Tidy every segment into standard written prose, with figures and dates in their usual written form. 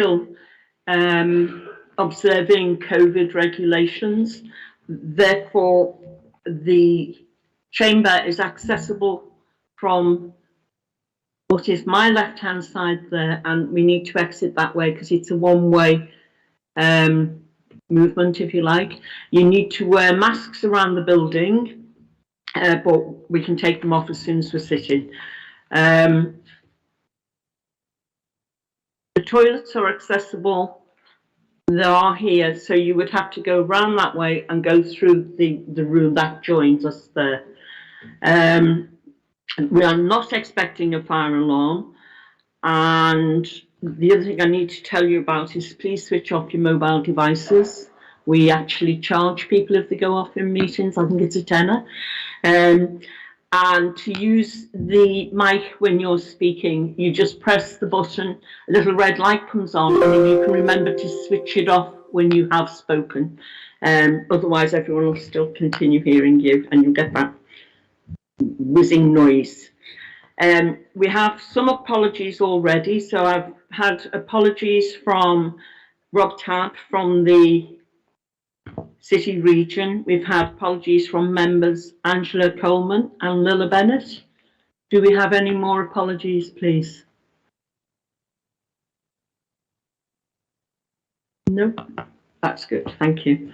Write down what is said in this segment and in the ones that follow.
still observing COVID regulations. Therefore, the chamber is accessible from what is my left-hand side there, and we need to exit that way because it's a one-way movement, if you like. You need to wear masks around the building, but we can take them off as soon as we're sitting. The toilets are accessible. They are here, so you would have to go round that way and go through the room that joins us there. We are not expecting a fire alarm, and the other thing I need to tell you about is please switch off your mobile devices. We actually charge people if they go off in meetings. I think it's a tenner. And to use the mic when you're speaking, you just press the button, a little red light comes on, and then you can remember to switch it off when you have spoken. Otherwise, everyone will still continue hearing you, and you'll get that whizzing noise. We have some apologies already. So I've had apologies from Rob Tabb from the City Region. We've had apologies from members Angela Coleman and Lilla Bennett. Do we have any more apologies, please? No? That's good, thank you.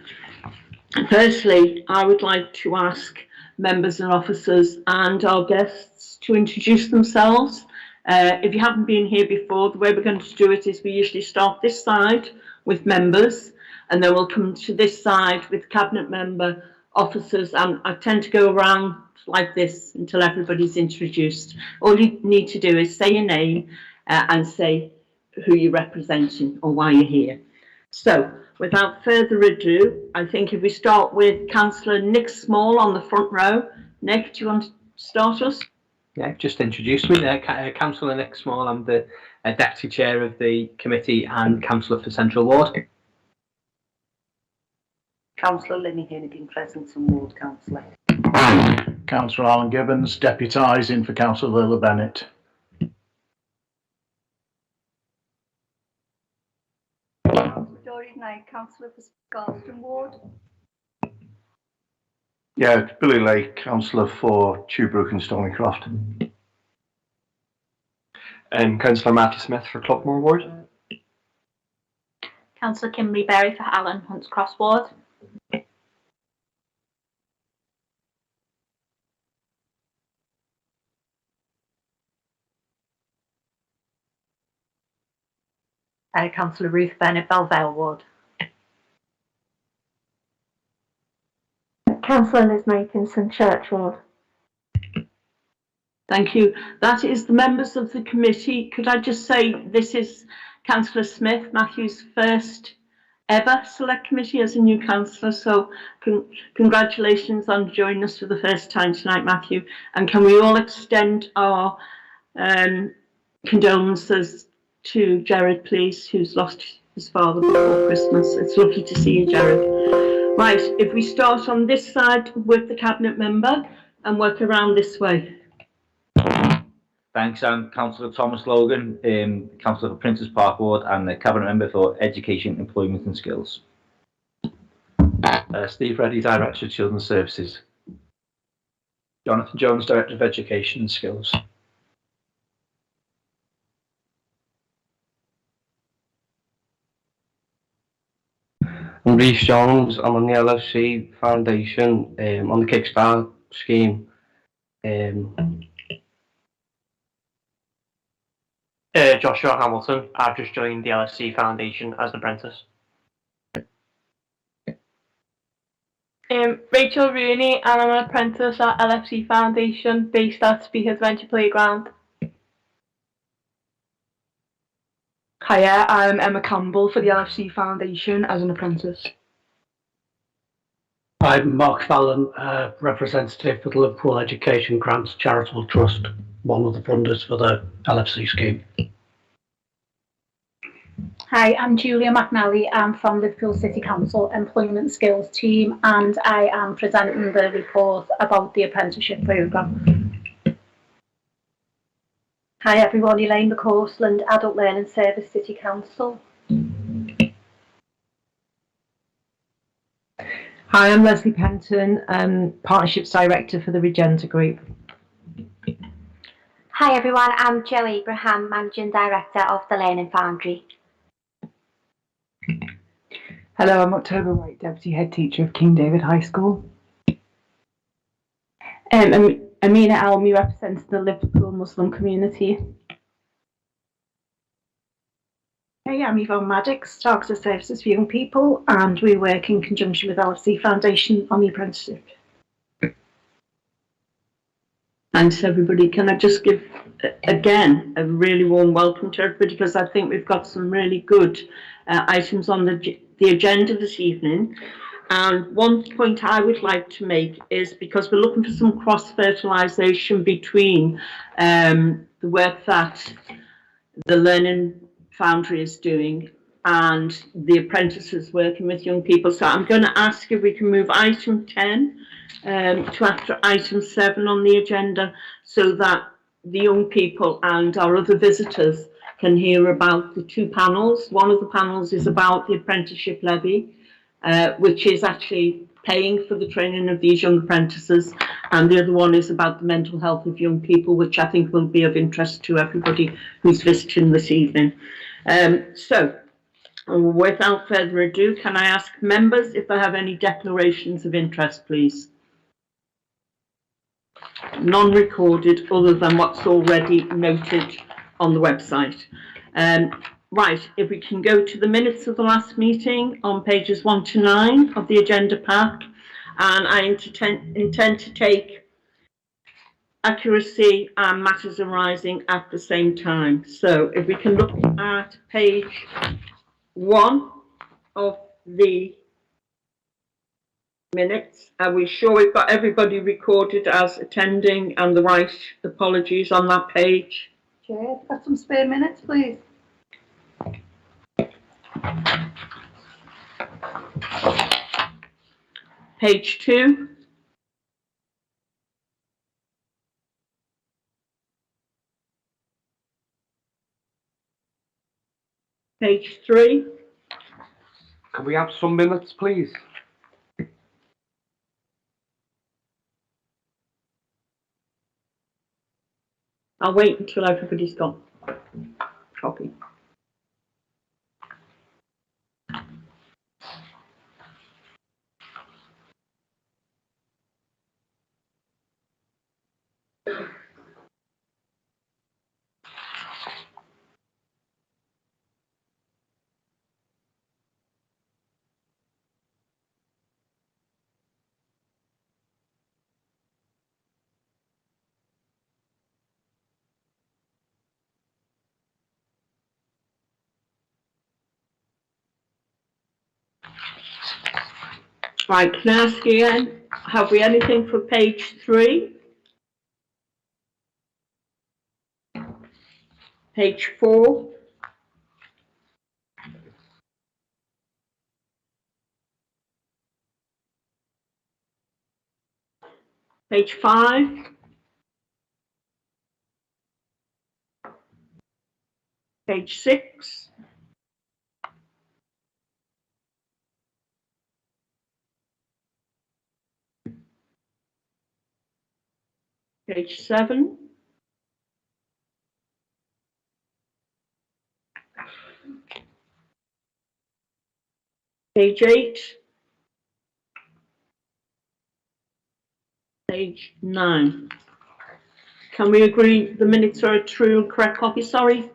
Firstly, I would like to ask members and officers and our guests to introduce themselves. If you haven't been here before, the way we're going to do it is we usually start this side with members, and then we'll come to this side with cabinet member, officers, and I tend to go around like this until everybody's introduced. All you need to do is say your name and say who you're representing or why you're here. So, without further ado, I think if we start with Councillor Nick Small on the front row. Nick, do you want to start us? Yeah, just introduce me there, Councillor Nick Small. I'm the Deputy Chair of the committee and Councillor for Central Ward. Councillor Linny Hennigan, Pleasanton Ward Councillor. Councillor Alan Gibbons, deputising for Councillor Lilla Bennett. Dory Knight, Councillor for Scarston Ward. Yeah, it's Billy Lake, Councillor for Tubrook and Stonycroft. Councillor Matthew Smith for Clubmore Ward. Councillor Kimberly Berry for Allen Hunts Cross Ward. Councillor Ruth Bennett, Belvale Ward. Councillor Liz Makinson, Church Ward. Thank you. That is the members of the committee. Could I just say this is Councillor Smith, Matthew's first ever select committee as a new councillor, so congratulations on joining us for the first time tonight, Matthew. And can we all extend our condolences to Jared, please, who's lost his father before Christmas. It's lovely to see you, Jared. Right, if we start on this side with the cabinet member and work around this way. Thanks. I'm Councillor Thomas Logan, Councillor for Princes Park Ward and the cabinet member for Education, Employment and Skills. Steve Reddy, Director of Children's Services. Jonathan Jones, Director of Education and Skills. I'm Reece Jones. I'm on the LFC Foundation on the Kickstart scheme. Joshua Hamilton. I've just joined the LFC Foundation as an apprentice. Rachel Rooney, and I'm an apprentice at LFC Foundation based at Speak Adventure Playground. Hiya, I'm Emma Campbell for the LFC Foundation as an apprentice. I'm Mark Fallon, representative for the Liverpool Education Grants Charitable Trust, one of the funders for the LFC scheme. Hi, I'm Julia McNally. I'm from Liverpool City Council Employment Skills team, and I am presenting the report about the apprenticeship programme. Hi everyone, Elaine McCausland, Adult Learning Service City Council. Hi, I'm Leslie Penton, Partnerships Director for the Regenta Group. Hi everyone, I'm Jo Abraham, Managing Director of the Learning Foundry. Hello, I'm October White, Deputy Head Teacher of King David High School. Amina Almi represents the Liverpool Muslim community. Hey, I'm Yvonne Maddox, Targeted Services for Young People, and we work in conjunction with LFC Foundation on the apprenticeship. Thanks everybody. Can I just give again a really warm welcome to everybody, because I think we've got some really good items on the agenda this evening. And one point I would like to make is, because we're looking for some cross-fertilisation between the work that the Learning Foundry is doing and the apprentices working with young people. So I'm going to ask if we can move item 10 to after item 7 on the agenda, so that the young people and our other visitors can hear about the two panels. One of the panels is about the Apprenticeship Levy, which is actually paying for the training of these young apprentices, and the other one is about the mental health of young people, which I think will be of interest to everybody who's visiting this evening. So without further ado, can I ask members if they have any declarations of interest, please? Non-recorded, other than what's already noted on the website. Right, if we can go to the minutes of the last meeting on pages 1 to 9 of the agenda pack, and I intend to take accuracy and matters arising at the same time. So if we can look at page 1 of the minutes, are we sure we've got everybody recorded as attending and the right apologies on that page? Chair, got some spare minutes, please. Page 2. Page 3. Can we have some minutes, please? I'll wait until everybody's got copy. Right, can I ask again, have we anything for page 3? Page 4? Page 5? Page 6? Page 7? Page 8? Page 9? Can we agree the minutes are a true and correct copy? Sorry.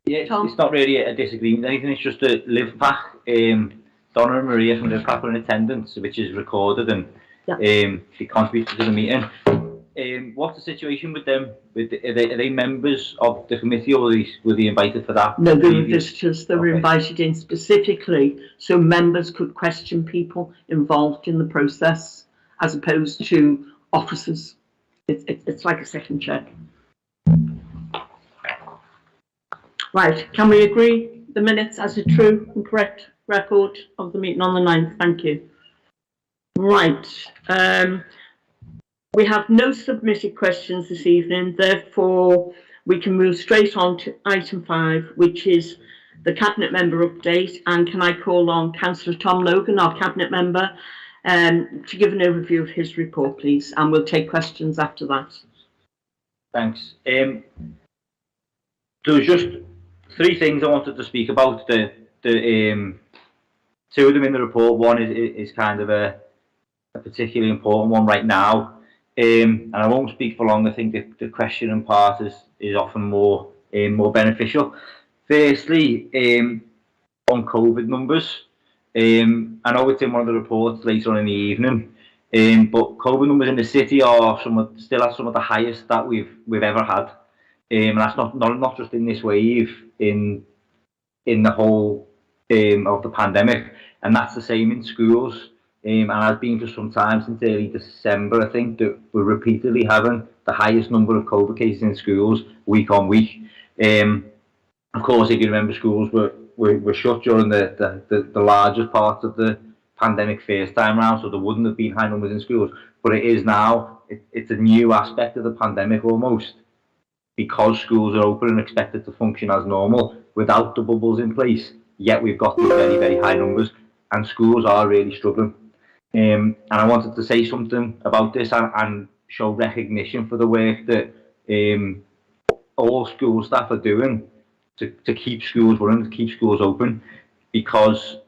Yeah, it's not really a disagreement or anything, it's just a live pack. Donna and Maria from Live Pack are in attendance, which is recorded, and she contributes to the meeting. What's the situation with them? Are they members of the committee, or were they invited for that? No, they were visitors. They were invited in specifically so members could question people involved in the process, as opposed to officers. It's like a second check. Right, can we agree the minutes as a true and correct record of the meeting on the 9th? Thank you. Right. We have no submitted questions this evening, therefore we can move straight on to item 5, which is the Cabinet Member update. And can I call on Councillor Tom Logan, our Cabinet Member, to give an overview of his report, please, and we'll take questions after that. Thanks. There was just 3 things I wanted to speak about. The 2 of them in the report. One is kind of a particularly important one right now, and I won't speak for long. I think the questioning part is often more beneficial. Firstly, on COVID numbers, I know it's in one of the reports later on in the evening, but COVID numbers in the city are still at some of the highest that we've ever had, and that's not just in this wave, in the whole of the pandemic, and that's the same in schools. And has been for some time, since early December, I think, that we're repeatedly having the highest number of COVID cases in schools week on week. Of course, if you remember, schools were shut during the largest part of the pandemic first time round, so there wouldn't have been high numbers in schools. But it is now. It's a new aspect of the pandemic almost, because schools are open and expected to function as normal without the bubbles in place. Yet we've got these very, very high numbers, and schools are really struggling. And I wanted to say something about this and show recognition for the work that all school staff are doing to keep schools running, to keep schools open, because,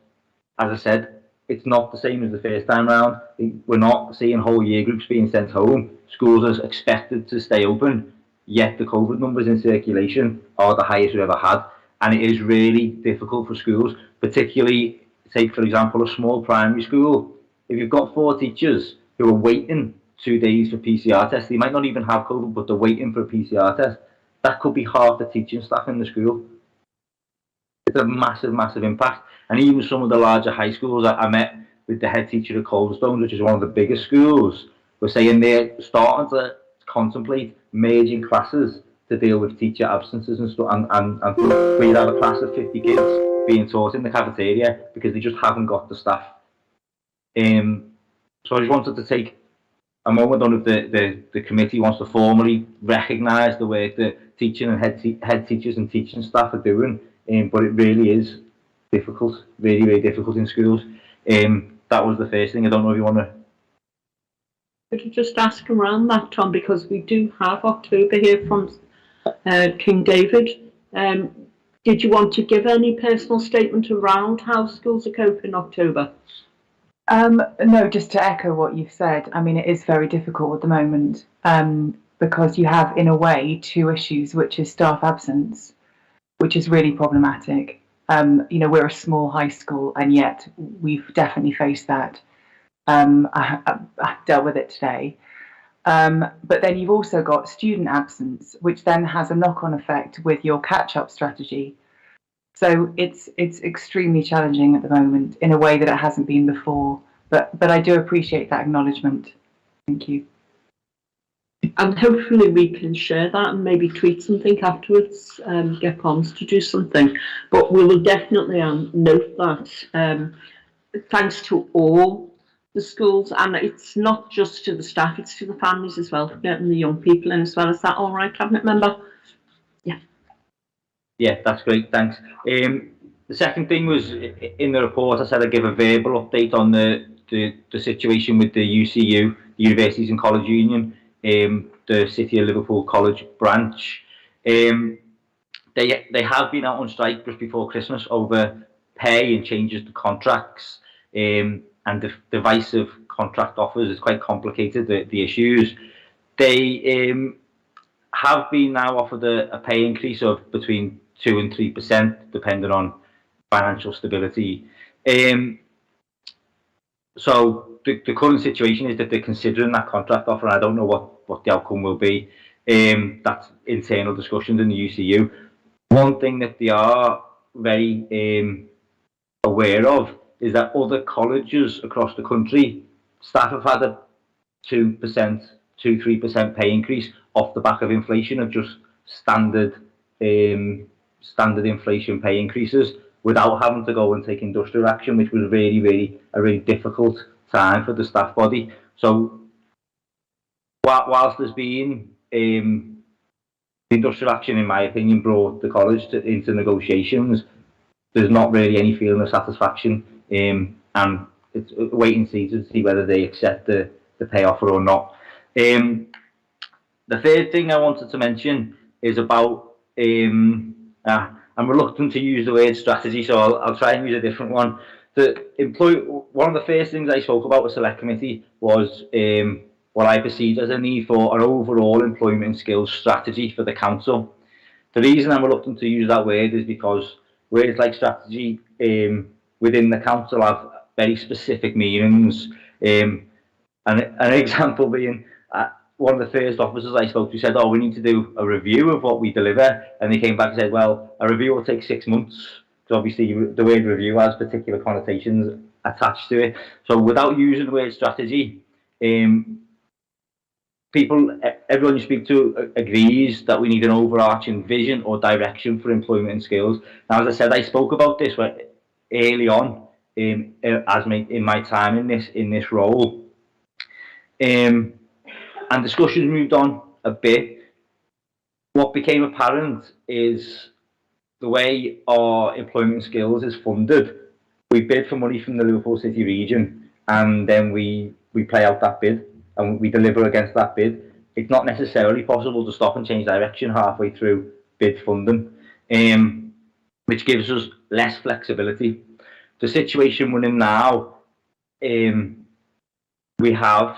as I said, it's not the same as the first time round. We're not seeing whole year groups being sent home. Schools are expected to stay open, yet the COVID numbers in circulation are the highest we've ever had, and it is really difficult for schools, particularly, take for example, a small primary school. If you've got 4 teachers who are waiting 2 days for PCR tests, they might not even have COVID, but they're waiting for a PCR test. That could be half the teaching staff in the school. It's a massive, massive impact. And even some of the larger high schools, I met with the head teacher at Coldstone, which is one of the biggest schools, were saying they're starting to contemplate merging classes to deal with teacher absences and stuff, and where you have a class of 50 kids being taught in the cafeteria because they just haven't got the staff. So I just wanted to take a moment on if the committee wants to formally recognise the work that teaching and head teachers and teaching staff are doing, but it really is difficult, really, really difficult in schools. That was the first thing. I don't know if you want to... Could you just ask around that, Tom, because we do have October here from King David. Did you want to give any personal statement around how schools are coping in October? No, just to echo what you've said. I mean, it is very difficult at the moment because you have, in a way, 2 issues, which is staff absence, which is really problematic. You know, we're a small high school, and yet we've definitely faced that. I dealt with it today. But then you've also got student absence, which then has a knock-on effect with your catch-up strategy. So it's extremely challenging at the moment in a way that it hasn't been before. But I do appreciate that acknowledgement. Thank you. And hopefully we can share that and maybe tweet something afterwards, get Poms to do something. But we will definitely note that thanks to all the schools, and it's not just to the staff, it's to the families as well, getting the young people in as well. Is that all right, Cabinet Member? Yeah, that's great, thanks. The second thing was, in the report I said I'd give a verbal update on the situation with the UCU, the Universities and College Union, the City of Liverpool College branch. They have been out on strike just before Christmas over pay and changes to contracts, and the divisive contract offers is quite complicated, the issues. They have been now offered a pay increase of between 2 and 3%, depending on financial stability. So the current situation is that they're considering that contract offer, and I don't know what the outcome will be. That's internal discussions in the UCU. One thing that they are very aware of is that other colleges across the country, staff have had a 2-3% pay increase off the back of inflation, of just standard inflation pay increases, without having to go and take industrial action, which was really a really difficult time for the staff body. So whilst there's been industrial action, in my opinion, brought the college into negotiations, there's not really any feeling of satisfaction, and it's a wait and see to see whether they accept the pay offer or not. The third thing I wanted to mention is about I'm reluctant to use the word strategy, so I'll try and use a different one. One of the first things I spoke about with Select Committee was what I perceived as a need for an overall employment and skills strategy for the council. The reason I'm reluctant to use that word is because words like strategy within the council have very specific meanings. And an example being, one of the first officers I spoke to said, "Oh, we need to do a review of what we deliver," and they came back and said, "Well, a review will take 6 months." So obviously the word review has particular connotations attached to it. So without using the word strategy, everyone you speak to agrees that we need an overarching vision or direction for employment and skills. Now, as I said, I spoke about this early on in my time in this role, and discussions moved on a bit. What became apparent is the way our employment and skills is funded. We bid for money from the Liverpool City region, and then we play out that bid and we deliver against that bid. It's not necessarily possible to stop and change direction halfway through bid funding, which gives us less flexibility. The situation we're in now, we have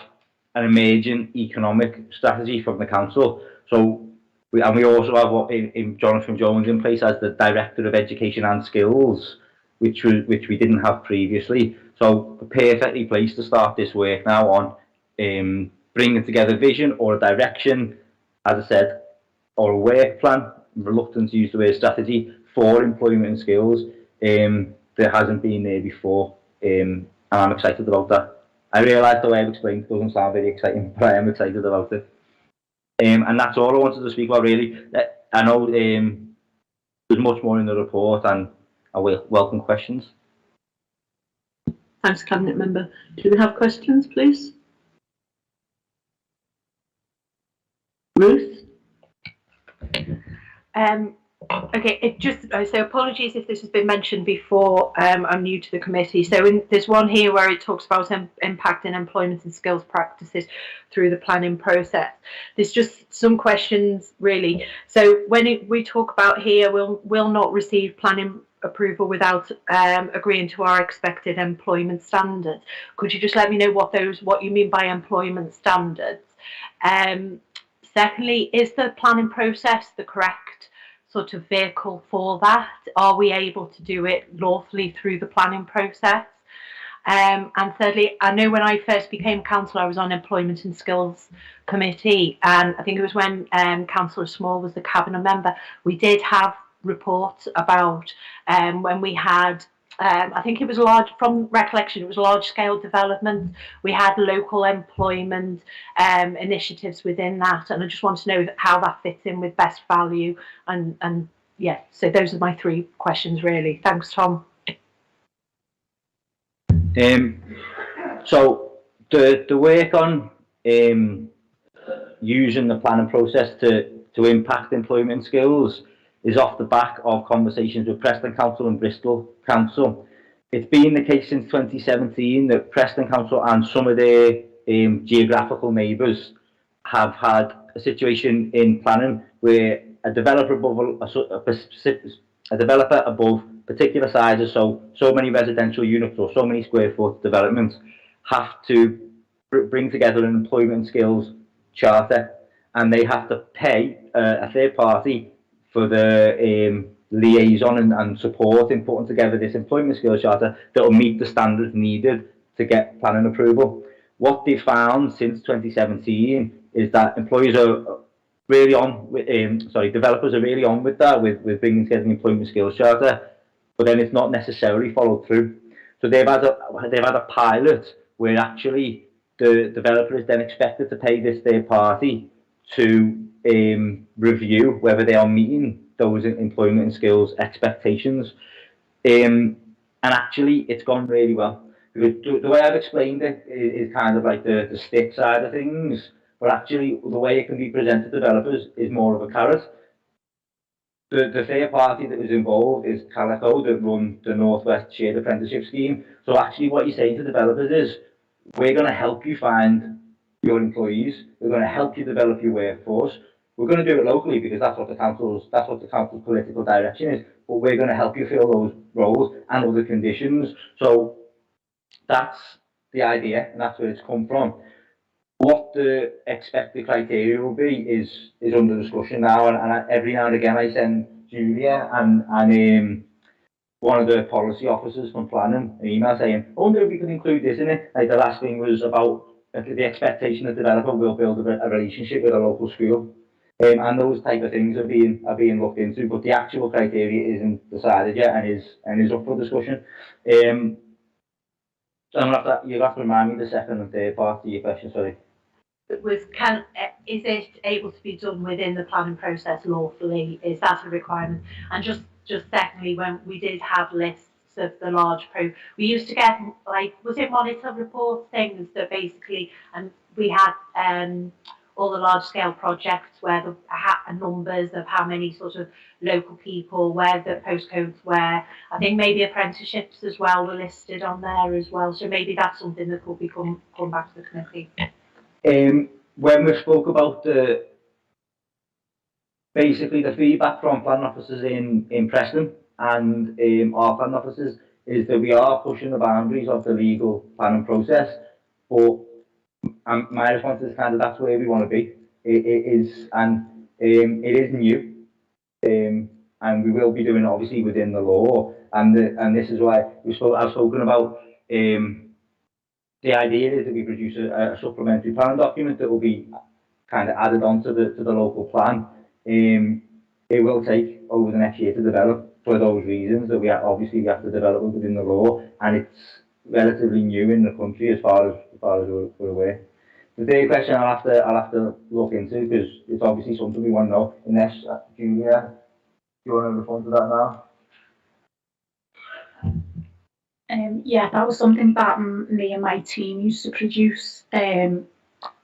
an emerging economic strategy from the council. So we also have in Jonathan Jones in place as the Director of Education and Skills, which we didn't have previously. So perfectly placed to start this work now on bringing together vision or a direction, as I said, or a work plan. I'm reluctant to use the word strategy for employment and skills. There hasn't been there before, and I'm excited about that. I realise the way I've explained it doesn't sound very exciting, but I am excited about it. And that's all I wanted to speak about, really. I know there's much more in the report, and I will welcome questions. Thanks, Cabinet Member. Do we have questions, please? Ruth? Okay, so apologies if this has been mentioned before. I'm new to the committee. So there's one here where it talks about impacting employment and skills practices through the planning process. There's just some questions, really. So when we talk about here, we'll not receive planning approval without agreeing to our expected employment standards. Could you just let me know what you mean by employment standards? Secondly, is the planning process the correct sort of vehicle for that? Are we able to do it lawfully through the planning process? And thirdly, I know when I first became councillor, I was on Employment and Skills Committee, and I think it was when Councillor Small was the cabinet member, we did have reports about when we had I think it was from recollection, it was large-scale development. We had local employment initiatives within that, and I just want to know how that fits in with best value. And yeah, so those are my three questions, really. Thanks, Tom. So the work on using the planning process to impact employment skills is off the back of conversations with Preston Council and Bristol Council. It's been the case since 2017 that Preston Council and some of their geographical neighbours have had a situation in planning where a developer above particular sizes, so many residential units or so many square foot developments, have to bring together an employment and skills charter, and they have to pay a third party for the liaison and support in putting together this employment skills charter that will meet the standards needed to get planning approval. What they found since 2017 is that employers are really on with, developers are really on with that, with bringing together an employment skills charter, but then it's not necessarily followed through. So they've had a pilot where actually the developer is then expected to pay this third party to review whether they are meeting those employment and skills expectations, and actually it's gone really well. The way I've explained it is kind of like the stick side of things, but actually the way it can be presented to developers is more of a carrot. the third party that was involved is Calico, that run the Northwest Shared Apprenticeship Scheme. So actually what you're saying to developers is, we're going to help you find your employees, we're going to help you develop your workforce. We're going to do it locally because that's what the council's political direction is, but we're going to help you fill those roles and other conditions. So that's the idea, and that's where it's come from. What the expected criteria will be is under discussion now, and every now and again I send Julia and one of the policy officers from planning an email saying, I wonder if we could include this in it. Like the last thing was about the expectation that the developer will build a relationship with a local school. And those type of things are being looked into, but the actual criteria isn't decided yet and is up for discussion. So you'll have to remind me the second and third part of your question, sorry. Is it able to be done within the planning process lawfully? Is that a requirement? And just secondly, when we did have lists of the large we used to get, like, was it monitor report things that basically, and we had all the large scale projects where the numbers of how many sort of local people, where the postcodes were. I think maybe apprenticeships as well were listed on there as well. So maybe that's something that could come back to the committee. When we spoke about basically the feedback from planning officers in Preston and our planning officers is that we are pushing the boundaries of the legal planning process, but my response is kind of that's where we want to be. It is new, and we will be doing it obviously within the law, and this is why I've spoken about. The idea is that we produce a supplementary plan document that will be kind of added on to the local plan. It will take over the next year to develop for those reasons that we have to develop it within the law, and it's relatively new in the country as far as we're aware. The third question I'll have to look into because it's obviously something we want to know. Unless Julia, do you want to respond to that now? Yeah, that was something that me and my team used to produce,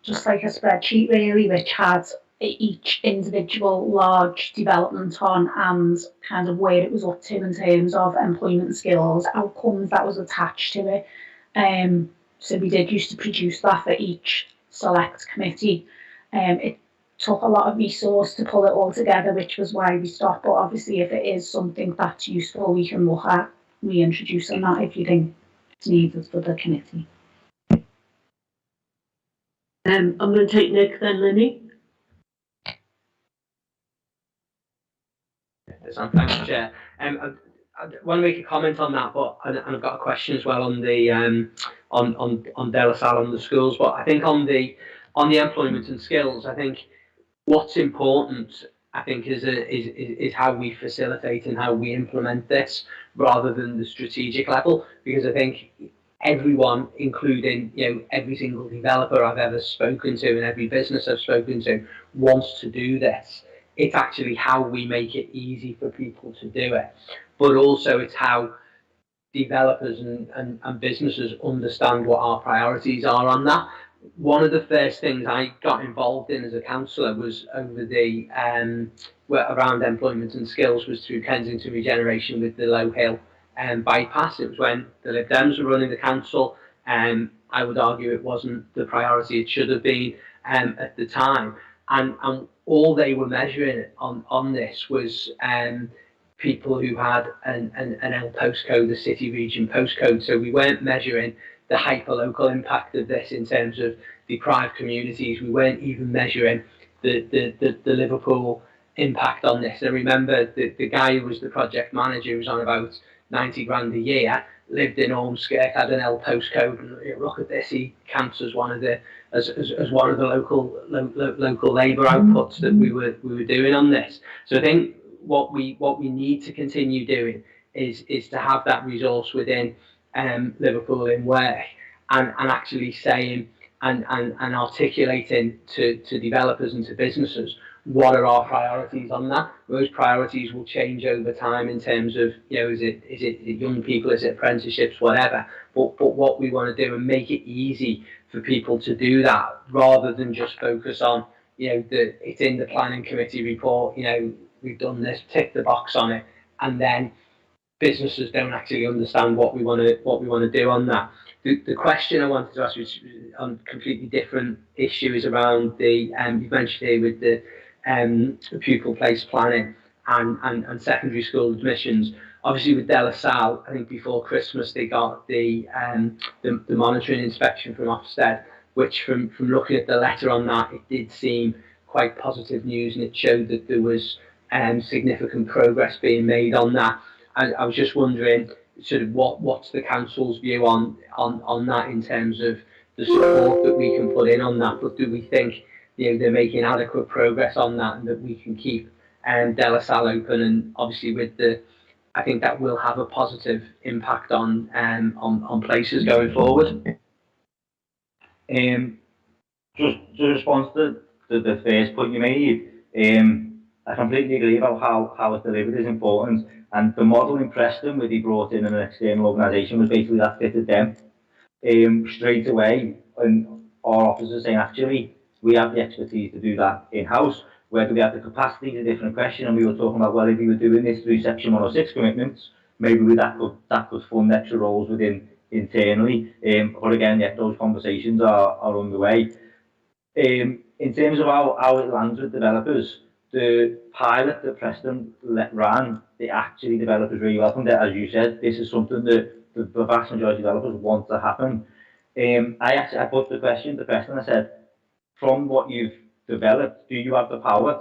just like a spreadsheet really, which had each individual large development on and kind of where it was up to in terms of employment skills, outcomes that was attached to it. So we did used to produce that for each select committee. It took a lot of resource to pull it all together, which was why we stopped. But obviously, if it is something that's useful, we can look at reintroducing that if you think it's needed for the committee. I'm going to take Nick, then Linny. Thanks, Chair. I want to make a comment on that, but and I've got a question as well on the on De La Salle and the schools. But I think on the employment and skills, I think what's important, I think, is how we facilitate and how we implement this rather than the strategic level, because I think everyone, including every single developer I've ever spoken to and every business I've spoken to, wants to do this. It's actually how we make it easy for people to do it, but also it's how developers and businesses understand what our priorities are on that. One of the first things I got involved in as a councillor was over the around employment and skills was through Kensington Regeneration with the Low Hill bypass. It was when the Lib Dems were running the council, and I would argue it wasn't the priority it should have been at the time. And all they were measuring on this was people who had an L postcode, a city region postcode. So we weren't measuring the hyperlocal impact of this in terms of deprived communities. We weren't even measuring the Liverpool impact on this. And I remember the guy who was the project manager, who was on about 90 grand a year, lived in Ormskirk, had an L postcode, and look at this, he counts as one of the local labour outputs that we were doing on this. So I think what we need to continue doing is to have that resource within Liverpool in work and actually saying and articulating to developers and to businesses what are our priorities on that. Those priorities will change over time in terms of is it young people, is it apprenticeships, whatever. But what we want to do and make it easy for people to do that rather than just focus on it's in the planning committee report, we've done this, tick the box on it, and then businesses don't actually understand what we want to do on that. The question I wanted to ask, which is on a completely different issue, is around the you mentioned here with the pupil placed planning and secondary school admissions. Obviously with De La Salle, I think before Christmas they got the monitoring inspection from Ofsted, which from looking at the letter on that, it did seem quite positive news, and it showed that there was significant progress being made on that. I was just wondering, sort of what's the council's view on that in terms of the support that we can put in on that, but do we think they're making adequate progress on that, and that we can keep De La Salle open? And obviously with the, I think that will have a positive impact on places going forward. Just to respond to the first point you made, I completely agree about how it's delivered is important, and the model in Preston where they brought in an external organisation was basically that fitted them straight away, and our officers saying actually we have the expertise to do that in-house. Whether we have the capacity is a different question, and we were talking about, well, if we were doing this through Section 106 commitments, maybe that could fund extra roles within internally. But again, yeah, those conversations are underway. In terms of how it lands with developers, the pilot that Preston ran, the developers really welcomed it. As you said, this is something that the vast majority of developers want to happen. I put the question to Preston. I said, from what you've developed, do you have the power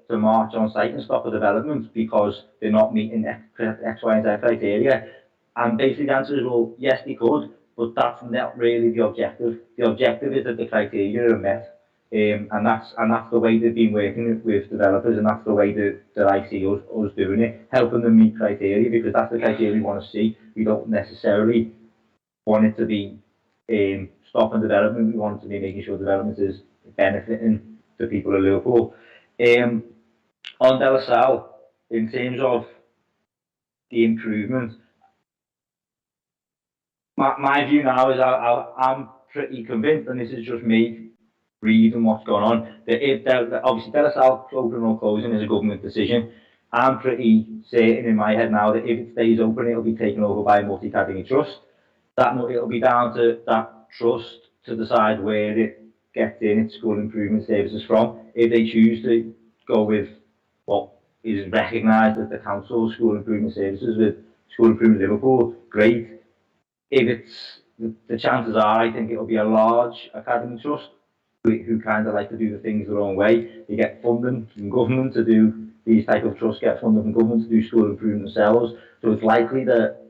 to march on site and stop the development because they're not meeting X, Y, and Z criteria? And basically the answer is, well, yes, they could, but that's not really the objective. The objective is that the criteria are met, and that's the way they've been working with developers, and that's the way that I see us doing it, helping them meet criteria, because that's the criteria we want to see. We don't necessarily want it to be stopping development. We want it to be making sure development is benefiting the people of Liverpool. On De La Salle, in terms of the improvement, my view now is I'm pretty convinced, and this is just me reading what's going on, that if obviously De La Salle opening or closing is a government decision. I'm pretty certain in my head now that if it stays open, it'll be taken over by a multi-academy trust. It'll be down to that trust to decide where it gets in its school improvement services from. If they choose to go with what is recognised as the council's school improvement services with School Improvement Liverpool, great. If it's the chances are, I think it'll be a large academy trust who kind of like to do the things their own way. You get funding from government to do these type of trusts, get funding from government to do school improvement themselves. So it's likely that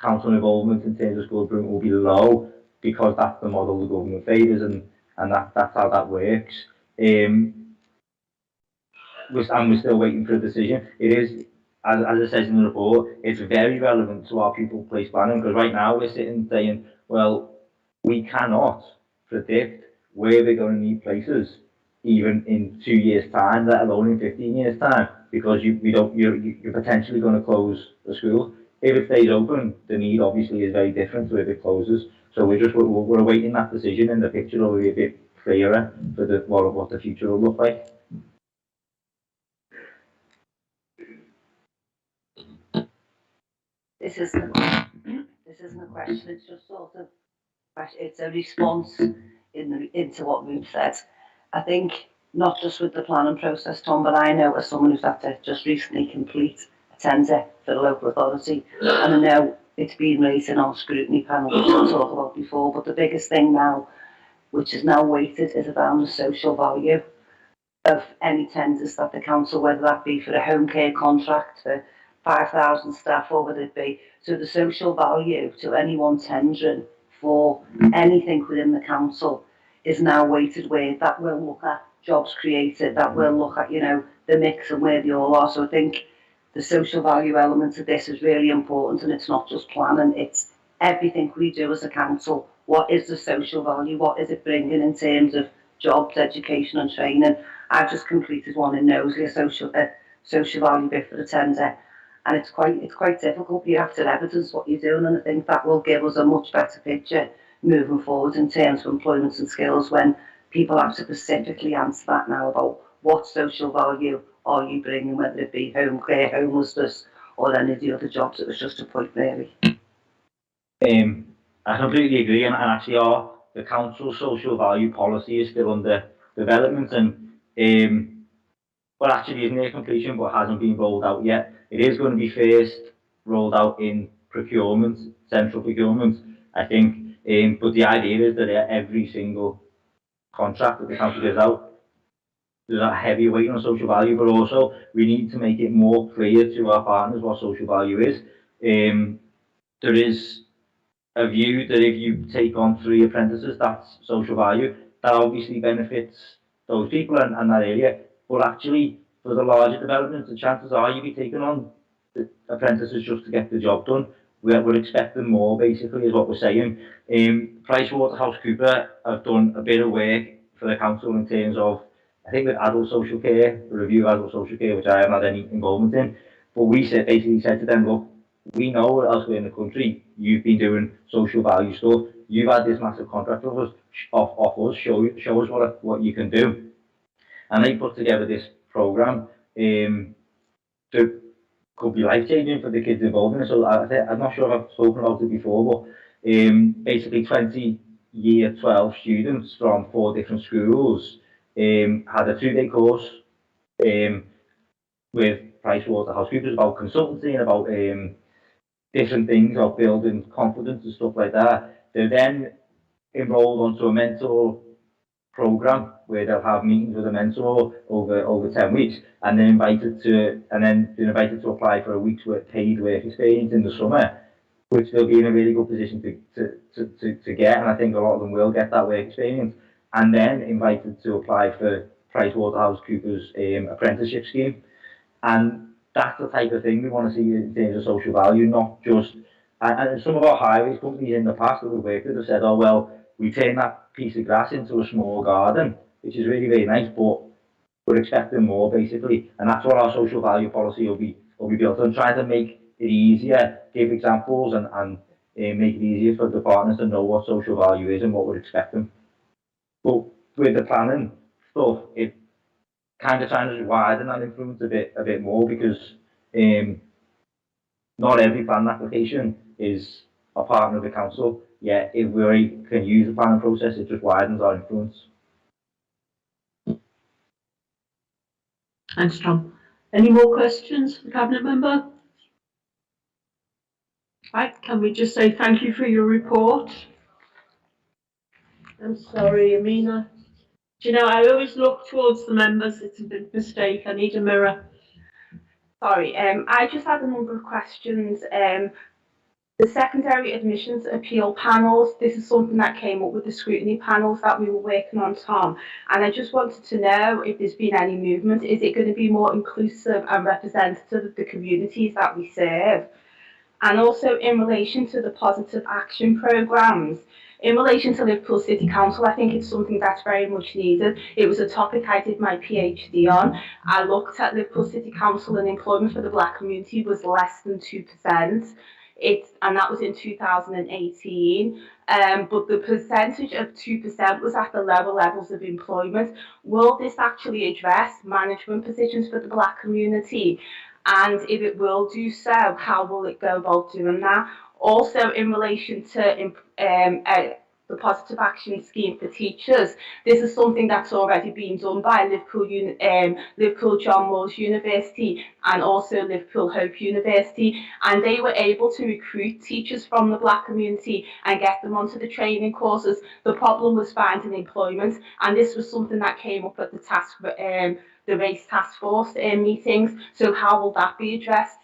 council involvement in terms of school improvement will be low, because that's the model the government favours, and that's how that works. And we're still waiting for a decision. It is, as it says in the report, it's very relevant to our pupil place planning, because right now we're sitting saying, well, we cannot predict where they're going to need places, even in 2 years' time, let alone in 15 years' time, because you're potentially going to close the school. If it stays open, the need obviously is very different to if it closes. So we're awaiting that decision, and the picture will be a bit clearer for what the future will look like. This isn't a question. It's just sort of it's a response into what we've said. I think not just with the planning process, Tom, but I know as someone who's had to just recently complete a tender for the local authority, and I know it's been raised in our scrutiny panel, which we'll talk about before. But the biggest thing now, which is now weighted, is around the social value of any tenders that the council, whether that be for a home care contract for 5,000 staff, or whether it be, so the social value to anyone tendering for anything within the council is now weighted, where that will look at jobs created, that will look at, the mix and where they all are. So I think the social value element of this is really important, and it's not just planning, it's everything we do as a council. What is the social value? What is it bringing in terms of jobs, education and training? I've just completed one in Knowsley, a social value bit for the tender, and it's quite difficult. You have to evidence what you're doing, and I think that will give us a much better picture moving forward in terms of employment and skills, when people have to specifically answer that now about what social value are you bringing, whether it be home care, homelessness, or any of the other jobs. It was just a point, really. I completely agree, and actually the council's social value policy is still under development, and well, actually is near completion but hasn't been rolled out yet. It is going to be first rolled out in procurement, central procurement, I think, but the idea is that every single contract that the council gives out, there's a heavy weight on social value, but also we need to make it more clear to our partners what social value is. There is a view that if you take on 3 apprentices, that's social value. That obviously benefits those people and that area, but actually for the larger developments, the chances are you'll be taking on the apprentices just to get the job done. We're expecting more, basically, is what we're saying. PricewaterhouseCoopers have done a bit of work for the council in terms of, I think, with adult social care, the review of adult social care, which I haven't had any involvement in. But we basically said to them, look, we know elsewhere in the country you've been doing social value stuff. You've had this massive contract off us. Show us what you can do. And they put together this programme that could be life-changing for the kids involved in it. So I'm not sure if I've spoken about it before, but basically 20 year 12 students from 4 different schools had a 2-day course with PricewaterhouseCoopers about consultancy and about different things, about building confidence and stuff like that. They're then enrolled onto a mentor program where they'll have meetings with a mentor over 10 weeks, and then been invited to apply for a week's paid work experience in the summer, which they'll be in a really good position to get, and I think a lot of them will get that work experience, and then invited to apply for PricewaterhouseCoopers apprenticeship scheme. And that's the type of thing we want to see in terms of social value, not just, and some of our highways companies in the past that we've worked with have said, oh well, we turn that piece of grass into a small garden, which is really, really nice, but we're expecting more, basically, and that's what our social value policy will be built on, trying to make it easier, give examples, and make it easier for the partners to know what social value is and what we're expecting. But with the planning stuff, it kind of trying to widen that influence a bit more, because not every planning application is a partner of the council. Yeah, if we can use the planning process, it just widens our influence. Thanks, Tom. Any more questions for the Cabinet Member? Right, can we just say thank you for your report? I'm sorry, Amina. Do you know, I always look towards the members. It's a big mistake. I need a mirror. Sorry, I just had a number of questions. The secondary admissions appeal panels, this is something that came up with the scrutiny panels that we were working on, Tom, and I just wanted to know if there's been any movement. Is it going to be more inclusive and representative of the communities that we serve? And also in relation to the positive action programmes, in relation to Liverpool City Council, I think it's something that's very much needed. It was a topic I did my PhD on. I looked at Liverpool City Council, and employment for the black community was less than 2%. And that was in 2018, but the percentage of 2% was at the lower levels of employment. Will this actually address management positions for the black community? And if it will do so, how will it go about doing that? Also, in relation to the positive action scheme for teachers, this is something that's already been done by Liverpool John Moores University and also Liverpool Hope University, and they were able to recruit teachers from the black community and get them onto the training courses. The problem was finding employment, and this was something that came up at the race task force meetings. So how will that be addressed?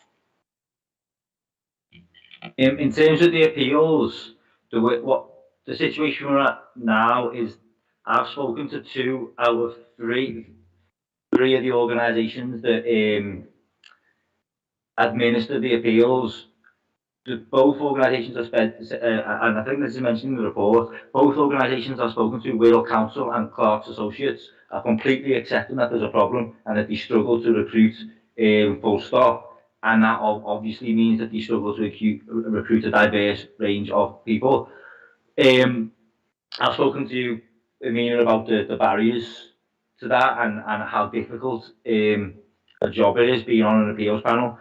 In terms of the appeals, the situation we're at now is I've spoken to 2 out of 3 of the organisations that administer the appeals. Both organisations have spent, and I think this is mentioned in the report, both organisations I've spoken to, Wirral Council and Clark's Associates, are completely accepting that there's a problem and that they struggle to recruit full stop. And that obviously means that they struggle to recruit a diverse range of people. I've spoken to Amina about the barriers to that and how difficult a job it is being on an appeals panel.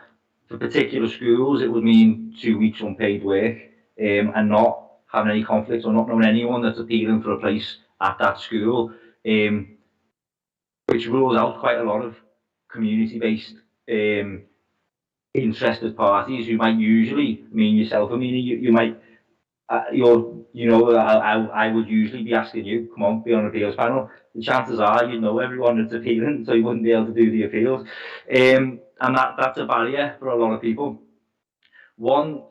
For particular schools, it would mean 2 weeks unpaid work, and not having any conflicts or not knowing anyone that's appealing for a place at that school, which rules out quite a lot of community-based interested parties who might usually, yourself, you might, I would usually be asking you, come on, be on an appeals panel. The chances are you know everyone that's appealing, so you wouldn't be able to do the appeals. And that's a barrier for a lot of people. One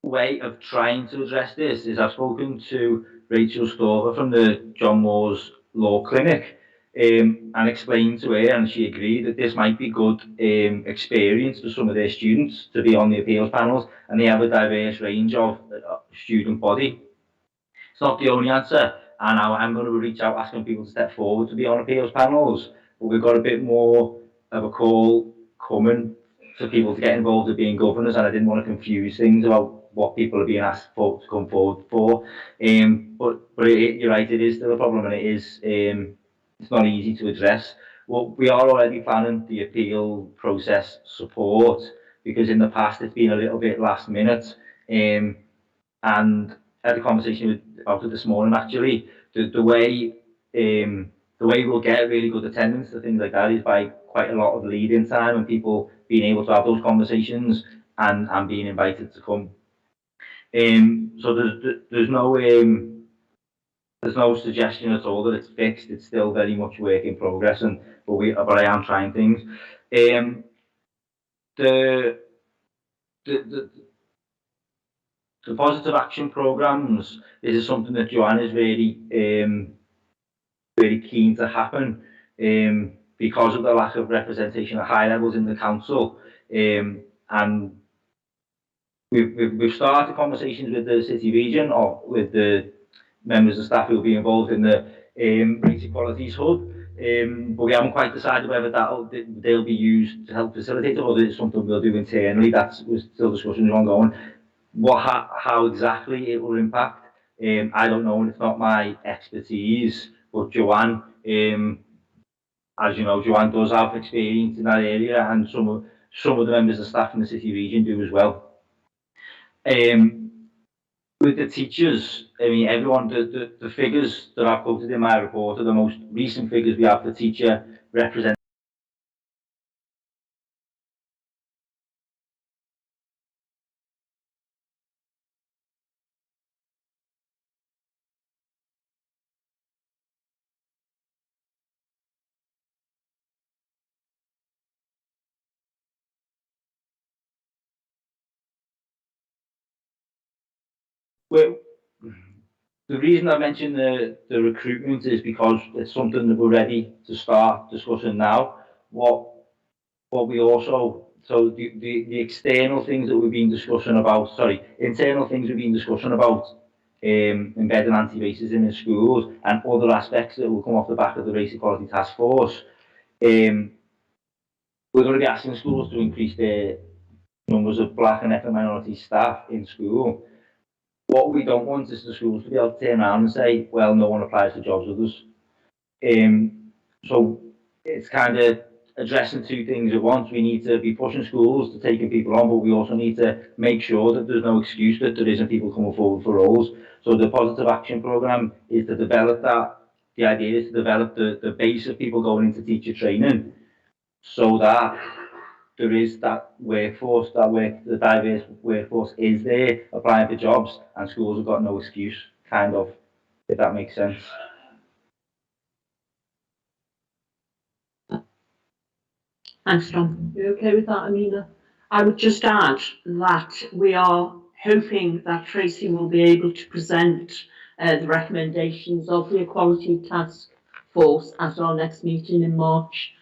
way of trying to address this is I've spoken to Rachel Stover from the John Moore's Law Clinic, and explained to her, and she agreed that this might be good experience for some of their students to be on the appeals panels, and they have a diverse range of student body. It's not the only answer, and I'm going to reach out asking people to step forward to be on appeals panels, but we've got a bit more of a call coming for people to get involved in being governors, and I didn't want to confuse things about what people are being asked for to come forward for. But you're right, it is still a problem, and it is it's not easy to address. Well, we are already planning the appeal process support, because in the past it's been a little bit last minute, and I had a conversation about it this morning actually. The way we'll get really good attendance to things like that is by quite a lot of lead-in time and people being able to have those conversations and being invited to come. So there's no suggestion at all that it's fixed. It's still very much work in progress, but I am trying things. The positive action programmes, this is something that Joanne is really very keen to happen, because of the lack of representation at high levels in the council, and we've started conversations with the city region or with the members of staff who will be involved in the race equalities hub, but we haven't quite decided whether they'll be used to help facilitate it or it's something we'll do internally. That's still discussions ongoing. How exactly it will impact, I don't know, and it's not my expertise. But Joanne, as you know, Joanne does have experience in that area, and some of the members of staff in the city region do as well. With the teachers, everyone, the figures that I've quoted in my report are the most recent figures we have for teacher representation. Well, the reason I mentioned the recruitment is because it's something that we're ready to start discussing now. What we also, so the external things that we've been discussing about, internal things we've been discussing about, embedding anti-racism in schools and other aspects that will come off the back of the Race Equality Task Force. We're going to be asking schools to increase their numbers of black and ethnic minority staff in school. What we don't want is the schools to be able to turn around and say, well, no one applies for jobs with us. So it's kind of addressing two things at once. We need to be pushing schools to taking people on, but we also need to make sure that there's no excuse that there isn't people coming forward for roles. So the positive action programme is to develop that. The idea is to develop the base of people going into teacher training, so that there is that workforce, the diverse workforce is there applying for jobs, and schools have got no excuse, kind of, if that makes sense. Thanks, John. You okay with that, Amina? I would just add that we are hoping that Tracy will be able to present the recommendations of the Equality Task Force at our next meeting in March.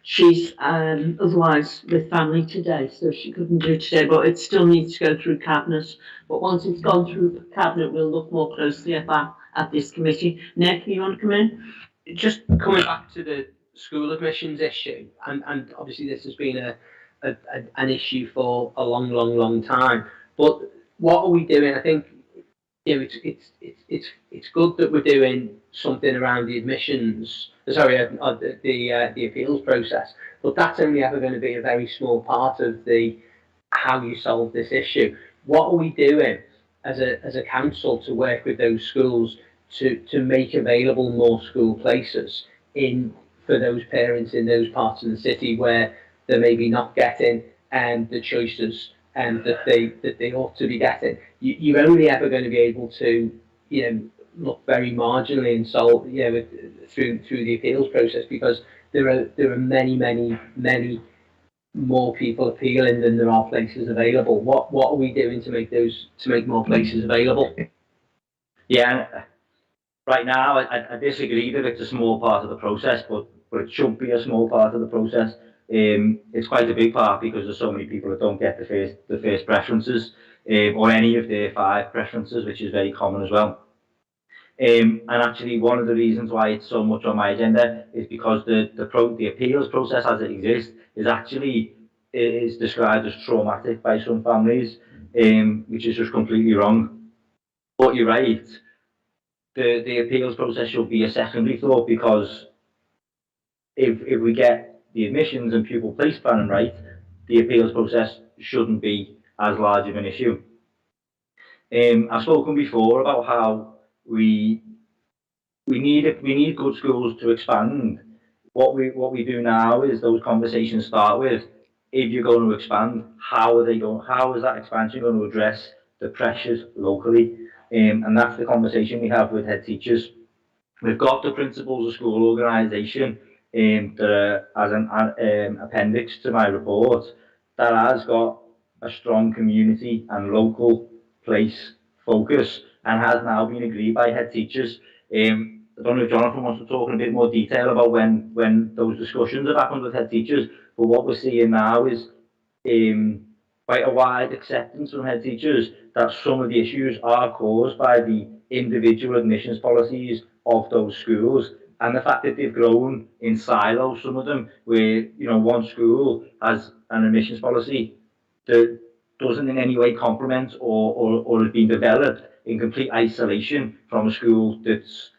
She's otherwise with family today, so she couldn't do it today, but it still needs to go through Cabinet. But once it's gone through Cabinet, we'll look more closely at that at this committee. Nick, you want to come in? Just coming back to the school admissions issue, and obviously this has been an issue for a long time. But what are we doing? I think you know, it's good that we're doing something around the admissions, the appeals process, but that's only ever going to be a very small part of the how you solve this issue. What are we doing as a council to work with those schools to make available more school places in for those parents in those parts of the city where they're maybe not getting the choices that they ought to be getting? You're only ever going to be able to, look very marginally and solve, through the appeals process, because there are many more people appealing than there are places available. What are we doing to make more places available? Yeah, right now I disagree that it's a small part of the process, but it should be a small part of the process. It's quite a big part because there's so many people that don't get the first preferences, or any of their 5 preferences, which is very common as well. And actually, one of the reasons why it's so much on my agenda is because the appeals process as it exists is described as traumatic by some families, which is just completely wrong. But you're right. The appeals process should be a secondary thought, because if we get the admissions and pupil place planning right, the appeals process shouldn't be as large of an issue. I've spoken before about how we need good schools to expand. What we do now is those conversations start with, if you're going to expand, how is that expansion going to address the pressures locally? And that's the conversation we have with head teachers. We've got the principles of school organisation that as an appendix to my report, that has got a strong community and local place focus, and has now been agreed by head teachers. I don't know if Jonathan wants to talk in a bit more detail about when those discussions have happened with head teachers, but what we're seeing now is quite a wide acceptance from head teachers that some of the issues are caused by the individual admissions policies of those schools, and the fact that they've grown in silos, some of them, where one school has an admissions policy that doesn't in any way complement or has been developed in complete isolation from a school that's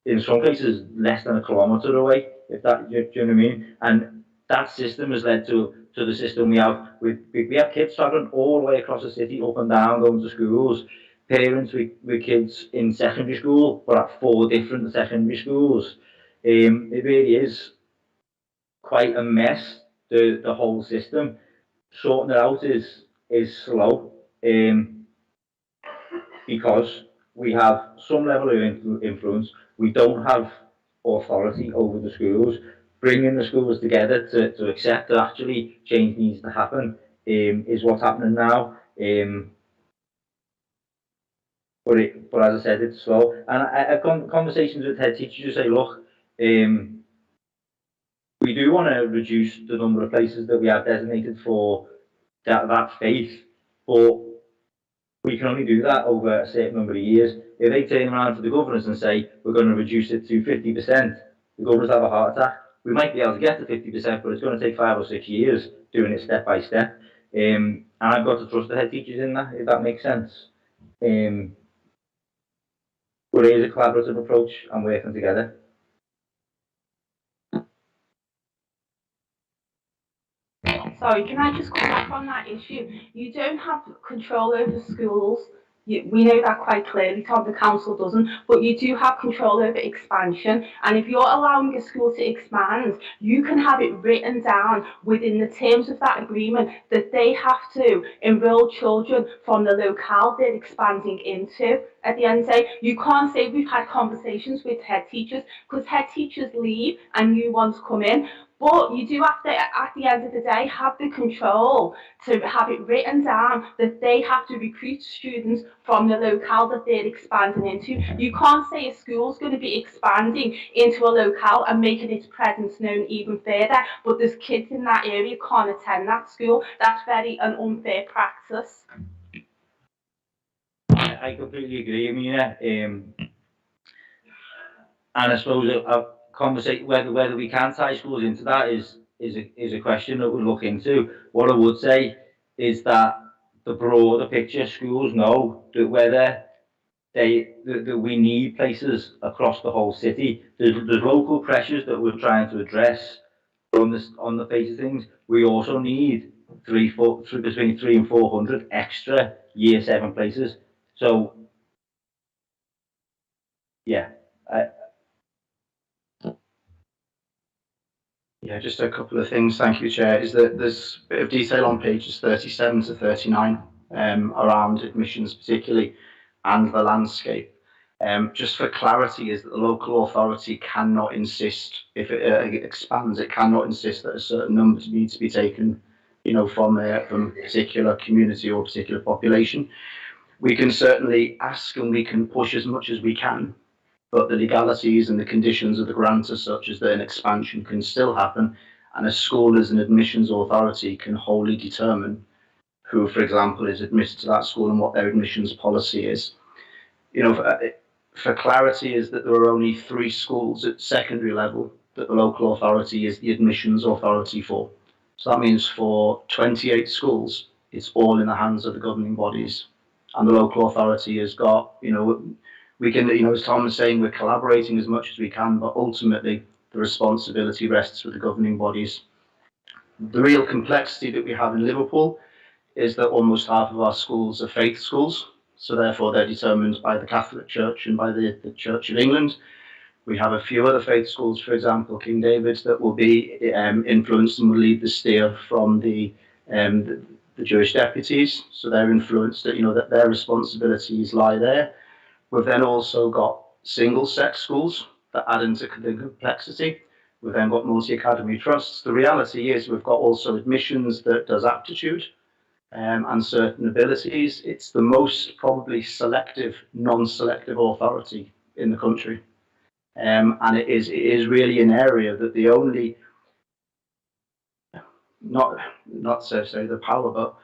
in some cases less than a kilometre away, if that, do you know what I mean? And that system has led to the system we have. We have kids travelling all the way across the city, up and down, going to schools. Parents with kids in secondary school, but at 4 different secondary schools. It really is quite a mess, the whole system. Sorting it out is slow, because we have some level of influence. We don't have authority over the schools. Bringing the schools together to accept that actually change needs to happen is what's happening now. But as I said, it's slow. And I've got conversations with head teachers who say, look, we do want to reduce the number of places that we have designated for that faith, but we can only do that over a certain number of years. If they turn around to the governors and say, we're going to reduce it to 50%, the governors have a heart attack. We might be able to get to 50%, but it's going to take 5 or 6 years doing it step by step. And I've got to trust the head teachers in that, if that makes sense. But it is a collaborative approach and working together. Sorry, can I just come back on that issue? You don't have control over schools. We know that quite clearly, Tom, the council doesn't, but you do have control over expansion. And if you're allowing a school to expand, you can have it written down within the terms of that agreement that they have to enrol children from the locale they're expanding into. At the end of the day, you can't say we've had conversations with head teachers, because head teachers leave and new ones come in. But you do have to, at the end of the day, have the control to have it written down that they have to recruit students from the locale that they're expanding into. You can't say a school's going to be expanding into a locale and making its presence known even further, but there's kids in that area can't attend that school. That's very an unfair practice. I completely agree, Amina. And I suppose a conversation whether we can tie schools into that is a question that we'll look into. What I would say is that the broader picture, schools know that whether we need places across the whole city. There's local pressures that we're trying to address on the face of things. We also need between 300 and 400 extra year 7 places. So yeah, Yeah, just a couple of things. Thank you, Chair. Is that there's a bit of detail on pages 37 to 39 around admissions particularly and the landscape. Just for clarity, is that the local authority cannot insist, if it expands, it cannot insist that a certain number needs to be taken, from a particular community or particular population. We can certainly ask and we can push as much as we can, but the legalities and the conditions of the grant are such as that an expansion can still happen, and a school as an admissions authority can wholly determine who, for example, is admitted to that school and what their admissions policy is. For clarity, is that there are only 3 schools at secondary level that the local authority is the admissions authority for. So that means for 28 schools, it's all in the hands of the governing bodies, and the local authority has got, we can, as Tom was saying, we're collaborating as much as we can, but ultimately the responsibility rests with the governing bodies. The real complexity that we have in Liverpool is that almost half of our schools are faith schools, so therefore they're determined by the Catholic Church and by the Church of England. We have a few other faith schools, for example, King David's, that will be influenced and will lead the steer from the Jewish deputies, so they're influenced, that their responsibilities lie there. We've then also got single-sex schools that add into the complexity. We've then got multi-academy trusts. The reality is we've got also admissions that does aptitude and certain abilities. It's the most probably selective, non-selective authority in the country. And it is really an area that the only, not necessarily the power, but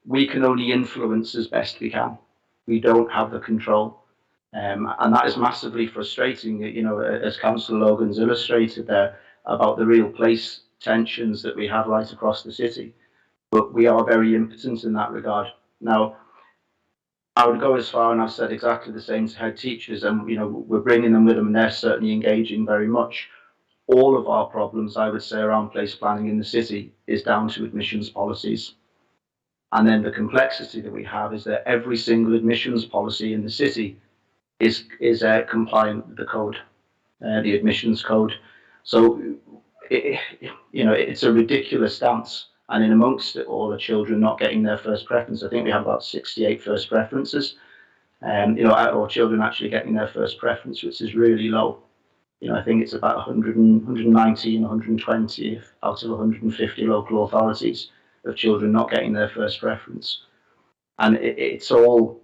we can only influence as best we can. We don't have the control. And that is massively frustrating, as Councillor Logan's illustrated there, about the real place tensions that we have right across the city. But we are very impotent in that regard. Now, I would go as far, and I've said exactly the same to head teachers, and we're bringing them with them, and they're certainly engaging very much. All of our problems, I would say, around place planning in the city is down to admissions policies. And then the complexity that we have is that every single admissions policy in the city is compliant with the code, the admissions code. So it's a ridiculous dance, and in amongst it all, the children not getting their first preference. I think we have about 68 first preferences, or children actually getting their first preference, which is really low. I think it's about 119, 120 out of 150 local authorities of children not getting their first preference, and it's all,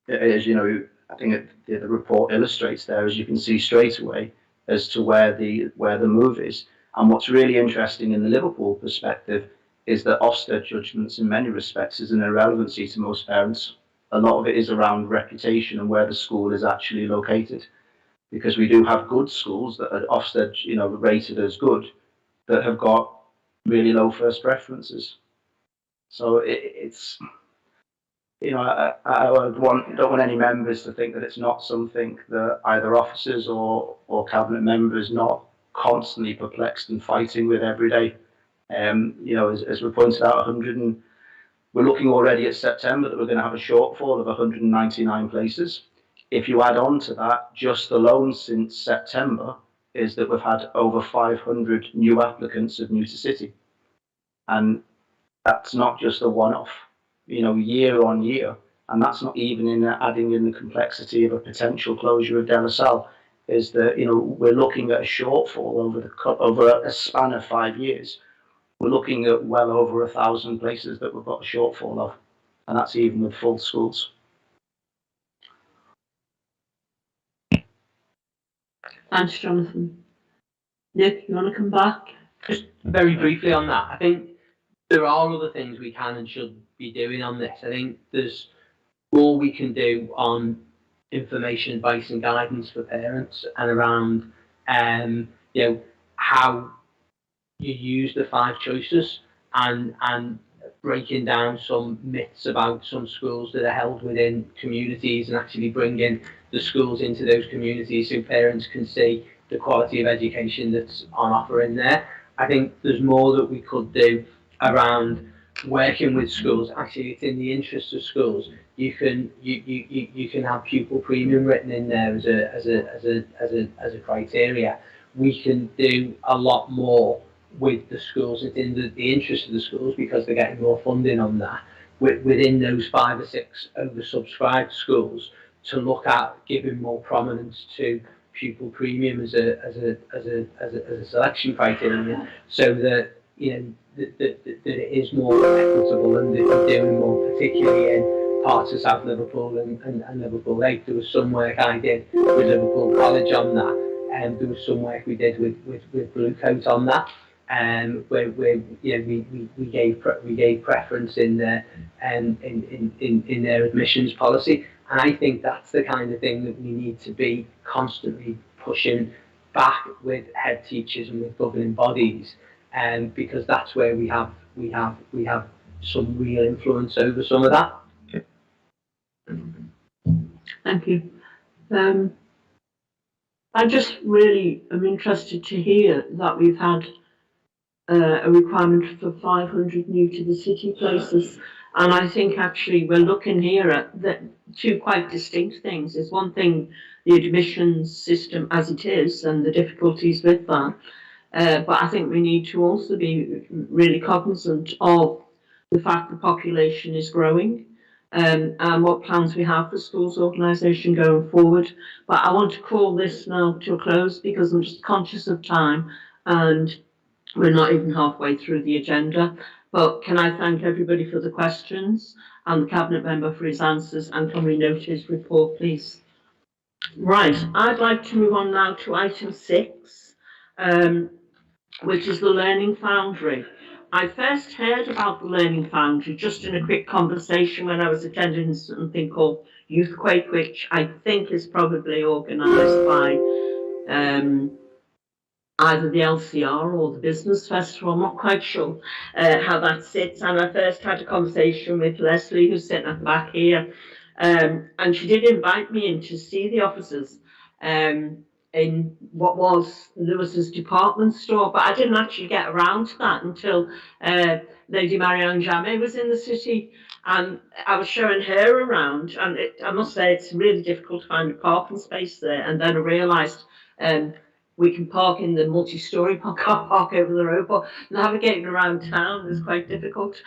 as I think the report illustrates there, as you can see straight away, as to where the move is. And what's really interesting in the Liverpool perspective is that Ofsted judgments in many respects is an irrelevancy to most parents. A lot of it is around reputation and where the school is actually located, because we do have good schools that are Ofsted rated as good that have got really low first preferences. So it's I don't want any members to think that it's not something that either officers or cabinet members not constantly perplexed and fighting with every day. As we pointed out, we're looking already at September that we're going to have a shortfall of 199 places. If you add on to that, just alone since September, is that we've had over 500 new applicants of new to city, and that's not just a one-off. Year on year, and that's not even in adding in the complexity of a potential closure of De La Salle. Is that we're looking at a shortfall over a span of 5 years. We're looking at well over 1,000 places that we've got a shortfall of, and that's even with full schools. Thanks, Jonathan. Nick, you want to come back? Just very briefly on that, I think there are other things we can and should be doing on this. I think there's more we can do on information, advice and guidance for parents, and around how you use the 5 choices, and breaking down some myths about some schools that are held within communities and actually bringing the schools into those communities so parents can see the quality of education that's on offer in there. I think there's more that we could do around working with schools. Actually, it's in the interest of schools. You can have pupil premium written in there as a criteria. We can do a lot more with the schools. It's in the interest of the schools because they're getting more funding on that. Within those 5 or 6 oversubscribed schools, to look at giving more prominence to pupil premium as a selection criteria, so that that it is more equitable and that we're doing more, particularly in parts of South Liverpool and Liverpool Lake. There was some work I did with Liverpool College on that, and there was some work we did with Blue Coat on that, where we gave preference in their in their admissions policy. And I think that's the kind of thing that we need to be constantly pushing back with head teachers and with governing bodies, because that's where we have some real influence over some of that. Thank you. I just really am interested to hear that we've had a requirement for 500 new to the city places. And I think actually we're looking here at the 2 quite distinct things. There's one thing, the admissions system as it is and the difficulties with that. But I think we need to also be really cognizant of the fact the population is growing, and what plans we have for schools organisation going forward. But I want to call this now to a close because I'm just conscious of time and we're not even halfway through the agenda. But can I thank everybody for the questions and the Cabinet Member for his answers, and can we note his report, please? Right, I'd like to move on now to item 6, which is the Learning Foundry. I first heard about the Learning Foundry just in a quick conversation when I was attending something called Youthquake, which I think is probably organised by either the LCR or the Business Festival. I'm not quite sure how that sits. And I first had a conversation with Leslie, who's sitting at the back here, and she did invite me in to see the officers in what was Lewis's department store, but I didn't actually get around to that until Lady Marianne Jamet was in the city, and I was showing her around, and I must say it's really difficult to find a parking space there. And then I realised we can park in the multi-storey car park over the road, but navigating around town is quite difficult.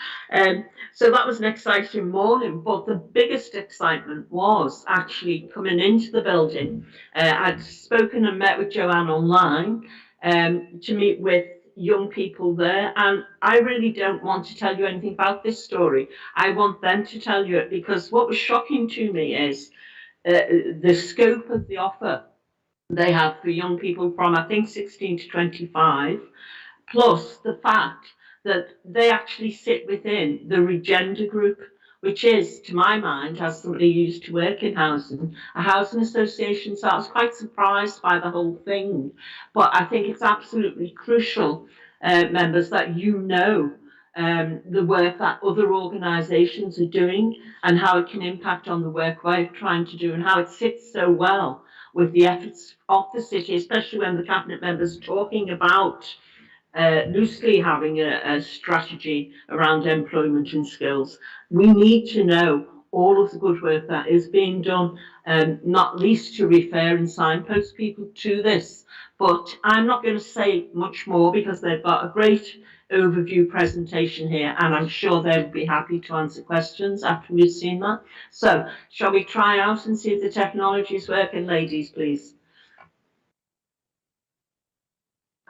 So that was an exciting morning, but the biggest excitement was actually coming into the building. I'd spoken and met with Joanne online to meet with young people there, and I really don't want to tell you anything about this story. I want them to tell you it, because what was shocking to me is the scope of the offer they have for young people from, I think, 16 to 25, plus the fact that they actually sit within the Regender group, which is, to my mind, as somebody who used to work in housing, a housing association. So I was quite surprised by the whole thing. But I think it's absolutely crucial, members, that you know the work that other organisations are doing and how it can impact on the work we're trying to do and how it sits so well with the efforts of the city, especially when the Cabinet members are talking about loosely having a strategy around employment and skills. We need to know all of the good work that is being done, not least to refer and signpost people to this. But I'm not going to say much more because they've got a great overview presentation here, and I'm sure they'll be happy to answer questions after we've seen that. So shall we try out and see if the technology is working, ladies, please?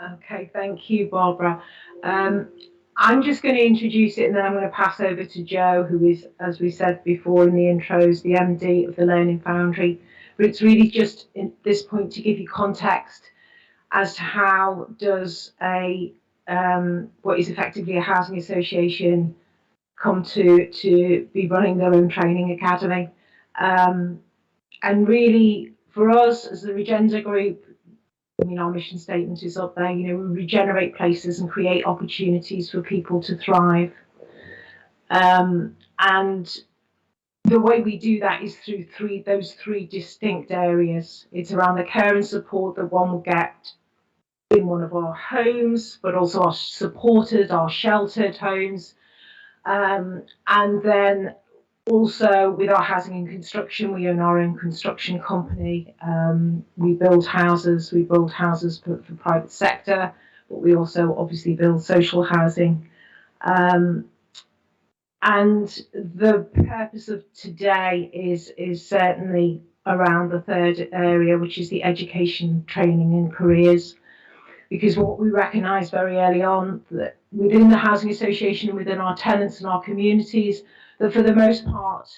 Okay, thank you, Barbara. I'm just going to introduce it and then I'm going to pass over to Joe, who is, as we said before in the intros, the MD of the Learning Foundry. But it's really just at this point to give you context as to how does a what is effectively a housing association come to be running their own training academy. And really, for us as the Regender group, I mean, our mission statement is up there, you know, we regenerate places and create opportunities for people to thrive. And the way we do that is through those three distinct areas. It's around the care and support that one will get in one of our homes, but also our supported, our sheltered homes. And then also with our housing and construction, we own our own construction company. We build houses for private sector, but we also obviously build social housing. And the purpose of today is certainly around the third area, which is the education, training and careers. Because what we recognise very early on, that within the housing association and within our tenants and our communities, that for the most part,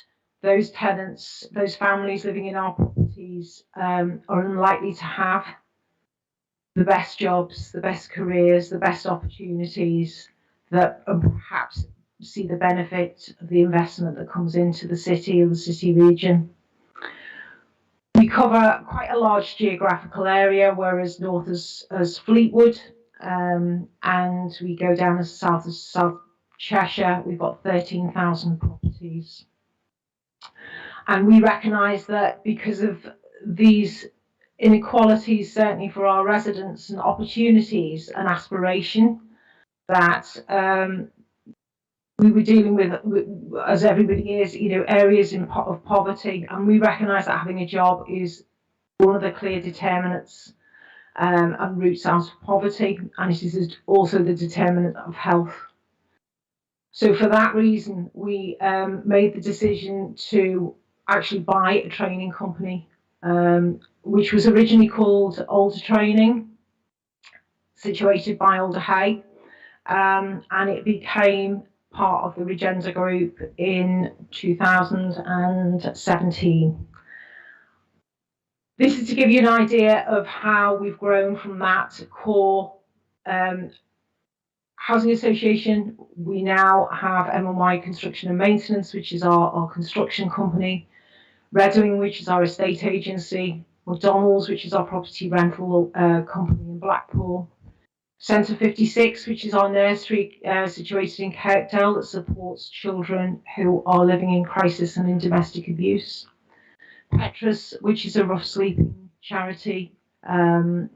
those tenants, those families living in our properties are unlikely to have the best jobs, the best careers, the best opportunities, that perhaps see the benefit of the investment that comes into the city or the city region. We cover quite a large geographical area, whereas north as Fleetwood, and we go down as south Cheshire. We've got 13,000 properties. And we recognise that because of these inequalities, certainly for our residents, and opportunities and aspiration, that we were dealing with, as everybody is, areas of poverty, and we recognise that having a job is one of the clear determinants and roots out of poverty, and it is also the determinant of health. So for that reason, we made the decision to actually buy a training company, which was originally called Older Training, situated by Alder Hay, and it became part of the Regenda Group in 2017. This is to give you an idea of how we've grown from that core housing association. We now have M&Y Construction and Maintenance, which is our construction company, Redwing, which is our estate agency, McDonald's, which is our property rental company in Blackpool, Centre 56, which is our nursery situated in Kirkdale that supports children who are living in crisis and in domestic abuse, Petrus, which is a rough sleeping charity that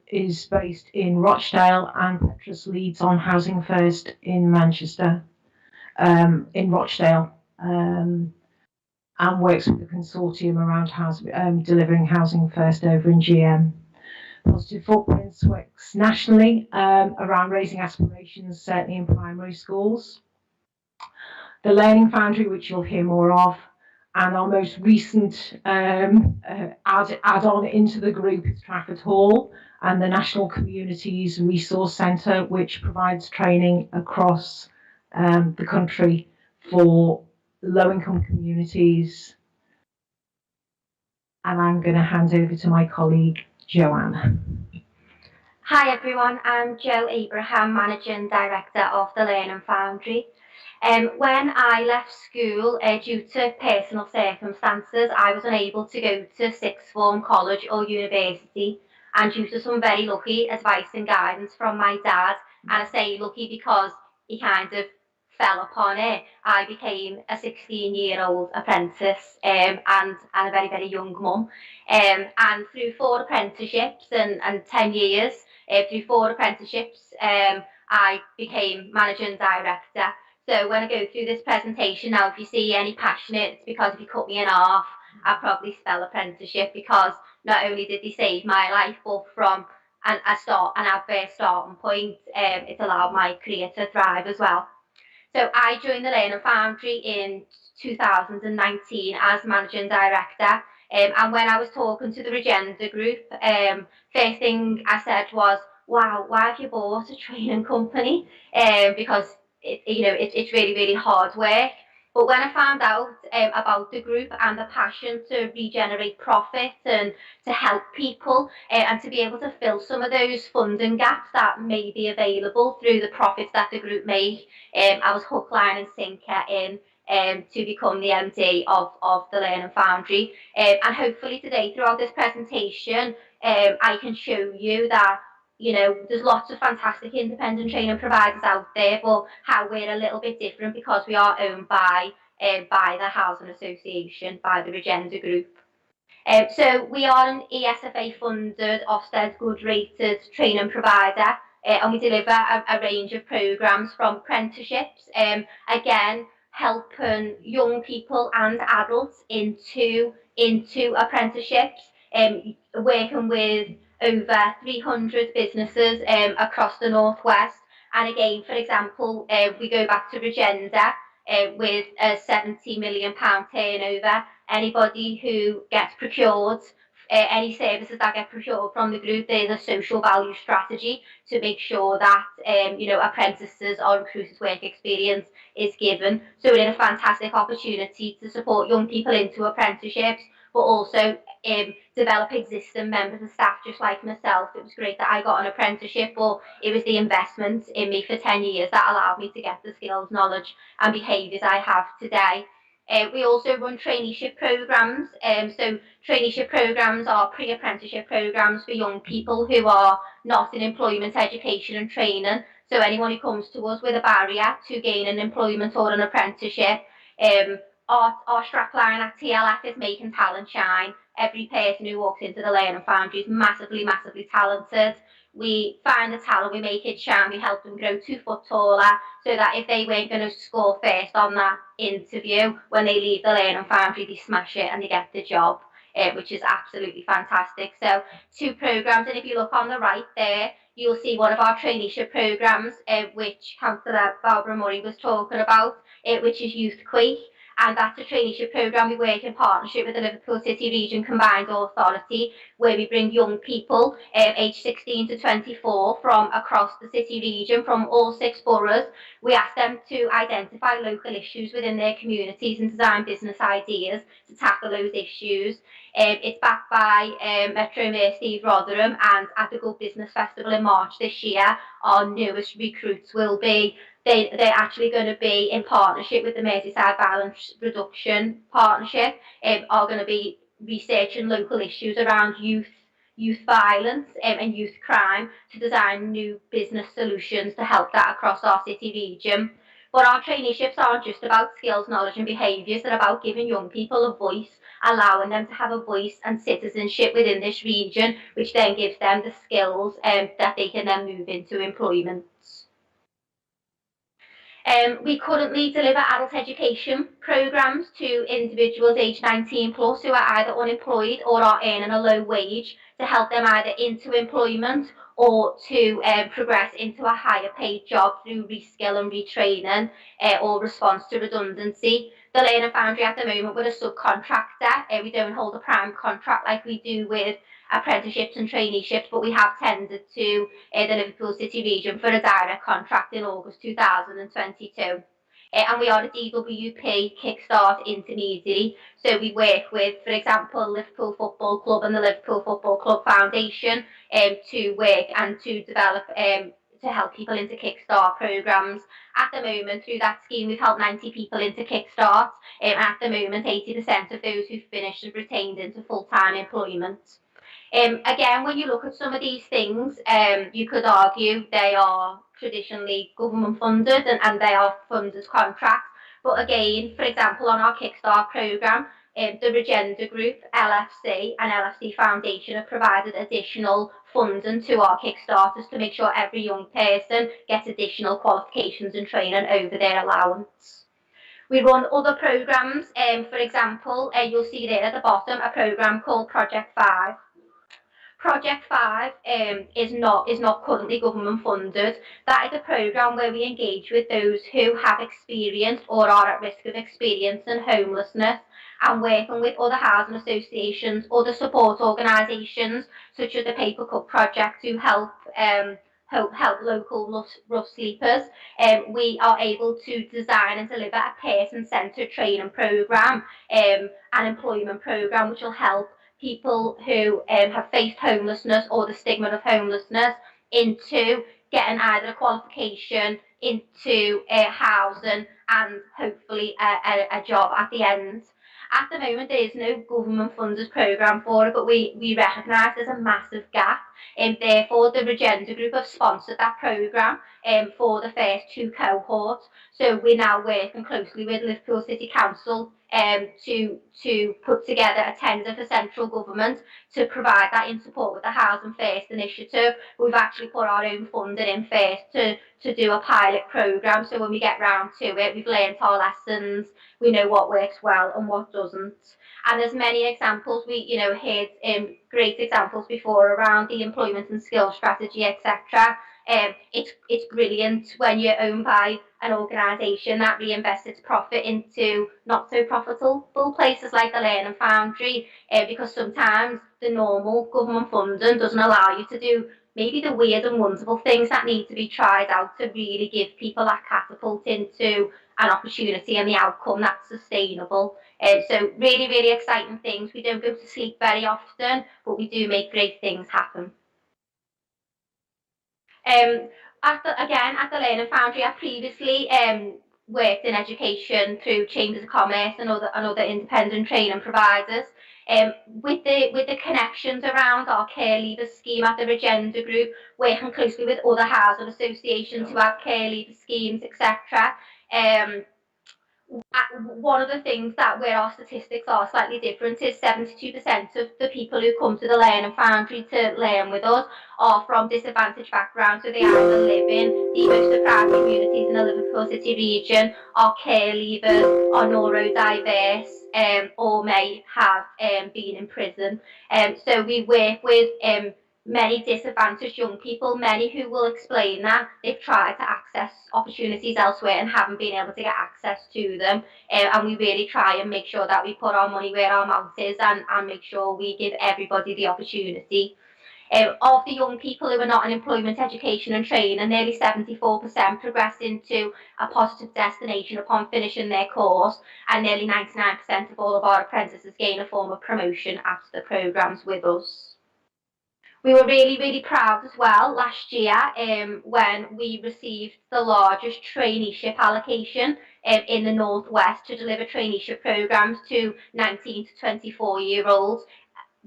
is based in Rochdale, and Petrus leads on Housing First in Manchester, in Rochdale, and works with the consortium around delivering Housing First over in GM. Positive Footprints works nationally around raising aspirations, certainly in primary schools. The Learning Foundry, which you'll hear more of, and our most recent add-on into the group is Trafford Hall and the National Communities Resource Centre, which provides training across the country for low-income communities. And I'm going to hand over to my colleague, Joanne. Hi everyone, I'm Jo Abraham, Managing Director of the Learning Foundry. When I left school, due to personal circumstances, I was unable to go to sixth form, college or university, and due to some very lucky advice and guidance from my dad, and I say lucky because he kind of fell upon it, I became a 16-year-old apprentice and a very, very young mum. And through 4 apprenticeships and 10 years, through 4 apprenticeships, I became Managing Director. So when I go through this presentation now, if you see any passionate, it's because if you cut me in half, I'll probably spell apprenticeship, because not only did they save my life, but from an adverse starting point, it's allowed my career to thrive as well. So I joined the Learning Foundry in 2019 as Managing Director. And when I was talking to the Regenda Group, first thing I said was, wow, why have you bought a training company? Because it's really, really hard work. But when I found out about the group and the passion to regenerate profit and to help people and to be able to fill some of those funding gaps that may be available through the profits that the group make, I was hook, line and sinker in to become the MD of the Learning Foundry. And hopefully today, throughout this presentation, I can show you that you know, there's lots of fantastic independent training providers out there, but how we're a little bit different because we are owned by the Housing Association, by the Regenda Group. So we are an ESFA funded, Ofsted good rated training provider, and we deliver a range of programmes from apprenticeships, again helping young people and adults into apprenticeships, working with over 300 businesses across the Northwest. And again, for example, we go back to Regenda with a £70 million turnover. Anybody who gets procured, any services that get procured from the group, there's a social value strategy to make sure that you know, apprentices or recruiters' work experience is given. So we're in a fantastic opportunity to support young people into apprenticeships, but also develop existing members of staff just like myself. It was great that I got an apprenticeship, but it was the investment in me for 10 years that allowed me to get the skills, knowledge and behaviours I have today. We also run traineeship programmes. So traineeship programmes are pre-apprenticeship programmes for young people who are not in employment, education and training. So anyone who comes to us with a barrier to gain an employment or an apprenticeship, our strapline at TLF is making talent shine. Every person who walks into the Learning Foundry is massively, massively talented. We find the talent, we make it shine, we help them grow 2 foot taller, so that if they weren't going to score first on that interview, when they leave the Learning Foundry, they smash it and they get the job, which is absolutely fantastic. So 2 programmes, and if you look on the right there, you'll see one of our traineeship programmes, which Councillor Barbara Murray was talking about, which is Youthquake. And that's a traineeship programme. We work in partnership with the Liverpool City Region Combined Authority, where we bring young people aged 16 to 24 from across the city region, from all 6 boroughs. We ask them to identify local issues within their communities and design business ideas to tackle those issues. It's backed by Metro Mayor Steve Rotherham, and at the Good Business Festival in March this year, our newest recruits will be they're actually going to be in partnership with the Merseyside Violence Reduction Partnership, are going to be researching local issues around youth violence and youth crime to design new business solutions to help that across our city region. But our traineeships aren't just about skills, knowledge and behaviours, they're about giving young people a voice, allowing them to have a voice and citizenship within this region, which then gives them the skills that they can then move into employment. We currently deliver adult education programmes to individuals aged 19 plus who are either unemployed or are earning a low wage, to help them either into employment or to progress into a higher paid job through reskill and retraining or response to redundancy. The Learning Foundry at the moment, we're a subcontractor. We don't hold a prime contract like we do with apprenticeships and traineeships, but we have tendered to the Liverpool City region for a direct contract in August 2022. And we are a DWP Kickstart intermediary, so we work with, for example, Liverpool Football Club and the Liverpool Football Club Foundation to work and to develop to help people into Kickstart programmes. At the moment, through that scheme, we've helped 90 people into Kickstart, and at the moment 80% of those who've finished have retained into full-time employment. Again, when you look at some of these things, you could argue they are traditionally government funded and they are funded contracts. But again, for example, on our Kickstart programme, the Regenda Group, LFC and LFC Foundation have provided additional funding to our Kickstarters to make sure every young person gets additional qualifications and training over their allowance. We run other programmes, for example, you'll see there at the bottom a programme called Project 5. Project 5 is not currently government funded. That is a programme where we engage with those who have experienced or are at risk of experiencing homelessness, and working with other housing associations, other support organisations such as the Paper Cup Project to help local rough sleepers. We are able to design and deliver a person-centred training programme, an employment programme which will help people who have faced homelessness or the stigma of homelessness into getting either a qualification, into housing and hopefully a job at the end. At the moment there is no government funded programme for it, but we recognise there's a massive gap Therefore, the Regenda Group have sponsored that programme for the first 2 cohorts. So we're now working closely with Liverpool City Council to put together a tender for central government to provide that in support with the Housing First initiative. We've actually put our own funding in first to do a pilot programme, so when we get round to it, we've learnt our lessons, we know what works well and what doesn't. And there's many examples, we heard great examples before around the employment and skills strategy, etc. It's brilliant when you're owned by an organisation that reinvests its profit into not so profitable places like the Learning Foundry, because sometimes the normal government funding doesn't allow you to do maybe the weird and wonderful things that need to be tried out to really give people that catapult into an opportunity and the outcome that's sustainable. So really, really exciting things. We don't go to sleep very often, but we do make great things happen. At the Learning Foundry, I previously worked in education through Chambers of Commerce and other independent training providers. With the connections around our care leavers scheme at the Regenda Group, working closely with other housing associations who have care leaver schemes, etc. One of the things that where our statistics are slightly different is 72% of the people who come to the Learning Foundry to learn with us are from disadvantaged backgrounds, so they either live in the most deprived communities in the Liverpool City region, are care leavers, are neurodiverse, or may have been in prison. So we work with many disadvantaged young people, many who will explain that they've tried to access opportunities elsewhere and haven't been able to get access to them. And we really try and make sure that we put our money where our mouth is and make sure we give everybody the opportunity. Of the young people who are not in employment, education and training, nearly 74% progress into a positive destination upon finishing their course, and nearly 99% of all of our apprentices gain a form of promotion after the programmes with us. We were really, really proud as well last year when we received the largest traineeship allocation in the North West to deliver traineeship programmes to 19 to 24-year-olds.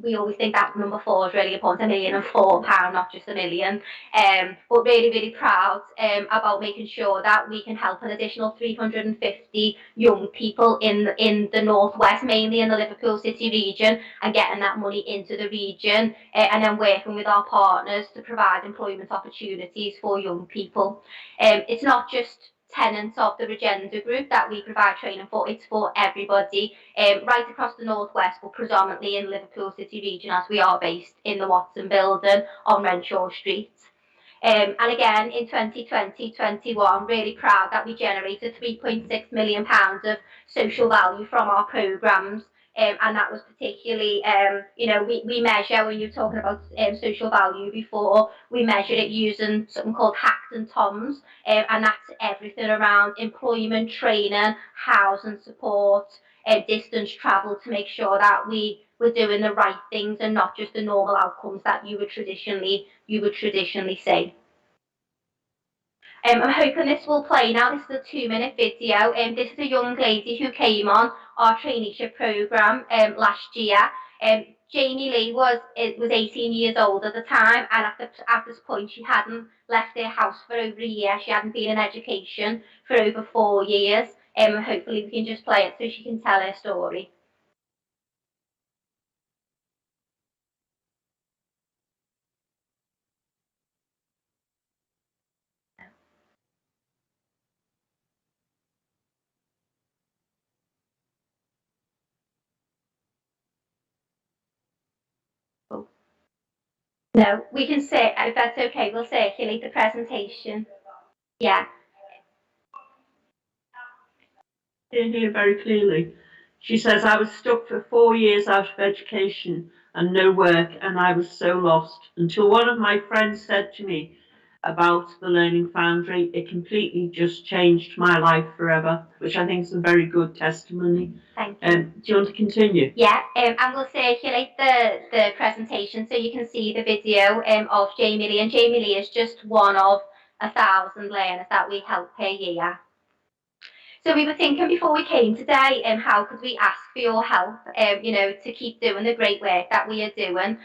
We always think that number 4 is really important, £1,004,000, not just $1 million. But really, really proud about making sure that we can help an additional 350 young people in the Northwest, mainly in the Liverpool City region, and getting that money into the region, and then working with our partners to provide employment opportunities for young people. It's not just tenants of the Regenda Group that we provide training for, it's for everybody right across the Northwest, but predominantly in Liverpool City region, as we are based in the Watson building on Renshaw Street. And again, in 2020-21, really proud that we generated £3.6 million of social value from our programmes. And that was particularly, we measure, when you're talking about social value before, we measure it using something called Hacked and Toms, and that's everything around employment, training, housing support, distance travel, to make sure that we're doing the right things and not just the normal outcomes that you would traditionally see. I'm hoping this will play now. This is a 2-minute video. This is a young lady who came on our traineeship programme last year. Jamie Lee was 18 years old at the time, and at this point she hadn't left their house for over a year. She hadn't been in education for over 4 years. Hopefully we can just play it so she can tell her story. No, we can say, if that's okay, we'll circulate the presentation. Yeah. Here very clearly. She says, I was stuck for 4 years out of education and no work, and I was so lost until one of my friends said to me about the Learning Foundry. It completely just changed my life forever, which I think is a very good testimony. Thank you. Do you want to continue? Yeah, and we'll circulate the presentation so you can see the video of Jamie Lee. And Jamie Lee is just one of 1,000 learners that we help per year. So we were thinking before we came today, how could we ask for your help, you know, to keep doing the great work that we are doing.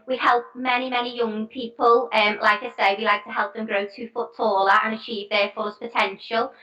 We help many young people. Like I say, we like to help them grow 2 foot taller and achieve their fullest potential.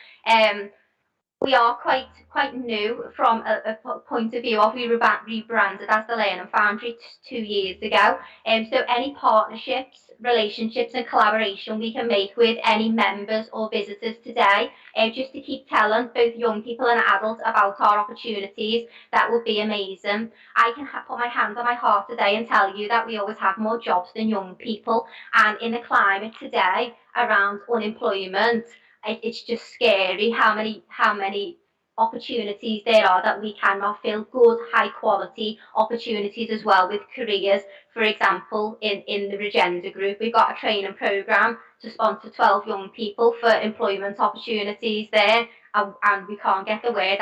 We are quite new from a point of view of we rebranded as the Learning Foundry 2 years ago. So any partnerships, relationships and collaboration we can make with any members or visitors today, just to keep telling both young people and adults about our opportunities, that would be amazing. I can put my hand on my heart today and tell you that we always have more jobs than young people, and in the climate today around unemployment, it's just scary how many opportunities there are that we cannot fill. Good, high quality opportunities as well with careers. For example, in the Regenda group, we've got a training programme to sponsor 12 young people for employment opportunities there, and we can't get the word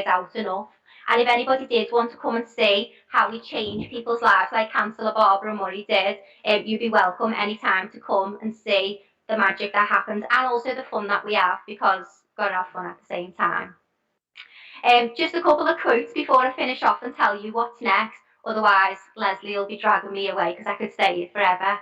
out enough. And if anybody did want to come and see how we change people's lives, like Councillor Barbara Murray did, you'd be welcome anytime to come and see the magic that happens, and also the fun that we have, because we've got to have fun at the same time. Just a couple of quotes before I finish off and tell you what's next. Otherwise, Leslie will be dragging me away because I could stay here forever.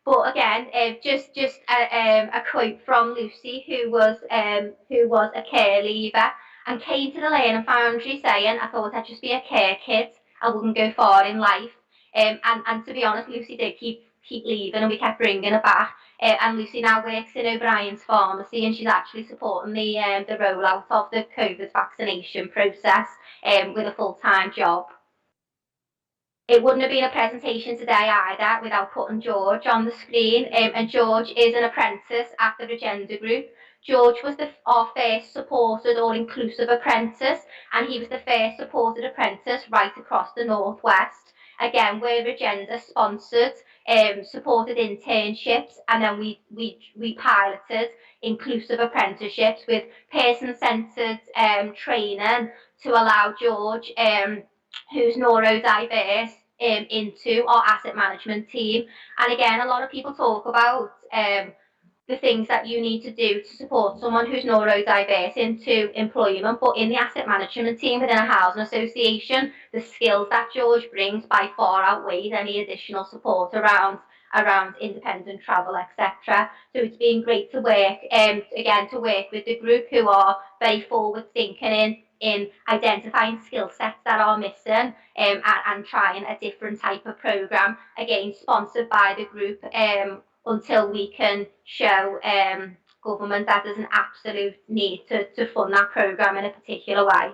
But again, just a quote from Lucy, who was a care leaver and came to the Learning Foundry saying, "I thought I'd just be a care kid. I wouldn't go far in life." And to be honest, Lucy did keep leaving, and we kept bringing her back. And Lucy now works in O'Brien's pharmacy, and she's actually supporting the rollout of the COVID vaccination process with a full-time job. It wouldn't have been a presentation today either without putting George on the screen. And George is an apprentice at the Regenda Group. George was our first supported or inclusive apprentice, and he was the first supported apprentice right across the Northwest. Again, we're Regenda sponsored, supported internships, and then we piloted inclusive apprenticeships with person-centred training to allow George, who's neurodiverse, into our asset management team. And again, a lot of people talk about the things that you need to do to support someone who's neurodiverse into employment, but in the asset management team within a housing association, the skills that George brings by far outweigh any additional support around independent travel, etc. So it's been great to work, again, to work with the group, who are very forward thinking in identifying skill sets that are missing, and trying a different type of programme, again sponsored by the group, until we can show government that there's an absolute need to fund that programme in a particular way.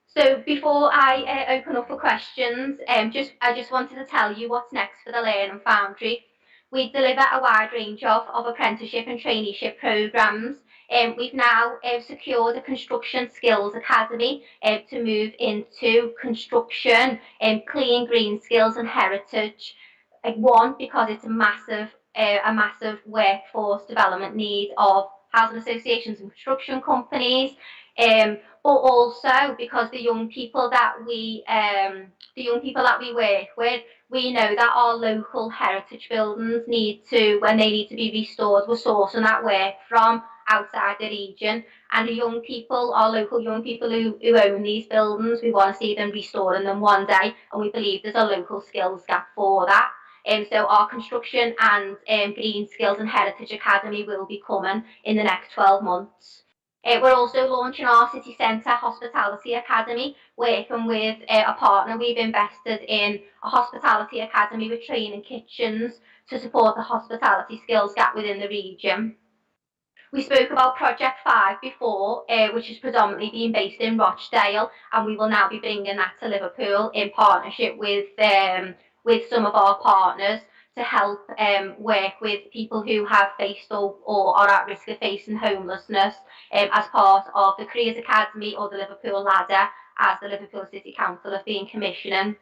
So before I open up for questions, I just wanted to tell you what's next for the Learning Foundry. We deliver a wide range of apprenticeship and traineeship programmes. We've now secured a construction skills academy to move into construction, clean, green skills and heritage. One, because it's a massive workforce development need of housing associations and construction companies, but also because the young people that we work with, we know that our local heritage buildings when they need to be restored, we're sourcing that work from outside the region, and our local young people who own these buildings, we want to see them restoring them one day, and we believe there's a local skills gap for that. So our construction and green skills and heritage academy will be coming in the next 12 months. We're also launching our city centre hospitality academy, working with a partner. We've invested in a hospitality academy with training kitchens to support the hospitality skills gap within the region. We spoke about Project 5 before, which is predominantly being based in Rochdale, and we will now be bringing that to Liverpool in partnership with some of our partners to help work with people who have faced or are at risk of facing homelessness, as part of the Careers Academy or the Liverpool Ladder, as the Liverpool City Council have been commissioning.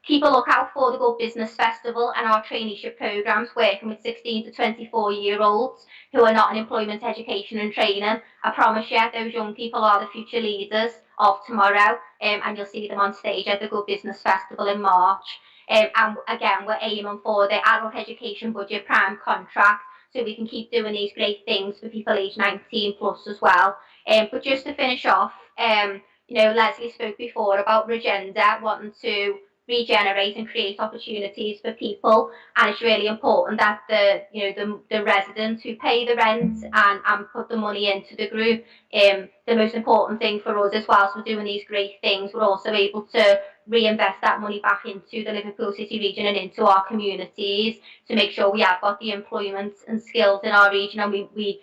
Keep a lookout for the Good Business Festival and our traineeship programmes, working with 16 to 24-year-olds who are not in employment, education and training. I promise you, those young people are the future leaders of tomorrow, and you'll see them on stage at the Good Business Festival in March. And again, we're aiming for the adult education budget prime contract, so we can keep doing these great things for people aged 19 plus as well. But just to finish off, you know, Leslie spoke before about Regenda wanting to regenerate and create opportunities for people, and it's really important that the residents who pay the rent and put the money into the group, the most important thing for us is whilst we're doing these great things, we're also able to reinvest that money back into the Liverpool City region and into our communities to make sure we have got the employment and skills in our region, and we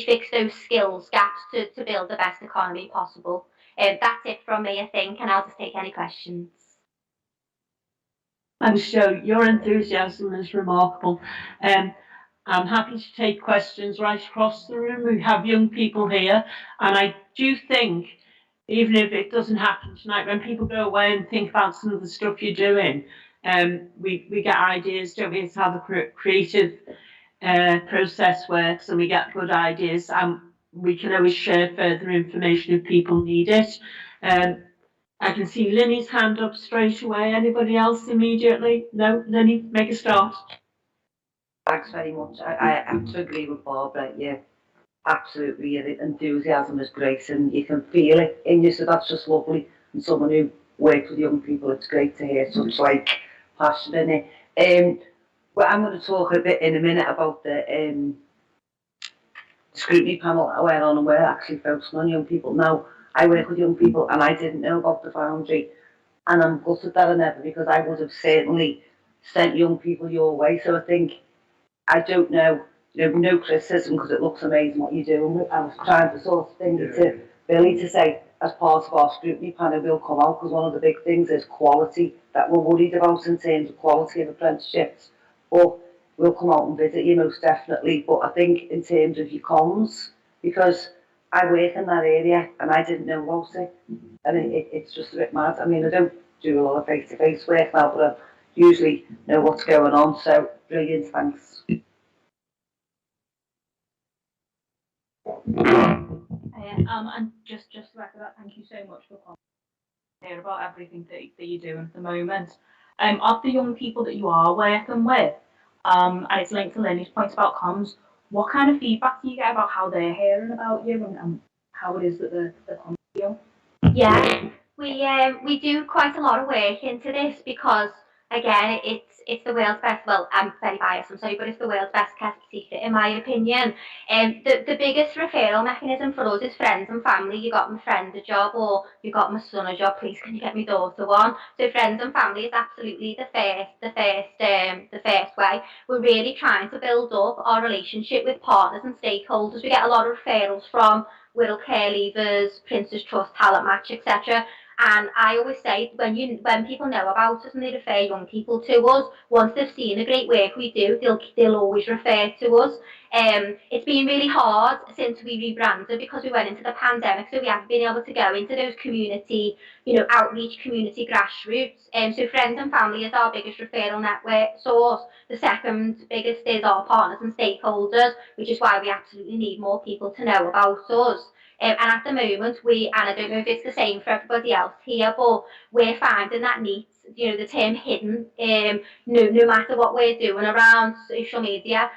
fix those skills gaps to build the best economy possible. That's it from me, I think, and I'll just take any questions. Thanks, Jo. Your enthusiasm is remarkable. I'm happy to take questions right across the room. We have young people here, and I do think, even if it doesn't happen tonight, when people go away and think about some of the stuff you're doing, we get ideas, don't we? It's how the creative process works, and we get good ideas, and we can always share further information if people need it. I can see Linny's hand up straight away. Anybody else immediately? No, Linny, make a start. Thanks very much. I have to agree with Barbara. Yeah, absolutely. Your enthusiasm is great, and you can feel it in you. So that's just lovely. And someone who works with young people, it's great to hear such passion in it. Well, I'm going to talk a bit in a minute about the scrutiny panel I went on, and we're actually focusing on young people. Now, I work with young people, and I didn't know about the Foundry, and I'm gutted that I never, because I would have certainly sent young people your way. So I think, I don't know, no criticism, because it looks amazing what you do. And I was trying to sort of think to Billy to say, as part of our scrutiny panel, we'll come out, because one of the big things is quality that we're worried about in terms of quality of apprenticeships. But we'll come out and visit you most definitely. But I think in terms of your comms, because I work in that area and I didn't know about it, and it's just a bit mad. I mean, I don't do a lot of face-to-face work now, but I usually know what's going on. So brilliant, thanks. And just to echo that, thank you so much for coming here about everything that you're doing at the moment. Of the young people that you are working with, and it's linked to Lenny's points about comms, what kind of feedback do you get about how they're hearing about you and how it is that they're coming to you? Yeah, we do quite a lot of work into this because, again, it's the world's best. Well, I'm very biased, I'm sorry, but it's the world's best kept secret, in my opinion. The biggest referral mechanism for us is friends and family. You got my friend a job, or you got my son a job. Please, can you get my daughter one? So friends and family is absolutely the first way. We're really trying to build up our relationship with partners and stakeholders. We get a lot of referrals from Wirral Care Leavers, Prince's Trust, Talent Match, etc. And I always say, when people know about us and they refer young people to us, once they've seen the great work we do, they'll always refer to us. It's been really hard since we rebranded because we went into the pandemic, so we haven't been able to go into those community, outreach, community grassroots. So friends and family is our biggest referral network source. The second biggest is our partners and stakeholders, which is why we absolutely need more people to know about us. And at the moment, and I don't know if it's the same for everybody else here, but we're finding that NEET, the term hidden, no matter what we're doing around social media.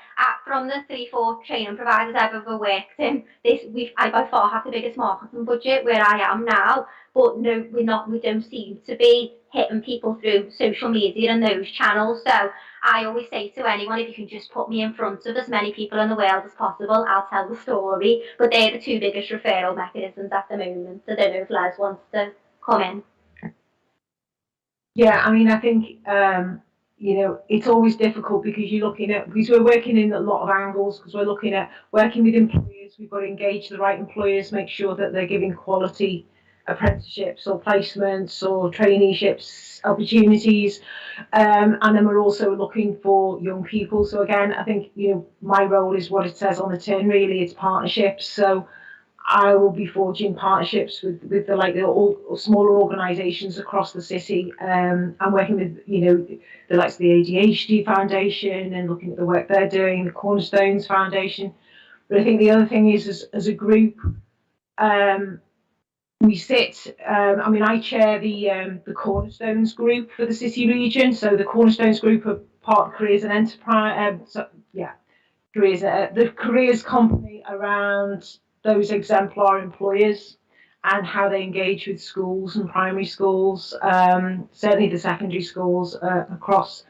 From the 3-4 training providers I've ever worked in, I by far have the biggest marketing budget where I am now, but no, we don't seem to be hitting people through social media and those channels. So I always say to anyone, if you can just put me in front of as many people in the world as possible, I'll tell the story. But they're the two biggest referral mechanisms at the moment. I don't know if Les wants to come in. Yeah, I mean, I think, it's always difficult because because we're working in a lot of angles, because we're looking at working with employers. We've got to engage the right employers, make sure that they're giving quality apprenticeships or placements or traineeships opportunities, and then we're also looking for young people. So again, I think my role is what it says on the tin. Really, it's partnerships. So I will be forging partnerships with the smaller organisations across the city. I'm working with the likes of the ADHD Foundation and looking at the work they're doing, the Cornerstones Foundation. But I think the other thing is, as a group, we sit. I chair the Cornerstones group for the city region. So the Cornerstones group are part of careers and enterprise. Careers, the careers company around those exemplar employers and how they engage with schools and primary schools, certainly the secondary schools across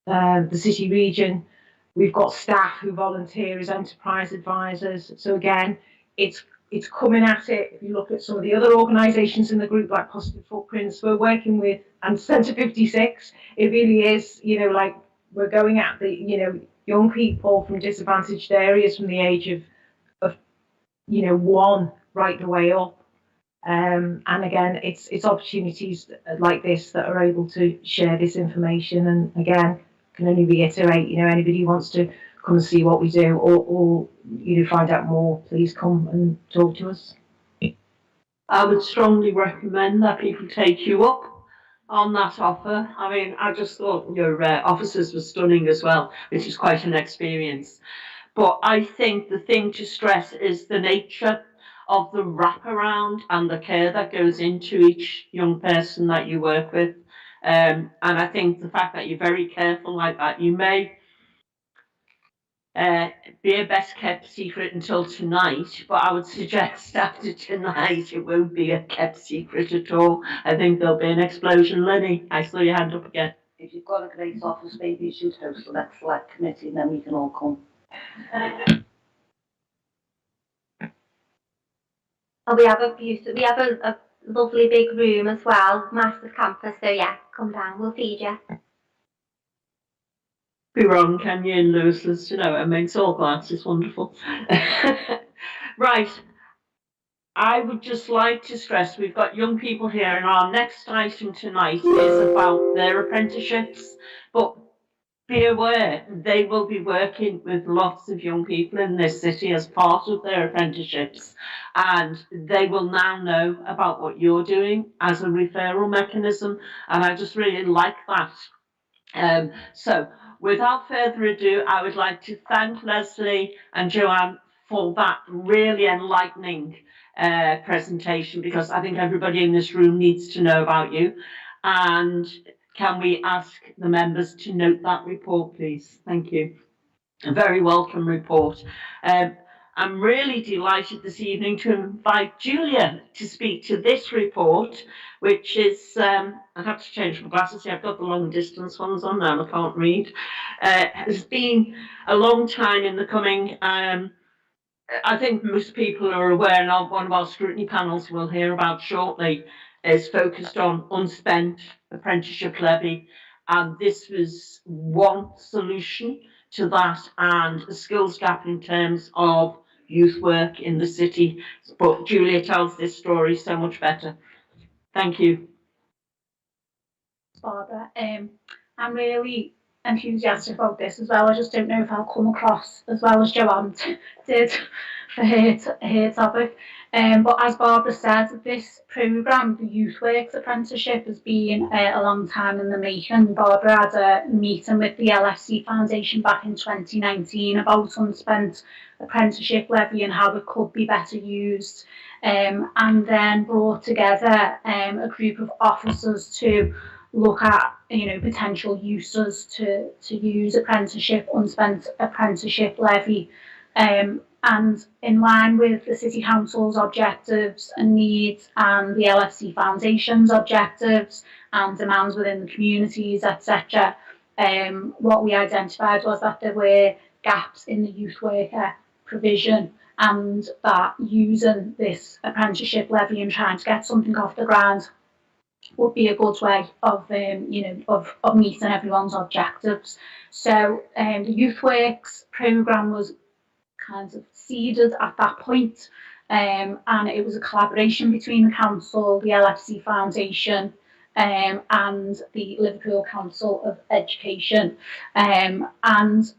the city region. We've got staff who volunteer as enterprise advisors. So again, it's coming at it. If you look at some of the other organisations in the group, like Positive Footprints, we're working with, and Centre 56, it really is, like we're going at the, young people from disadvantaged areas from the age of 1 right the way up. And again, it's opportunities like this that are able to share this information. And again, can only reiterate, anybody who wants to come and see what we do or find out more, please come and talk to us. I would strongly recommend that people take you up on that offer. I mean, I just thought your officers were stunning as well, which is quite an experience. But I think the thing to stress is the nature of the wraparound and the care that goes into each young person that you work with. And I think the fact that you're very careful like that, you may be a best kept secret until tonight, but I would suggest after tonight it won't be a kept secret at all. I think there'll be an explosion. Lenny, I saw your hand up again. If you've got a great office, maybe you should host the next select committee and then we can all come. Oh, we have a lovely big room as well, massive campus. So yeah, come down, we'll feed you. Be wrong, can you, in Lewis's? It makes all glasses wonderful. Right. I would just like to stress we've got young people here, and our next item tonight is about their apprenticeships. But be aware, they will be working with lots of young people in this city as part of their apprenticeships, and they will now know about what you're doing as a referral mechanism, and I just really like that. So without further ado, I would like to thank Leslie and Joanne for that really enlightening presentation, because I think everybody in this room needs to know about you. And can we ask the members to note that report, please? Thank you. A very welcome report. I'm really delighted this evening to invite Julia to speak to this report, which is, I have to change my glasses here, I've got the long distance ones on now and I can't read. Has been a long time in the coming. I think most people are aware, and one of our scrutiny panels we'll hear about shortly is focused on unspent apprenticeship levy, and this was one solution to that and a skills gap in terms of youth work in the city. But Julia tells this story so much better. Thank you. Barbara, I'm really enthusiastic about this as well. I just don't know if I'll come across as well as Joanne did for her topic. But as Barbara said, this programme, the Youthquake apprenticeship, has been a long time in the making. Barbara had a meeting with the LFC Foundation back in 2019 about unspent apprenticeship levy and how it could be better used, and then brought together a group of officers to look at potential uses to use unspent apprenticeship levy, and in line with the City Council's objectives and needs and the LFC Foundation's objectives and demands within the communities, etc. What we identified was that there were gaps in the youth worker provision, and that using this apprenticeship levy and trying to get something off the ground would be a good way of of meeting everyone's objectives. So the Youthquake programme was kind of seeded at that point, and it was a collaboration between the council, the LFC Foundation, and the Liverpool Council of Education, and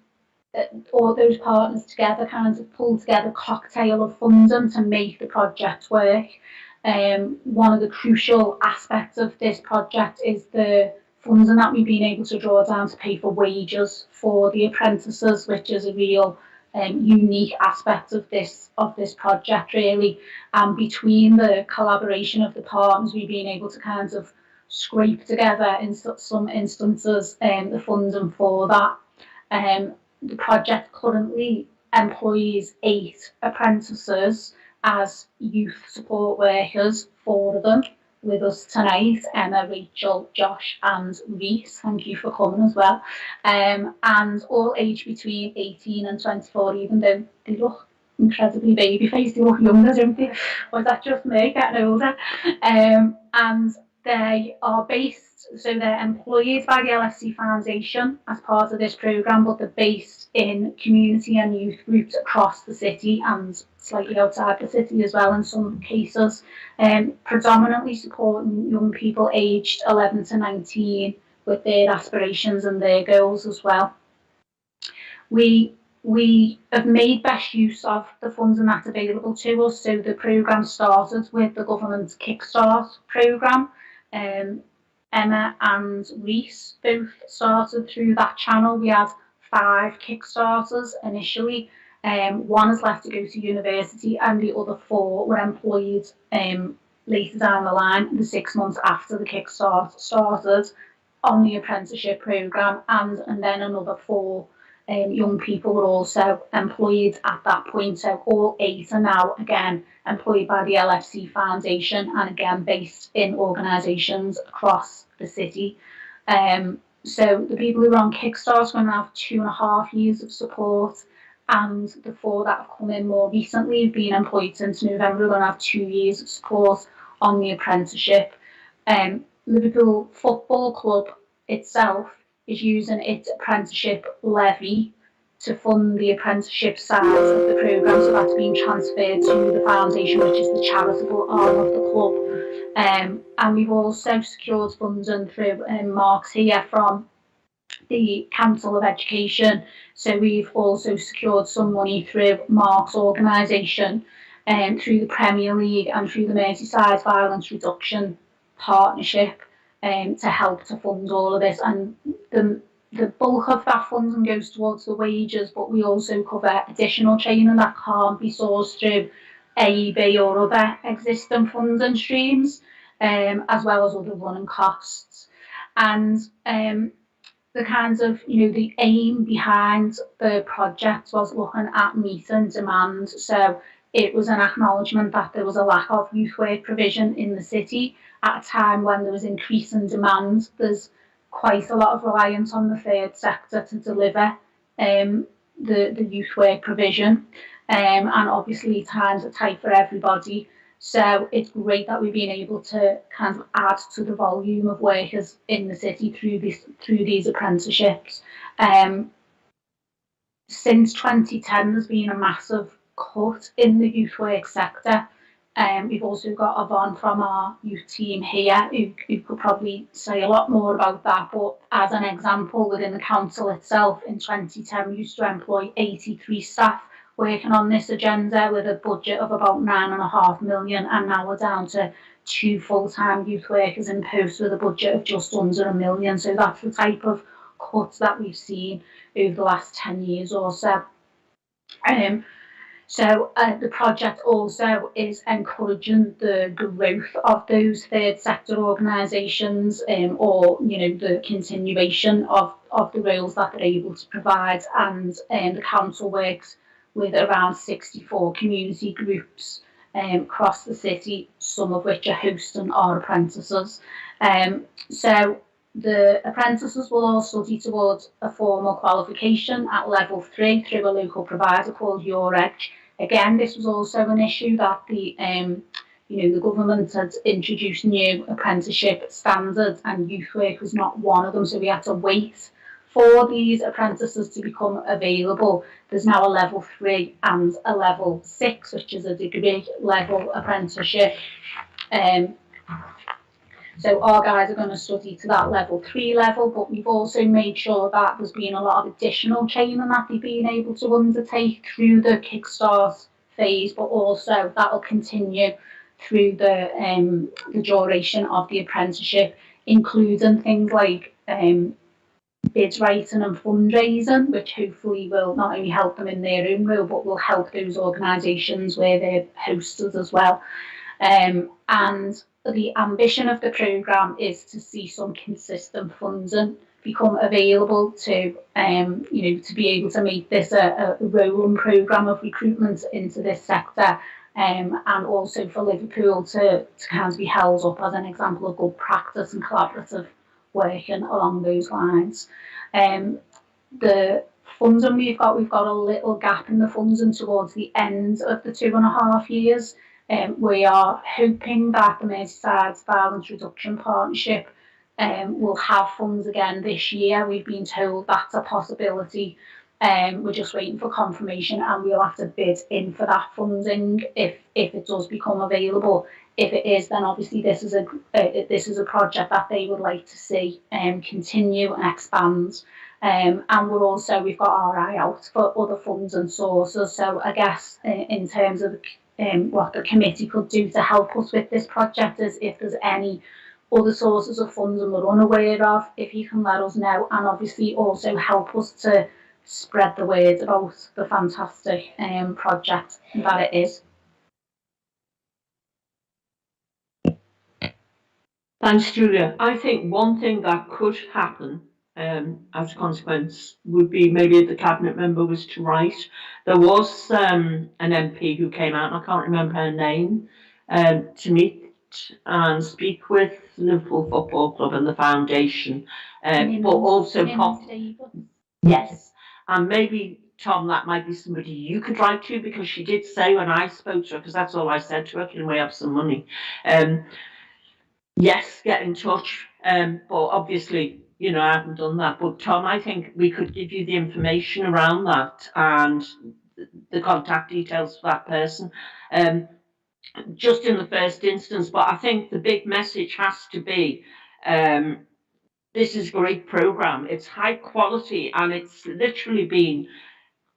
all those partners together kind of pulled together a cocktail of funding to make the project work. One of the crucial aspects of this project is the funding that we've been able to draw down to pay for wages for the apprentices, which is a real unique aspect of this project, really. And between the collaboration of the partners, we've been able to kind of scrape together in some instances the funding for that. The project currently employs 8 apprentices as youth support workers, 4 of them with us tonight, Emma, Rachel, Josh and Reese. Thank you for coming as well. And all aged between 18 and 24, even though they look incredibly baby-faced, they look younger, don't they? Or is that just me getting older? And they are based, so they're employed by the LFC Foundation as part of this programme, but they're based in community and youth groups across the city and slightly outside the city as well in some cases, predominantly supporting young people aged 11 to 19 with their aspirations and their goals as well. We have made best use of the funding that's available to us, so the programme started with the government's Kickstart programme. Emma and Reese both started through that channel. We had 5 Kickstarters initially. 1 has left to go to university and the other 4 were employed later down the line, the 6 months after the Kickstart started, on the apprenticeship programme, and then another 4 young people were also employed at that point. So all 8 are now again employed by the LFC Foundation and again based in organisations across the city. So the people who are on Kickstart are going to have 2.5 years of support, and the 4 that have come in more recently have been employed since November, are going to have 2 years of support on the apprenticeship. Liverpool Football Club itself is using its apprenticeship levy to fund the apprenticeship side of the programme, so that's been transferred to the foundation, which is the charitable arm of the club. And we've also secured funding through Mark's here from the Council of Education, so we've also secured some money through Mark's organisation and through the Premier League and through the Merseyside Violence Reduction Partnership to help to fund all of this. And the bulk of that funding goes towards the wages, but we also cover additional training that can't be sourced through AEB or other existing funding streams, as well as other running costs. And the kinds of, the aim behind the project was looking at meeting demand. So it was an acknowledgement that there was a lack of youth work provision in the city at a time when there was increasing demand. There's quite a lot of reliance on the third sector to deliver the youth work provision, and obviously times are tight for everybody. So it's great that we've been able to kind of add to the volume of workers in the city through these apprenticeships. Since 2010, there's been a massive cut in the youth work sector. We've also got Yvonne from our youth team here who could probably say a lot more about that, but as an example, within the council itself in 2010 we used to employ 83 staff working on this agenda with a budget of about 9.5 million, and now we're down to 2 full-time youth workers in post with a budget of just under £1 million. So that's the type of cuts that we've seen over the last 10 years or so. So the project also is encouraging the growth of those third sector organisations, or the continuation of the roles that they're able to provide. And the council works with around 64 community groups across the city, some of which are hosting our apprentices. So the apprentices will all study towards a formal qualification at level 3 through a local provider called Your Edge. Again, this was also an issue that the government had introduced new apprenticeship standards, and youth work was not one of them, so we had to wait for these apprentices to become available. There's now a level 3 and a level 6, which is a degree level apprenticeship. So our guys are going to study to that level 3 level, but we've also made sure that there's been a lot of additional training that they've been able to undertake through the Kickstart phase, but also that will continue through the duration of the apprenticeship, including things like bid writing and fundraising, which hopefully will not only help them in their own role, but will help those organisations where they're hosted as well. And the ambition of the programme is to see some consistent funding become available to, to be able to make this a rolling programme of recruitment into this sector, and also for Liverpool to kind of be held up as an example of good practice and collaborative working along those lines. The funding we've got a little gap in the funding towards the end of the 2.5 years. We are hoping that the Merseyside Violence Reduction Partnership will have funds again this year. We've been told that's a possibility. We're just waiting for confirmation, and we'll have to bid in for that funding if it does become available. If it is, then obviously this is a project that they would like to see continue and expand. And we've got our eye out for other funds and sources. So I guess in terms of what the committee could do to help us with this project is if there's any other sources of funding we're unaware of, if you can let us know, and obviously also help us to spread the word about the fantastic project that it is. Thanks, Julia. I think one thing that could happen as a consequence would be maybe if the cabinet member was to write. There was an MP who came out, and I can't remember her name, to meet and speak with Liverpool Football Club and the foundation, but also yes, and maybe Tom, that might be somebody you could write to, because she did say when I spoke to her, because that's all I said to her, can we have some money? Yes, get in touch, but obviously, I haven't done that. But Tom, I think we could give you the information around that and the contact details for that person, just in the first instance. But I think the big message has to be, this is a great programme. It's high quality, and it's literally been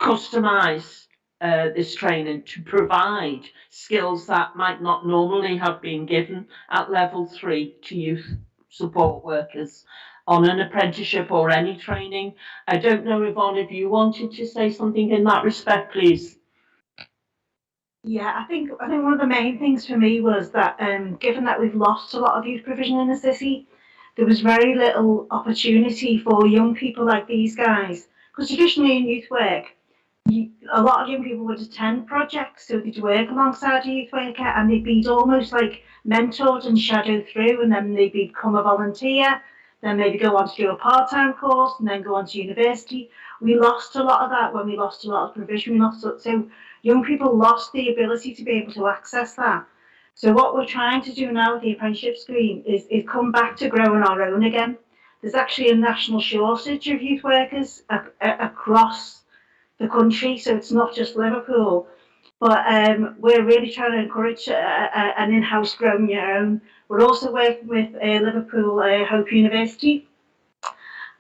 customised, this training, to provide skills that might not normally have been given at level 3 to youth support workers on an apprenticeship or any training. I don't know, Yvonne, if you wanted to say something in that respect, please. Yeah, I think one of the main things for me was that given that we've lost a lot of youth provision in the city, there was very little opportunity for young people like these guys. Because traditionally in youth work, a lot of young people would attend projects, so they'd work alongside a youth worker, and they'd be almost like mentored and shadowed through, and then they'd become a volunteer, then maybe go on to do a part-time course, and then go on to university. We lost a lot of that when we lost a lot of provision. So young people lost the ability to be able to access that. So what we're trying to do now with the apprenticeship scheme is come back to growing our own again. There's actually a national shortage of youth workers across the country, so it's not just Liverpool. But we're really trying to encourage an in-house growing your own. We're also working with Liverpool Hope University,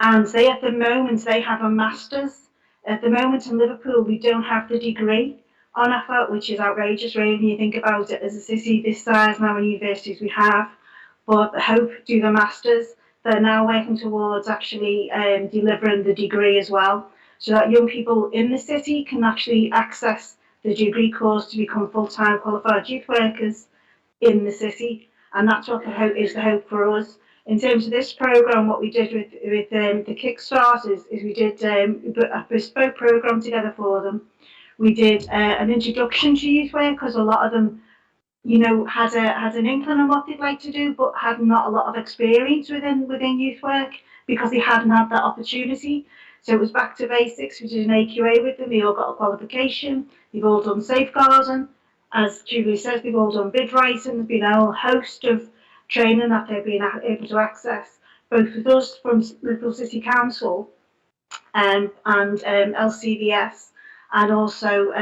and at the moment they have a master's. At the moment in Liverpool we don't have the degree on offer, which is outrageous really when you think about it. As a city this size, now in universities we have, but Hope do the masters. They're now working towards actually delivering the degree as well, so that young people in the city can actually access the degree course to become full-time qualified youth workers in the city. And that's what the hope for us. In terms of this programme, what we did with the Kickstart is we did a bespoke programme together for them. We did an introduction to youth work, because a lot of them, had an inkling of what they'd like to do, but had not a lot of experience within youth work because they hadn't had that opportunity. So it was back to basics. We did an AQA with them. They all got a qualification. They've all done safeguarding. As Julie says, they've all done bid writing. There's been a whole host of training that they've been able to access, both with us from Liverpool City Council and LCVS, and also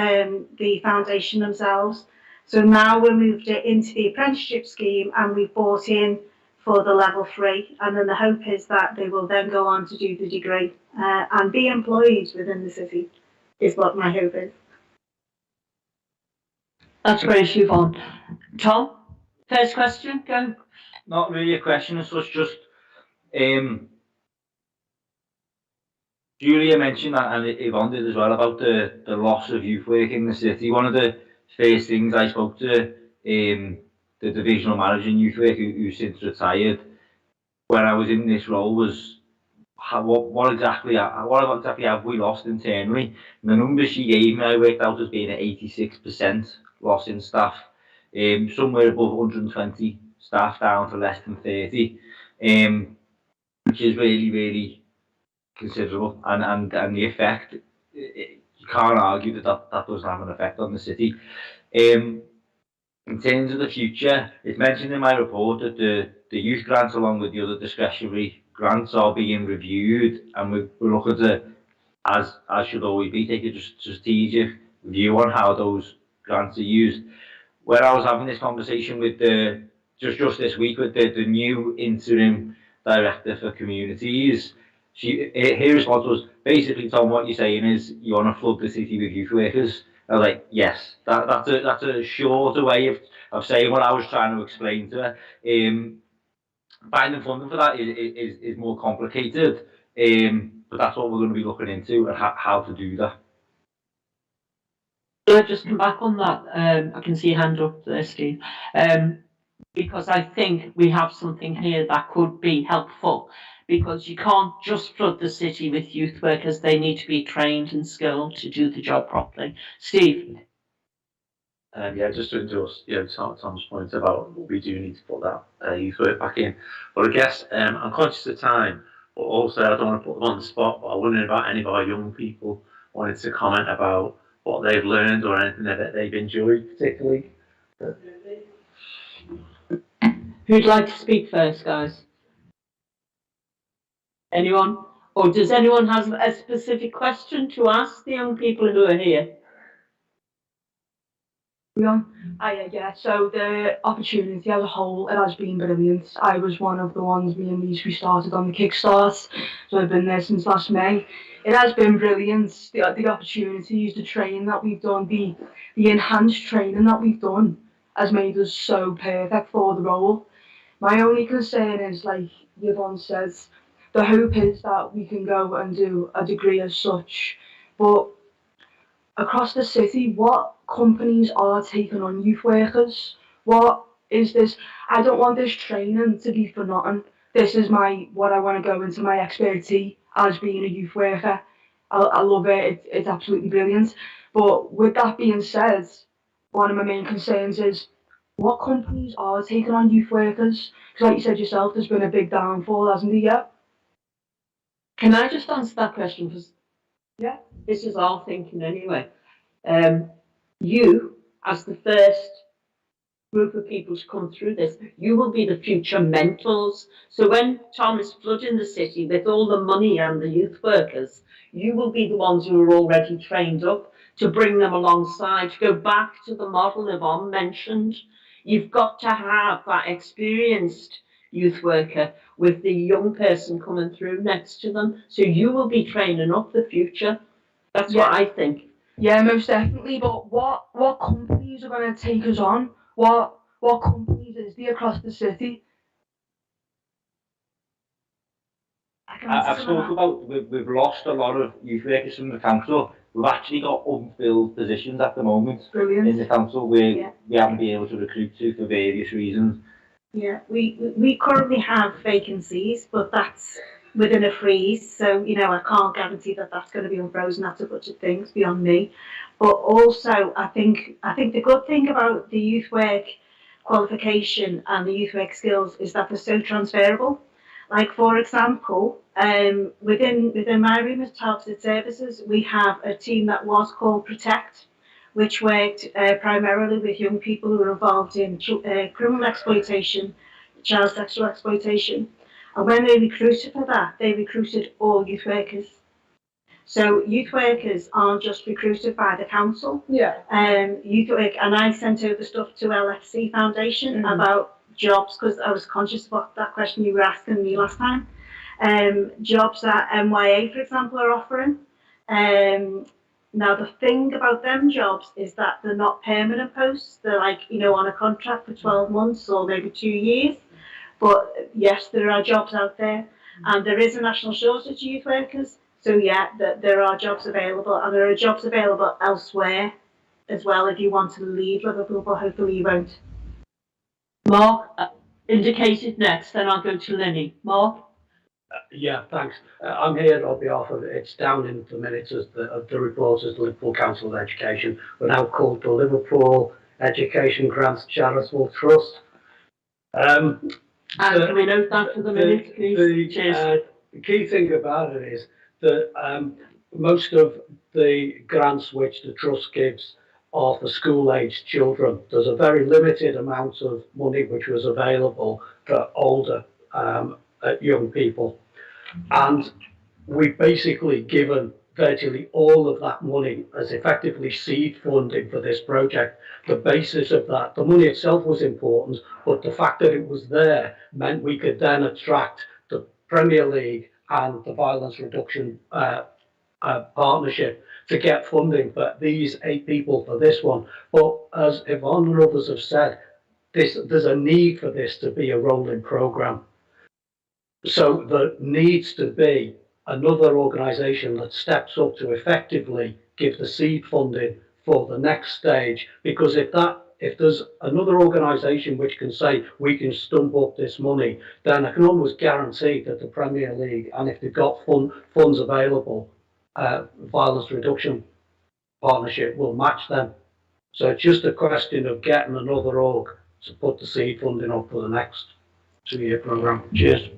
the foundation themselves. So now we've moved it into the apprenticeship scheme, and we've bought in for the level 3, and then the hope is that they will then go on to do the degree and be employed within the city, is what my hope is. That's great, Yvonne. Tom, first question, go. Not really a question as such, just Julia mentioned that, and Yvonne did as well, about the loss of youth work in the city. One of the first things I spoke to the divisional manager in Youthquake, who's since retired, when I was in this role, was what exactly have we lost internally? And the numbers she gave me, I worked out as being at 86% loss in staff, somewhere above 120 staff down to less than 30, which is really, really considerable. And the effect, you can't argue that doesn't have an effect on the city. In terms of the future, it's mentioned in my report that the youth grants, along with the other discretionary grants, are being reviewed, and we're looking to, as should always be, take a strategic view on how those grants are used. Where I was having this conversation with just this week with the new interim director for communities, her response was basically, Tom, what you're saying is you want to flood the city with youth workers. I was like, yes, that's a shorter way of saying what I was trying to explain to her. Finding funding for that is more complicated, but that's what we're going to be looking into, and how to do that. Can I just come back on that? I can see your hand up there, Steve. Because I think we have something here that could be helpful, because you can't just flood the city with youth workers. They need to be trained and skilled to do the job properly. Steve? Yeah, just to endorse Tom's point about we do need to put that youth work back in. But I guess I'm conscious of time, but also I don't want to put them on the spot, but I'm wondering about any of our young people wanting to comment about what they've learned or anything that they've enjoyed particularly. Who'd like to speak first, guys? Anyone? Or does anyone have a specific question to ask the young people who are here? Yeah, so the opportunity as a whole, it has been brilliant. I was one of the ones, me and Lise, we started on the kickstart, so I've been there since last May. It has been brilliant. The opportunities, the training that we've done, the enhanced training that we've done has made us so perfect for the role. My only concern is, like Yvonne says, the hope is that we can go and do a degree as such, but across the city, what companies are taking on youth workers? What is this? I don't want this training to be for nothing. This is what I want to go into my expertise as being a youth worker. I love it. It's absolutely brilliant. But with that being said, one of my main concerns is what companies are taking on youth workers? Because like you said yourself, there's been a big downfall, hasn't there? Yeah. Can I just answer that question? Because yeah, this is our thinking anyway. You, as the first group of people to come through this, you will be the future mentors. So when Tom is flooding the city with all the money and the youth workers, you will be the ones who are already trained up to bring them alongside, to go back to the model Yvonne mentioned. You've got to have that experienced youth worker with the young person coming through next to them. So you will be training up the future. That's what I think. Yeah, most definitely. But what companies are going to take us on? What companies is there across the city? I've spoken about we've lost a lot of youth workers from the council. We've actually got unfilled positions at the moment in the council where we haven't been able to recruit to for various reasons. Yeah, we currently have vacancies, but that's within a freeze. So, I can't guarantee that that's going to be unfrozen. That's a bunch of things beyond me. But also, I think the good thing about the youth work qualification and the youth work skills is that they're so transferable. Like, for example, within my remit of targeted services, we have a team that was called Protect, which worked primarily with young people who were involved in criminal exploitation, child sexual exploitation. And when they recruited for that, they recruited all youth workers. So youth workers aren't just recruited by the council. Yeah. Youth work, and I sent over stuff to LFC Foundation about jobs, because I was conscious of that question you were asking me last time. Jobs that MYA, for example, are offering. Now, the thing about them jobs is that they're not permanent posts. They're like, on a contract for 12 months or maybe 2 years. But yes, there are jobs out there, and there is a national shortage of youth workers. So yeah, there are jobs available, and there are jobs available elsewhere as well if you want to leave Liverpool, but hopefully you won't. Mark indicated next, then I'll go to Linny. Mark? Yeah, thanks. I'm here on behalf of, it's down in the minutes as of the report as the Liverpool Council of Education. We're now called the Liverpool Education Grants Charitable Trust. And can we note that for the minutes, please? Cheers. The key thing about it is that most of the grants which the trust gives are for school-aged children. There's a very limited amount of money which was available for older young people. And we've basically given virtually all of that money as effectively seed funding for this project. The basis of that, the money itself was important, but the fact that it was there meant we could then attract the Premier League and the Violence Reduction Partnership to get funding for these 8 people for this one. But as Yvonne and others have said, there's a need for this to be a rolling programme. So there needs to be another organisation that steps up to effectively give the seed funding for the next stage, because if there's another organisation which can say we can stump up this money, then I can almost guarantee that the Premier League, and if they've got funds available, Violence Reduction Partnership will match them. So it's just a question of getting another org to put the seed funding up for the next 2-year programme. Cheers.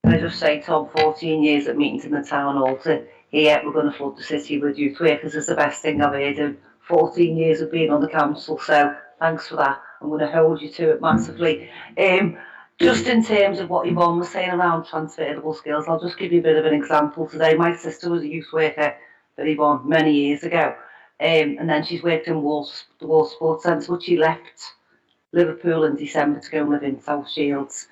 Can I just say, Tom, 14 years at meetings in the town hall to here, we're going to flood the city with youth workers is the best thing I've heard in 14 years of being on the council, so thanks for that. I'm going to hold you to it massively. Just in terms of what Yvonne was saying around transferable skills, I'll just give you a bit of an example today. My sister was a youth worker for Yvonne many years ago, and then she's worked in the Wall Sports Centre, but she left Liverpool in December to go and live in South Shields,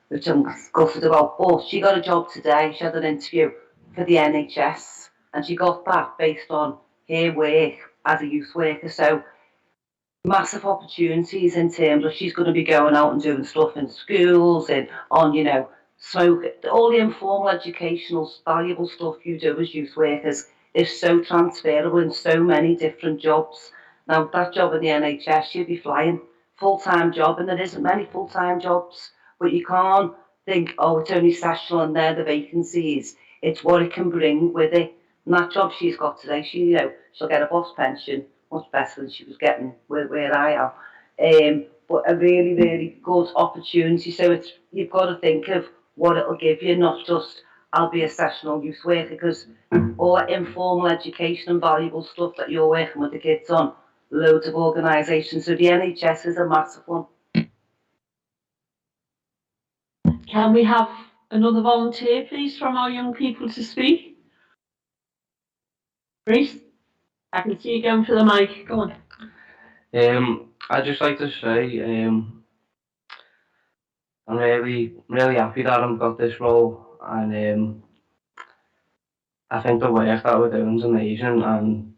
which I'm gutted about. But she got a job today. She had an interview for the NHS, and she got that based on her work as a youth worker. So massive opportunities in terms of she's going to be going out and doing stuff in schools and on, you know, smoke, all the informal educational valuable stuff you do as youth workers is so transferable in so many different jobs. Now that job in the NHS, you'd be flying, full-time job, and there isn't many full-time jobs, but you can't think, oh, it's only sessional and they're the vacancies. It's what it can bring with it. And that job she's got today, she, you know, she'll get a boss pension, much better than she was getting where I am. But a really, really good opportunity. So it's, you've got to think of what it'll give you, not just I'll be a sessional youth worker, because all that informal education and valuable stuff that you're working with the kids on, loads of organisations. So the NHS is a massive one. Can we have another volunteer, please, from our young people to speak? Grace, I can see you going for the mic. Go on. I'd just like to say I'm really happy that I've got this role, and I think the work that we're doing is amazing, and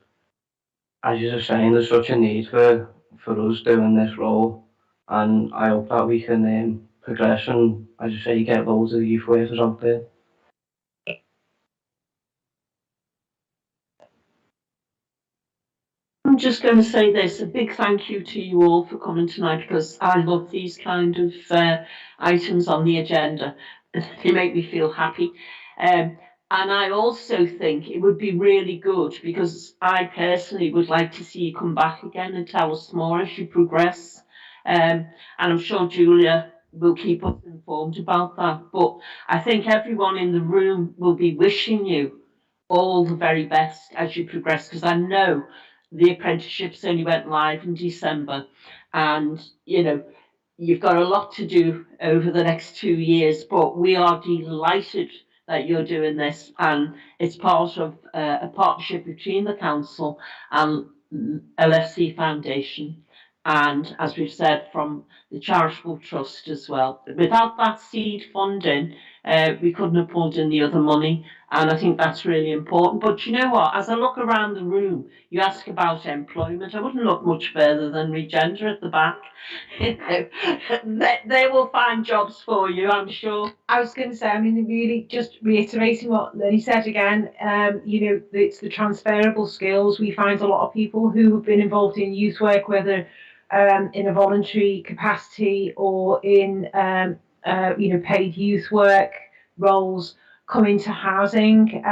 as you're saying, there's such a need for us doing this role, and I hope that we can progress and, as you say, get loads of youth workers out there. I'm just going to say this, a big thank you to you all for coming tonight, because I love these kind of items on the agenda. They make me feel happy. And I also think it would be really good, because I personally would like to see you come back again and tell us more as you progress. And I'm sure Julia will keep us informed about that. But I think everyone in the room will be wishing you all the very best as you progress, because I know the apprenticeships only went live in December, and you know you've got a lot to do over the next 2 years, but we are delighted that you're doing this, and it's part of a partnership between the council and LFC Foundation, and as we've said, from the charitable trust as well. Without that seed funding, we couldn't have pulled in the other money, and I think that's really important. But you know what, as I look around the room, you ask about employment, I wouldn't look much further than Regender at the back. You know, they will find jobs for you, I'm sure. I was going to say, I mean, really just reiterating what Lily said again, you know, it's the transferable skills. We find a lot of people who have been involved in youth work, whether in a voluntary capacity or in, you know, paid youth work roles, come into housing.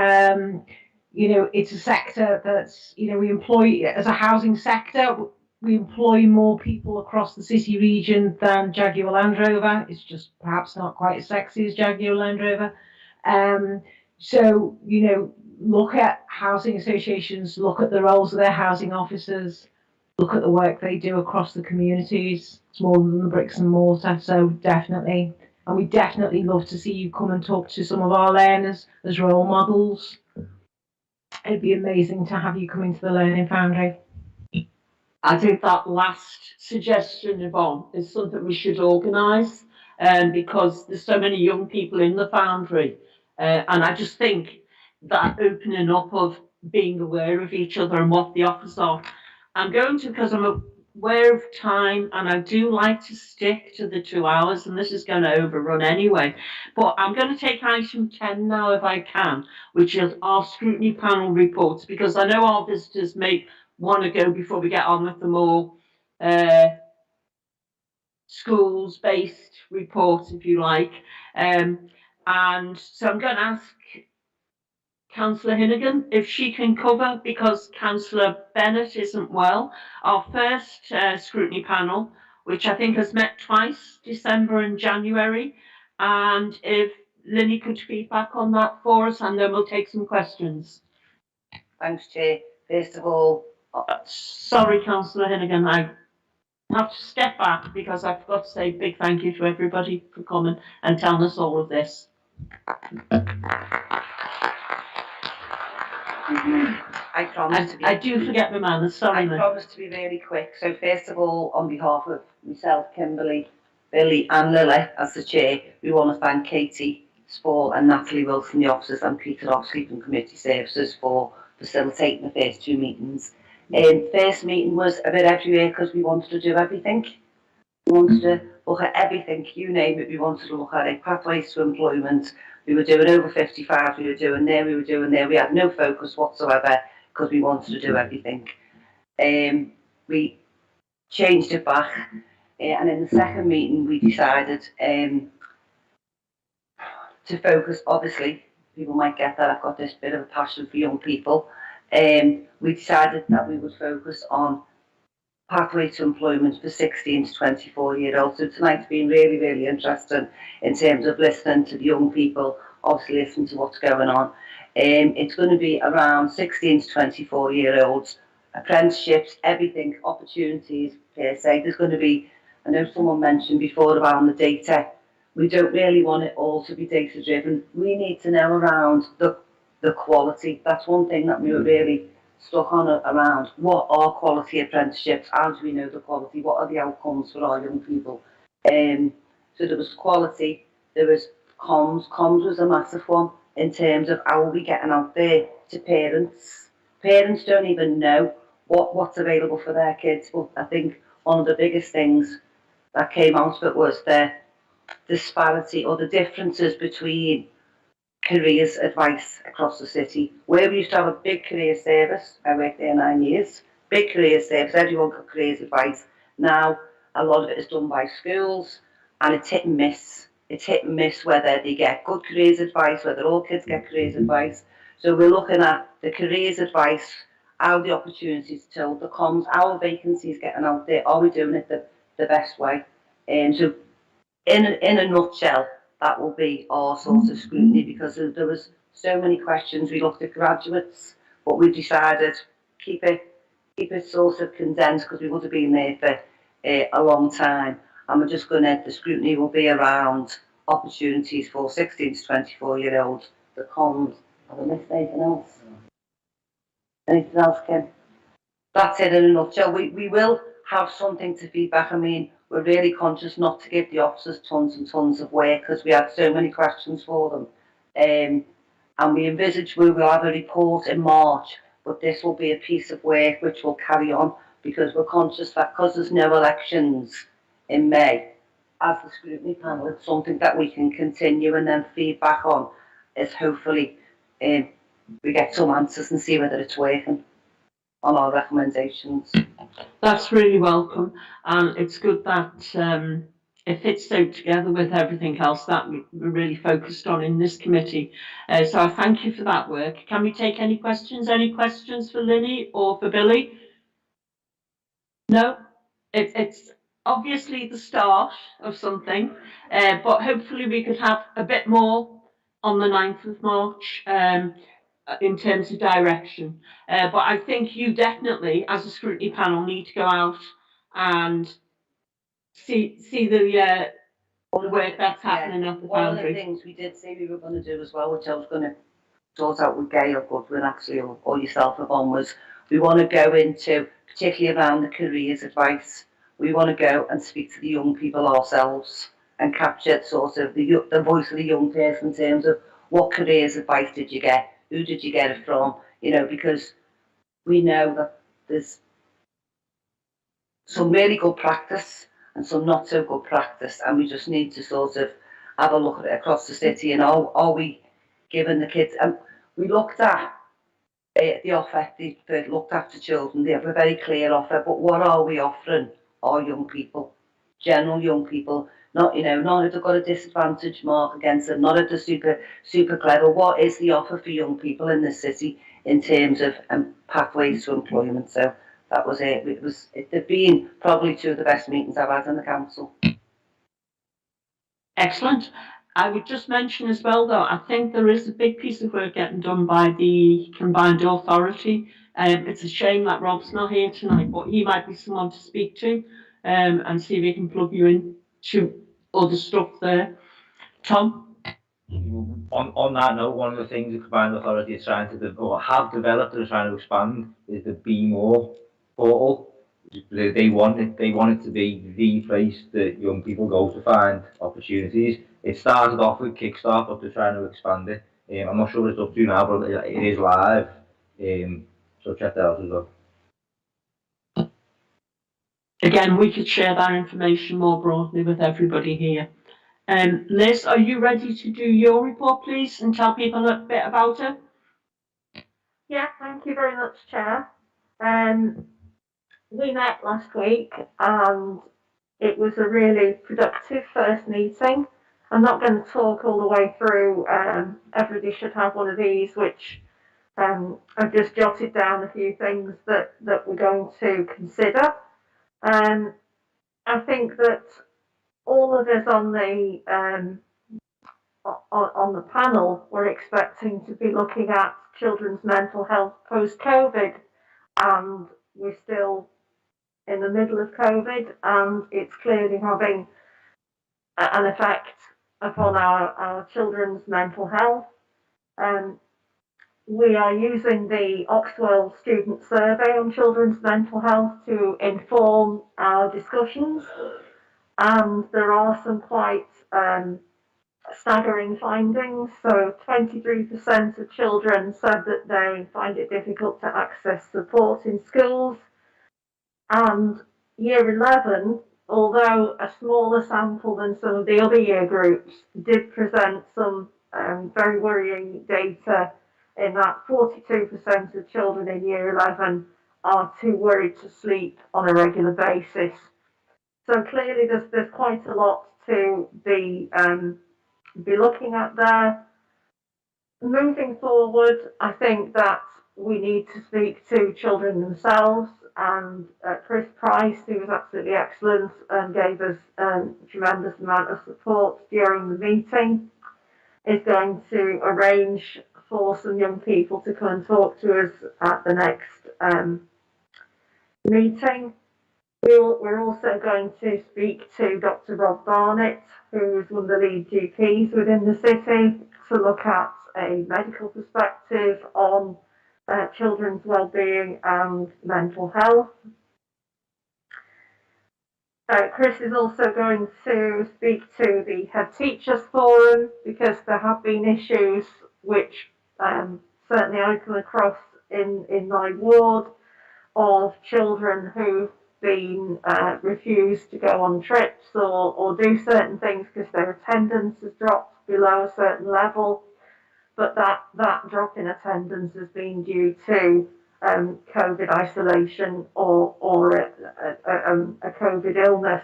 You know, it's a sector that's, you know, we employ, as a housing sector, we employ more people across the city region than Jaguar Land Rover. It's just perhaps not quite as sexy as Jaguar Land Rover. So, you know, look at housing associations, look at the roles of their housing officers, look at the work they do across the communities. It's more than the bricks and mortar, so definitely. And we definitely love to see you come and talk to some of our learners as role models. It'd be amazing to have you come into the Learning Foundry. I think that last suggestion, Yvonne, is something we should organise, because there's so many young people in the Foundry, and I just think that opening up of being aware of each other and what the offers are. I'm going to, because I'm aware of time, and I do like to stick to the 2 hours, and this is going to overrun anyway, but I'm going to take item 10 now if I can, which is our scrutiny panel reports, because I know our visitors may want to go before we get on with the more schools-based reports, if you like. And so I'm going to ask Councillor Hinnigan if she can cover, because Councillor Bennett isn't well, our first scrutiny panel, which I think has met twice, December and January. And if Lynny could feedback on that for us, and then we'll take some questions. Thanks, Chair. First of all, sorry, Councillor Hinnigan, I have to step back because I forgot to say a big thank you to everybody for coming and telling us all of this. I promise I do forget my manners, sorry. I promise to be really quick. So first of all, on behalf of myself, Kimberly, Billy and Lily as the Chair, we want to thank Katie Spall and Natalie Wilson, the officers, and Peter Oxley from Community Services for facilitating the first 2 meetings. First meeting was a bit everywhere because we wanted to do everything. We wanted to look at everything, you name it, we wanted to look at it. Pathways to employment, we were doing over 55, we were doing there, we had no focus whatsoever because we wanted to do everything. We changed it back, and in the second meeting we decided to focus, obviously, people might get that I've got this bit of a passion for young people. We decided that we would focus on pathway to employment for 16 to 24-year-olds. So tonight's been really, really interesting in terms of listening to the young people, obviously listening to what's going on. It's going to be around 16 to 24-year-olds, apprenticeships, everything, opportunities per se. There's going to be, I know someone mentioned before around the data. We don't really want it all to be data driven. We need to know around the quality. That's one thing that we were really stuck on around. What are quality apprenticeships? How do we know the quality? What are the outcomes for our young people? So there was quality, there was comms. Comms was a massive one in terms of how are we getting out there to parents. Parents don't even know what's available for their kids, but I think one of the biggest things that came out of it was the disparity or the differences between careers advice across the city. Where we used to have a big career service, I worked there 9 years, big career service, everyone got careers advice. Now a lot of it is done by schools, and it's hit and miss. It's hit and miss whether they get good careers advice, whether all kids get careers advice. So we're looking at the careers advice, how the opportunities told, the comms, how vacancies getting out there, are we doing it the best way? So in a nutshell, that will be our sort of scrutiny, because there was so many questions. We looked at graduates, but we decided keep it sort of condensed because we would have been there for a long time. And we're just going to, the scrutiny will be around opportunities for 16 to 24-year-olds, the comms. Have I missed anything else? Anything else, Kim? That's it in a nutshell. We will have something to feedback. I mean, we're really conscious not to give the officers tons and tons of work because we had so many questions for them. And we envisage we will have a report in March, but this will be a piece of work which will carry on because we're conscious that because there's no elections in May, as the scrutiny panel, it's something that we can continue and then feedback on is hopefully we get some answers and see whether it's working on our recommendations. That's really welcome, and it's good that it fits so together with everything else that we're really focused on in this committee. So I thank you for that work. Can we take any questions? Any questions for Lynnie or for Billy? No? It's obviously the start of something, but hopefully we could have a bit more on the 9th of March in terms of direction. But I think you definitely, as a scrutiny panel, need to go out and see the work that's happening at the One of the Foundry. things we did say we were going to do as well, which I was going to sort out with Gail Goodwin actually, or yourself, Yvonne, was we want to go into, particularly around the careers advice, we want to go and speak to the young people ourselves and capture sort of the voice of the young person in terms of what careers advice did you get, who did you get it from, you know, because we know that there's some really good practice and some not so good practice, and we just need to sort of have a look at it across the city and are we giving the kids, and we looked at the offer, they looked after children, they have a very clear offer, but what are we offering our young people, general young people, not, you know, not if they've got a disadvantage mark against them, not if they're super clever, what is the offer for young people in this city in terms of pathways to employment? So that was it. They've been probably two of the best meetings I've had in the council. Excellent. I would just mention as well, though, I think there is a big piece of work getting done by the Combined Authority. It's a shame that Rob's not here tonight, but he might be someone to speak to and see if he can plug you in to other stuff there. Tom? On that note, one of the things the Combined Authority is trying to or have developed and are trying to expand is the Be More portal. They want it to be the place that young people go to find opportunities. It started off with Kickstart, but they're trying to expand it. I'm not sure what it's up to now, but it is live. So check that out as well. Again, we could share that information more broadly with everybody here. Liz, are you ready to do your report, please, and tell people a bit about it? Yeah, thank you very much, Chair. We met last week and it was a really productive first meeting. I'm not going to talk all the way through. Everybody should have one of these, which I've just jotted down a few things that we're going to consider. I think that all of us on the panel were expecting to be looking at children's mental health post-COVID, and we're still in the middle of COVID, and it's clearly having an effect upon our children's mental health. We are using the Oxwell Student Survey on children's mental health to inform our discussions, and there are some quite staggering findings. So 23% of children said that they find it difficult to access support in schools, and year 11, although a smaller sample than some of the other year groups, did present some very worrying data in that 42% of children in year 11 are too worried to sleep on a regular basis. So clearly there's quite a lot to be looking at there. Moving forward, I think that we need to speak to children themselves, and Chris Price, who was absolutely excellent and gave us a tremendous amount of support during the meeting, is going to arrange for some young people to come and talk to us at the next meeting. We're also going to speak to Dr. Rob Barnett, who is one of the lead GPs within the city, to look at a medical perspective on children's wellbeing and mental health. Chris is also going to speak to the Head Teachers Forum, because there have been issues which certainly I come across in my ward of children who've been refused to go on trips or do certain things because their attendance has dropped below a certain level, but that drop in attendance has been due to COVID isolation or a COVID illness.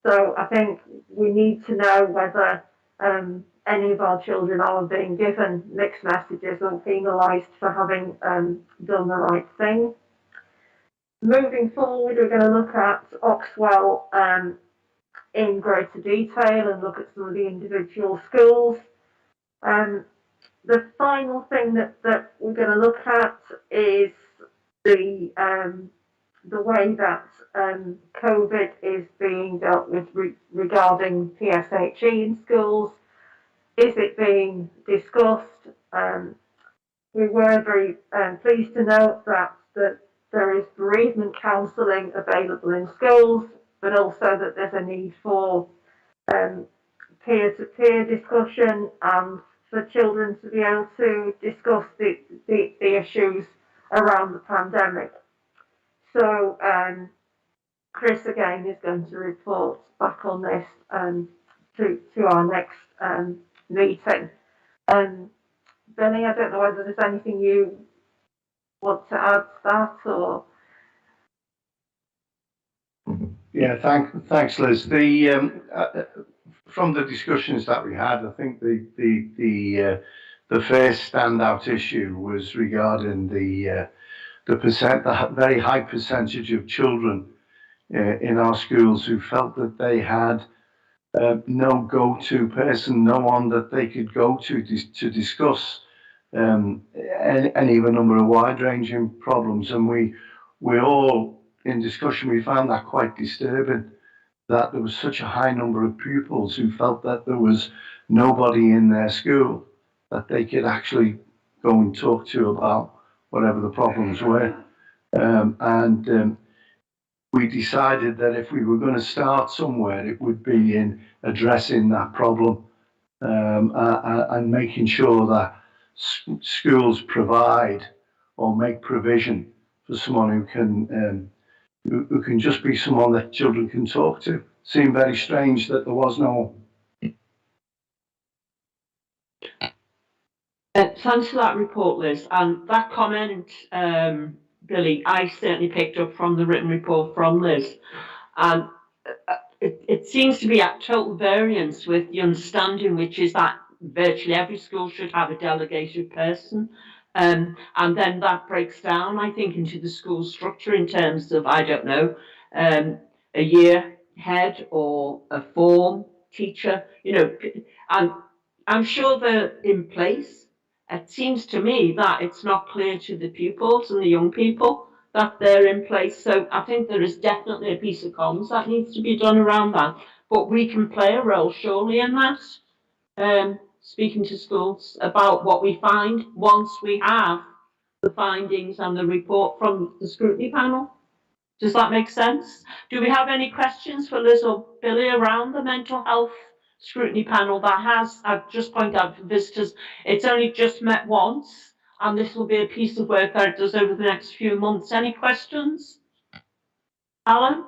So I think we need to know whether any of our children are being given mixed messages or penalised for having done the right thing. Moving forward, we're going to look at Oxwell in greater detail and look at some of the individual schools. The final thing that we're going to look at is the way that COVID is being dealt with regarding PSHE in schools. Is it being discussed? We were very pleased to note that there is bereavement counselling available in schools, but also that there's a need for peer-to-peer discussion and for children to be able to discuss the issues around the pandemic. So Chris again is going to report back on this to our next meeting. Benny, I don't know whether there's anything you want to add to that or. Yeah, thanks, Liz. From the discussions that we had, I think the first standout issue was regarding the very high percentage of children in our schools who felt that they had no go-to person, no one that they could go to discuss any of a number of wide-ranging problems, and we all in discussion we found that quite disturbing, that there was such a high number of pupils who felt that there was nobody in their school that they could actually go and talk to about whatever the problems were. We decided that if we were going to start somewhere, it would be in addressing that problem and making sure that schools provide or make provision for someone who can just be someone that children can talk to. Seemed very strange that there was no. Thanks for that report, Liz. And that comment, Billy, I certainly picked up from the written report from Liz. And it seems to be at total variance with the understanding, which is that virtually every school should have a delegated person. And then that breaks down, I think, into the school structure in terms of, I don't know, a year head or a form teacher, and I'm sure they're in place. It seems to me that it's not clear to the pupils and the young people that they're in place. So I think there is definitely a piece of comms that needs to be done around that. But we can play a role surely in that, speaking to schools about what we find once we have the findings and the report from the scrutiny panel. Does that make sense? Do we have any questions for Liz or Billy around the mental health scrutiny panel that has, I've just pointed out for visitors, it's only just met once, and this will be a piece of work that it does over the next few months. Any questions? Alan?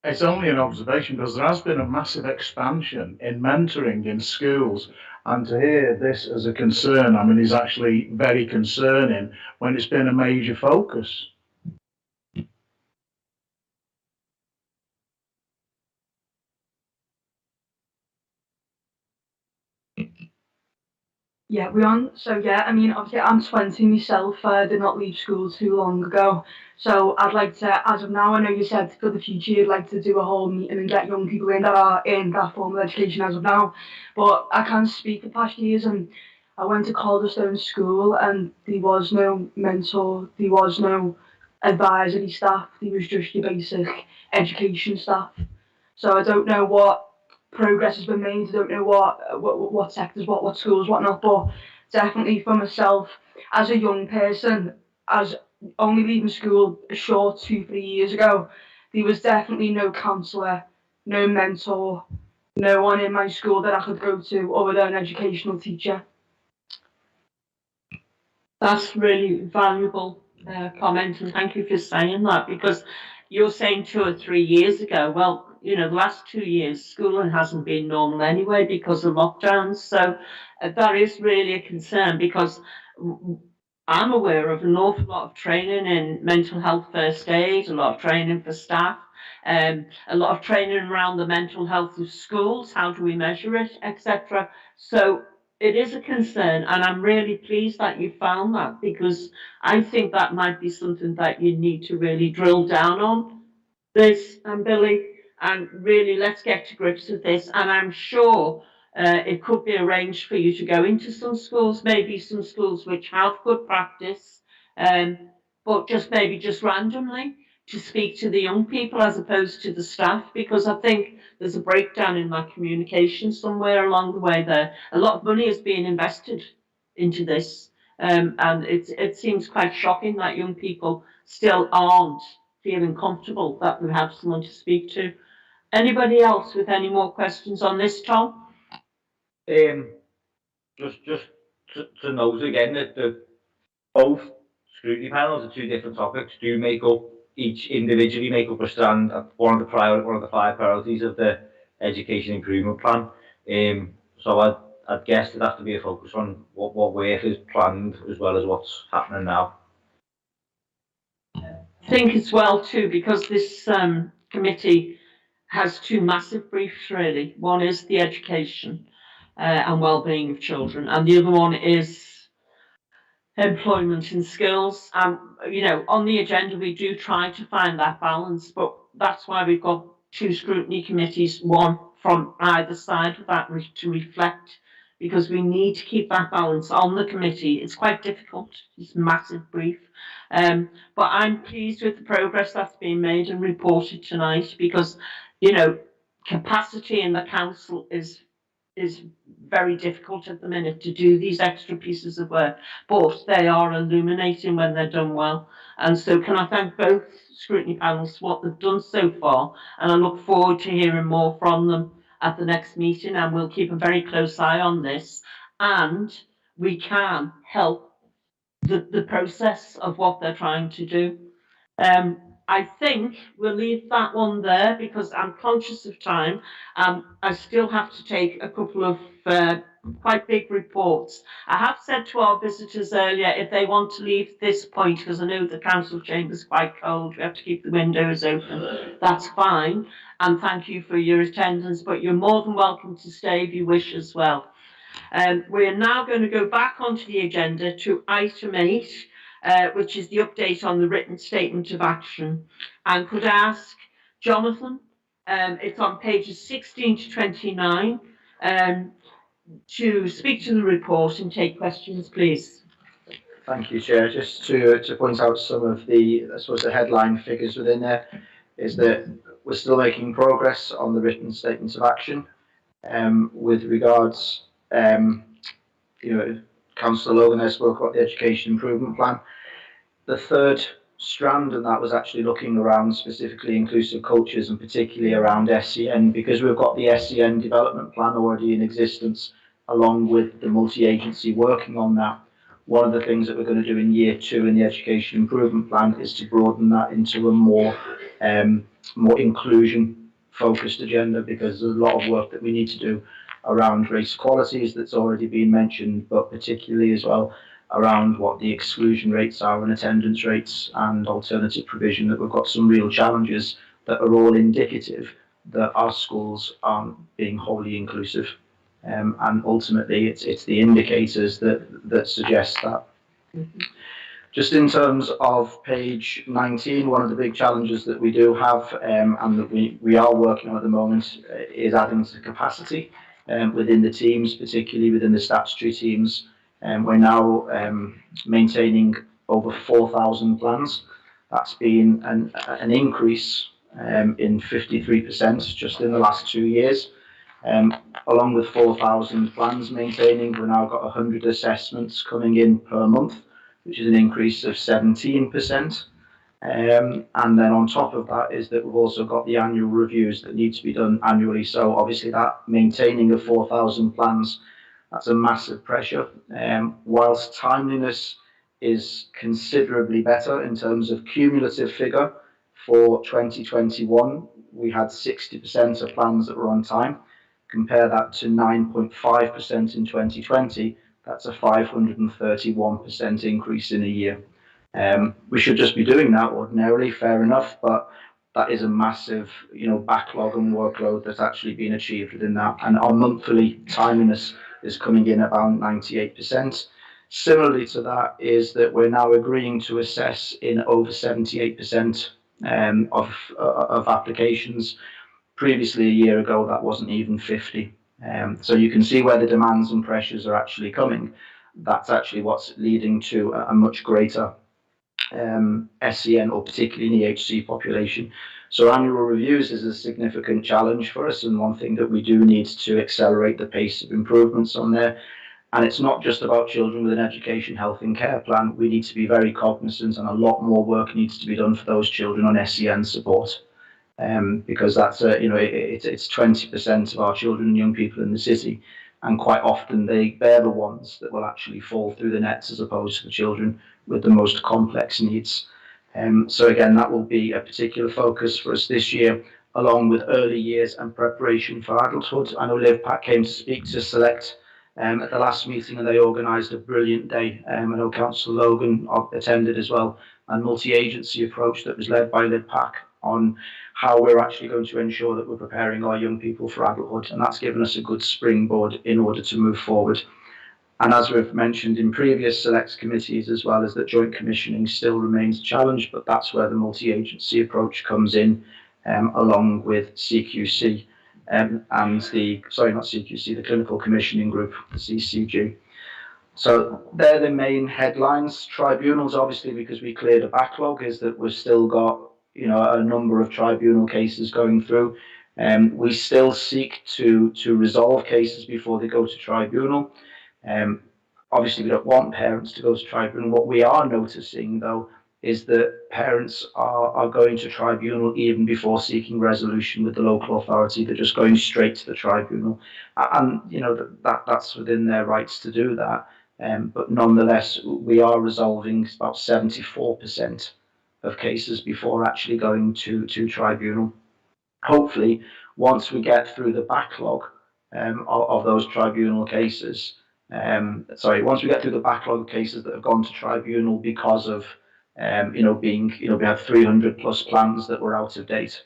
It's only an observation because there has been a massive expansion in mentoring in schools, and to hear this as a concern, I mean, is actually very concerning when it's been a major focus. Yeah, I mean, obviously I'm 20 myself. I did not leave school too long ago. So I'd like to, as of now, I know you said for the future you'd like to do a whole meeting and get young people in that are in that form of education as of now. But I can't speak for past years, and I went to Calderstone School and there was no mentor, there was no advisory staff, there was just your basic education staff. So I don't know what progress has been made. I don't know what sectors, what schools, whatnot, but definitely for myself as a young person, as only leaving school a short 2-3 years ago, there was definitely no counsellor, no mentor, no one in my school that I could go to other than an educational teacher. That's really valuable comment, and thank you for saying that, because you're saying 2 or 3 years ago, well, you know, the last 2 years schooling hasn't been normal anyway because of lockdowns, so that is really a concern, because I'm aware of an awful lot of training in mental health first aid, a lot of training for staff, a lot of training around the mental health of schools, how do we measure it, etc. So it is a concern, and I'm really pleased that you found that, because I think that might be something that you need to really drill down on, this, and Billy, and really let's get to grips with this. And I'm sure it could be arranged for you to go into some schools, maybe some schools which have good practice, but maybe just randomly to speak to the young people as opposed to the staff, because I think there's a breakdown in that communication somewhere along the way there. A lot of money is being invested into this, and it seems quite shocking that young people still aren't feeling comfortable that we have someone to speak to. Anybody else with any more questions on this, Tom? Just to note again that both scrutiny panels, the 2 different topics, do make up, each individually make up a strand, one of the 5 priorities of the education improvement plan. So I'd guess there'd have to be a focus on what work is planned as well as what's happening now. I think as well too, because this committee has 2 massive briefs really. One is the education and well-being of children, and the other one is employment and skills. You know, on the agenda we do try to find that balance, but that's why we've got 2 scrutiny committees, one from either side of that to reflect, because we need to keep that balance on the committee. It's quite difficult, it's a massive brief, but I'm pleased with the progress that's been made and reported tonight, because, you know, capacity in the council is very difficult at the minute to do these extra pieces of work, but they are illuminating when they're done well. And so can I thank both scrutiny panels for what they've done so far, and I look forward to hearing more from them at the next meeting, and we'll keep a very close eye on this, and we can help the process of what they're trying to do. I think we'll leave that one there because I'm conscious of time. I still have to take a couple of quite big reports. I have said to our visitors earlier, if they want to leave this point, because I know the council chamber is quite cold, we have to keep the windows open, that's fine. And thank you for your attendance, but you're more than welcome to stay if you wish as well. We're now going to go back onto the agenda to item 8, which is the update on the written statement of action. And could I ask Jonathan, it's on pages 16 to 29, to speak to the report and take questions, please. Thank you, Chair. Just to point out some of the, I suppose, the headline figures within there, is that we're still making progress on the written statements of action. With regards, you know, Councillor Logan has spoke about the education improvement plan. The 3rd strand, and that was actually looking around specifically inclusive cultures and particularly around SEN, because we've got the SEN development plan already in existence, along with the multi-agency working on that. One of the things that we're going to do in year 2 in the education improvement plan is to broaden that into a more inclusion focused agenda, because there's a lot of work that we need to do around race equalities that's already been mentioned, but particularly as well around what the exclusion rates are and attendance rates and alternative provision, that we've got some real challenges that are all indicative that our schools aren't being wholly inclusive. And ultimately it's the indicators that suggest that. Just in terms of page 19, one of the big challenges that we do have and that we are working on at the moment is adding to capacity within the teams, particularly within the statutory teams. We're now maintaining over 4,000 plans. That's been an increase in 53% just in the last 2 years. Along with 4,000 plans maintaining, we've now got 100 assessments coming in per month, which is an increase of 17%. And then on top of that is that we've also got the annual reviews that need to be done annually. So obviously that maintaining of 4,000 plans, that's a massive pressure. Whilst timeliness is considerably better in terms of cumulative figure for 2021, we had 60% of plans that were on time. Compare that to 9.5% in 2020, that's a 531% increase in a year. We should just be doing that ordinarily, fair enough, but that is a massive, backlog and workload that's actually been achieved within that. And our monthly timeliness is coming in about 98%. Similarly to that is that we're now agreeing to assess in over 78% of applications. Previously, a year ago, that wasn't even 50. So you can see where the demands and pressures are actually coming. That's actually what's leading to a much greater SEN, or particularly in the EHC population. So annual reviews is a significant challenge for us, and one thing that we do need to accelerate the pace of improvements on there. And it's not just about children with an education, health and care plan. We need to be very cognizant, and a lot more work needs to be done for those children on SEN support. Because that's it's 20% of our children and young people in the city, and quite often they're the ones that will actually fall through the nets as opposed to the children with the most complex needs. So again, that will be a particular focus for us this year, along with early years and preparation for adulthood. I know Liverpool came to speak to Select at the last meeting, and they organised a brilliant day. I know Councillor Logan attended as well, a multi-agency approach that was led by Liverpool on how we're actually going to ensure that we're preparing our young people for adulthood, and that's given us a good springboard in order to move forward. And as we've mentioned in previous Select committees as well, is that joint commissioning still remains a challenge, but that's where the multi-agency approach comes in, along with CQC and the Clinical Commissioning Group, the CCG. So they're the main headlines. Tribunals, obviously, because we cleared a backlog, is that we've still got a number of tribunal cases going through. We still seek to resolve cases before they go to tribunal. Obviously, we don't want parents to go to tribunal. What we are noticing, though, is that parents are going to tribunal even before seeking resolution with the local authority. They're just going straight to the tribunal, and that's within their rights to do that. But nonetheless, we are resolving about 74% of cases before actually going to tribunal. Hopefully, once we get through the backlog of those tribunal cases, once we get through the backlog of cases that have gone to tribunal because of we had 300 plus plans that were out of date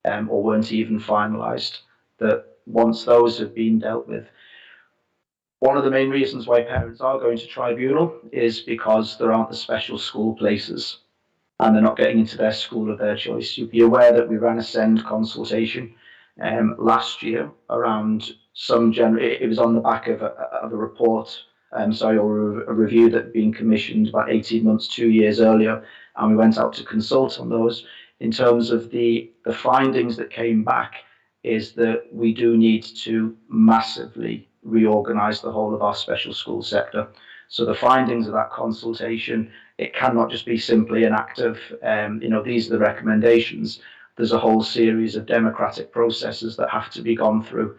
or weren't even finalised, that once those have been dealt with, one of the main reasons why parents are going to tribunal is because there aren't the special school places and they're not getting into their school of their choice. You'll be aware that we ran a SEND consultation last year around it was on the back of a report, or a review that had been commissioned about 18 months, 2 years earlier, and we went out to consult on those. In terms of the findings that came back, is that we do need to massively reorganise the whole of our special school sector. So the findings of that consultation, it cannot just be simply an act of, these are the recommendations. There's a whole series of democratic processes that have to be gone through,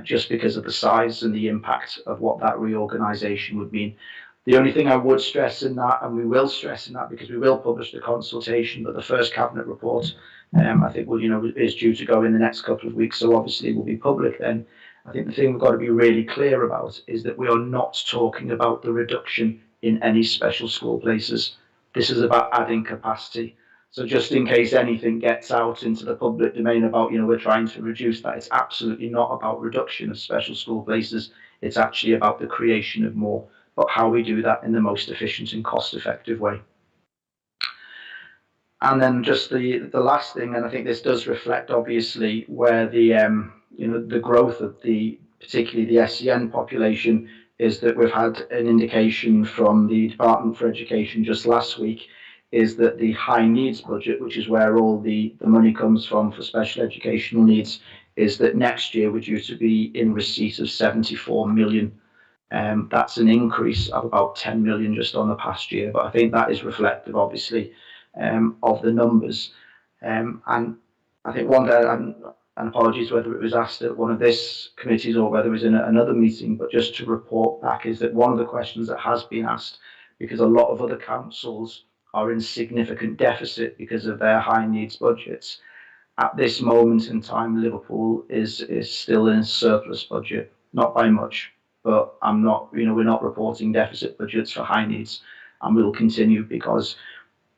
just because of the size and the impact of what that reorganisation would mean. The only thing I would stress in that, and we will stress in that because we will publish the consultation, but the first cabinet report, I think is due to go in the next couple of weeks, so obviously it will be public then. I think the thing we've got to be really clear about is that we are not talking about the reduction in any special school places. This is about adding capacity. So just in case anything gets out into the public domain about, we're trying to reduce that, it's absolutely not about reduction of special school places. It's actually about the creation of more, but how we do that in the most efficient and cost-effective way. And then just the last thing, and I think this does reflect obviously where the growth of particularly the SEN population is, that we've had an indication from the Department for Education just last week, is that the high needs budget, which is where all the money comes from for special educational needs, is that next year we're due to be in receipt of 74 million. That's an increase of about 10 million just on the past year, but I think that is reflective obviously of the numbers. And I think one day, and apologies whether it was asked at one of this committees or whether it was in another meeting, but just to report back is that one of the questions that has been asked, because a lot of other councils are in significant deficit because of their high needs budgets. At this moment in time, Liverpool is still in a surplus budget, not by much, but we're not reporting deficit budgets for high needs, and we'll continue, because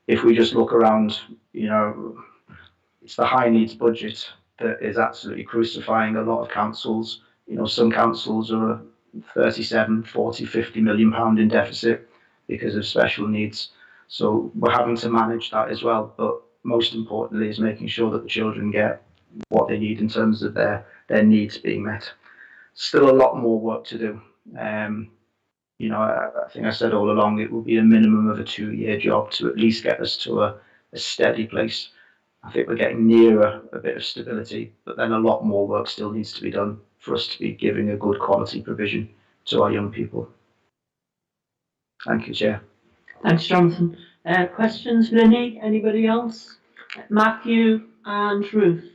if we just look around, it's the high needs budget that is absolutely crucifying a lot of councils. Some councils are 37, 40, 50 million pound in deficit because of special needs. So we're having to manage that as well. But most importantly is making sure that the children get what they need in terms of their needs being met. Still a lot more work to do. I think I said all along it will be a minimum of a 2-year job to at least get us to a steady place. I think we're getting nearer a bit of stability, but then a lot more work still needs to be done for us to be giving a good quality provision to our young people. Thank you, Chair. Thanks, Jonathan. Questions, Linny? Anybody else? Matthew and Ruth.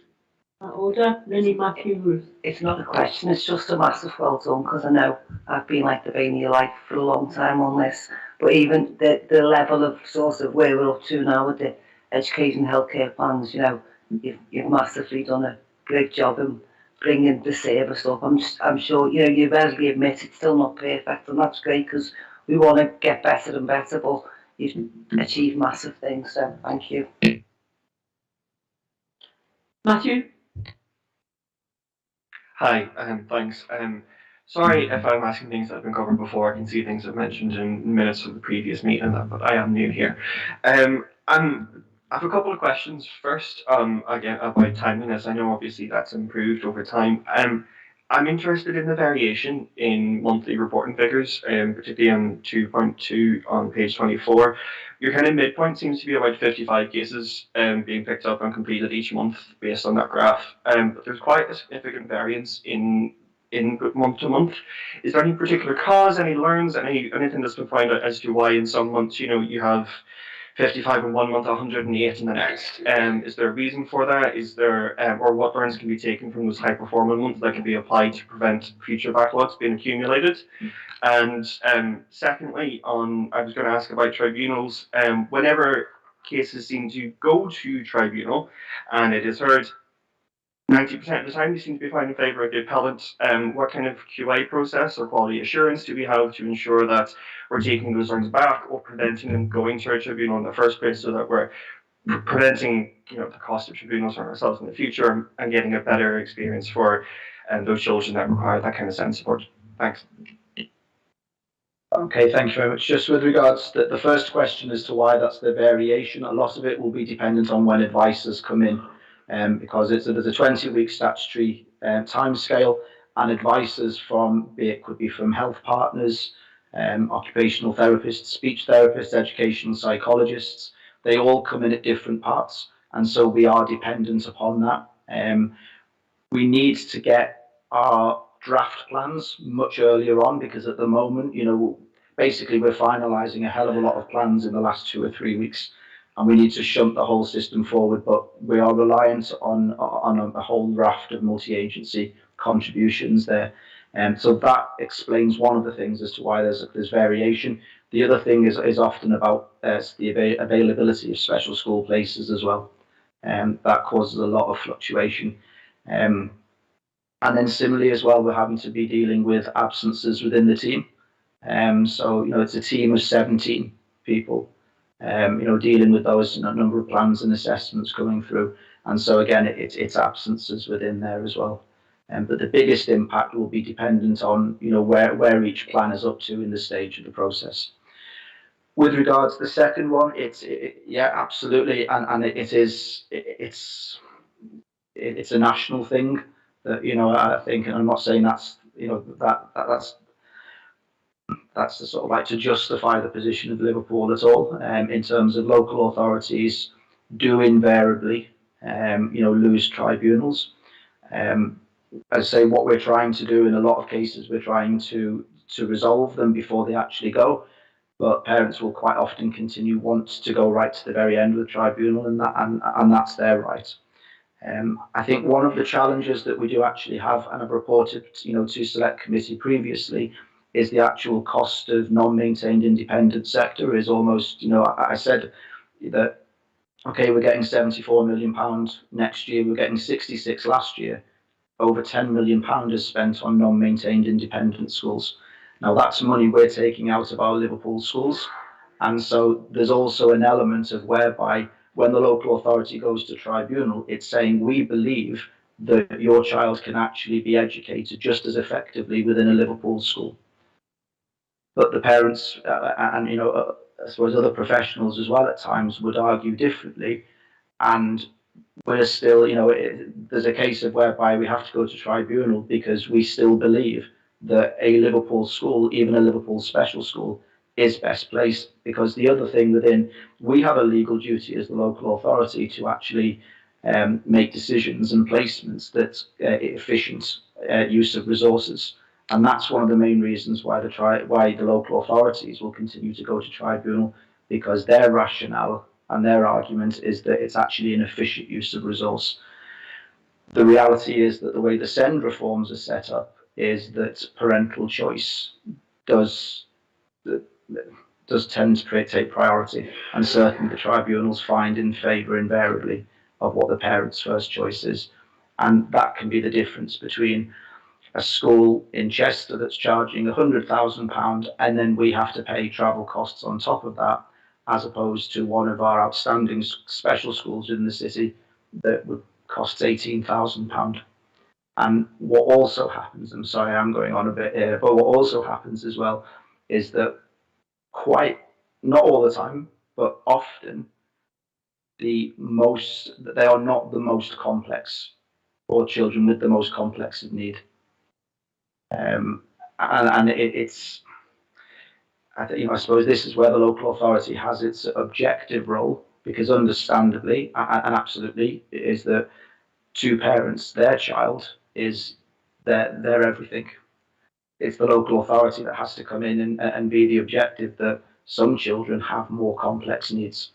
That order? Linny, Matthew, Ruth. It's not a question, it's just a massive well done, because I know I've been like the bane of your life for a long time on this. But even the level of sort of where we're up to now with the education and healthcare plans, you've massively done a great job in bringing the service up. I'm sure, you readily admit it's still not perfect, and that's great, because we want to get better and better, but you've achieved massive things, so thank you. Matthew? Hi, thanks. Sorry if I'm asking things that have been covered before. I can see things I've mentioned in minutes of the previous meeting, but I am new here. I have a couple of questions. First, again, about timeliness. I know obviously that's improved over time. I'm interested in the variation in monthly reporting figures, particularly on 2.2 on page 24. Your kind of midpoint seems to be about 55 cases being picked up and completed each month based on that graph. But there's quite a significant variance in month to month. Is there any particular cause, any learns, anything that's been found out as to why in some months, you have 55 in one month, 108 in the next? Is there a reason for that? Is there, or what learns can be taken from those high performing months that can be applied to prevent future backlogs being accumulated? And secondly, I was going to ask about tribunals. Whenever cases seem to go to tribunal and it is heard, 90% of the time, they seem to be found in favour of the appellant. What kind of QA process or quality assurance do we have to ensure that we're taking those learns back or preventing them going to a tribunal in the first place, so that we're preventing the cost of tribunals on ourselves in the future and getting a better experience for those children that require that kind of sense support? Thanks. Okay, thank you very much. Just with regards to the first question as to why that's the variation, a lot of it will be dependent on when advisors come in. Because there's a 20-week statutory timescale, and advisors could be from health partners, occupational therapists, speech therapists, educational psychologists. They all come in at different parts, and so we are dependent upon that. We need to get our draft plans much earlier on, because at the moment, basically we're finalising a hell of a lot of plans in the last 2 or 3 weeks. And we need to shunt the whole system forward, but we are reliant on a whole raft of multi-agency contributions there. So that explains one of the things as to why there's variation. The other thing is often about the availability of special school places as well. That causes a lot of fluctuation. And then similarly as well, we're having to be dealing with absences within the team. So, it's a team of 17 people. Dealing with those number of plans and assessments coming through, and so again it's absences within there as well. But the biggest impact will be dependent on where each plan is up to in the stage of the process. With regards to the second one, yeah, absolutely, and it's a national thing that I think, and I'm not saying that's that's the sort of to justify the position of Liverpool at all. In terms of local authorities do invariably, lose tribunals. As I say, what we're trying to do in a lot of cases, we're trying to resolve them before they actually go. but parents will quite often want to go right to the very end of the tribunal, and that's their right. I think one of the challenges that we do actually have, and I've reported, to Select Committee previously, is the actual cost of non-maintained independent sector is almost, I said that, okay, we're getting £74 million next year, we're getting 66 last year. Over £10 million is spent on non-maintained independent schools. Now that's money we're taking out of our Liverpool schools. And so there's also an element of whereby when the local authority goes to tribunal, it's saying we believe that your child can actually be educated just as effectively within a Liverpool school. But the parents and I suppose other professionals as well at times would argue differently, and we're still, there's a case of whereby we have to go to tribunal because we still believe that a Liverpool school, even a Liverpool special school, is best placed, because the other thing we have a legal duty as the local authority to actually make decisions and placements that's efficient use of resources. And that's one of the main reasons why the local authorities will continue to go to tribunal, because their rationale and their argument is that it's actually an efficient use of resource. The reality is that the way the SEND reforms are set up is that parental choice does tend to take priority, and certainly the tribunals find in favour invariably of what the parent's first choice is. And that can be the difference between a school in Chester that's charging £100,000 and then we have to pay travel costs on top of that, as opposed to one of our outstanding special schools in the city that would cost £18,000. And what also happens, I'm sorry I'm going on a bit here, but what also happens as well is that not all the time, but often they are not the most complex, or children with the most complex of need. I suppose this is where the local authority has its objective role, because understandably and absolutely is that to parents, their child is their everything. It's the local authority that has to come in and be the objective that some children have more complex needs,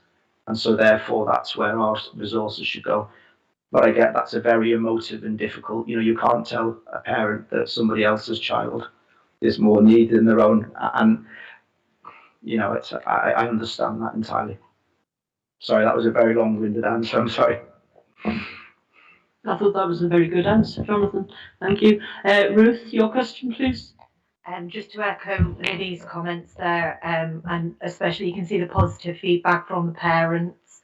and so therefore that's where our resources should go. But I get that's a very emotive and difficult, you can't tell a parent that somebody else's child is more needed than their own, and I understand that entirely. Sorry, that was a very long-winded answer, I'm sorry. I thought that was a very good answer, Jonathan. Thank you. Ruth, your question, please. Just to echo Liddy's comments there, and especially you can see the positive feedback from the parents,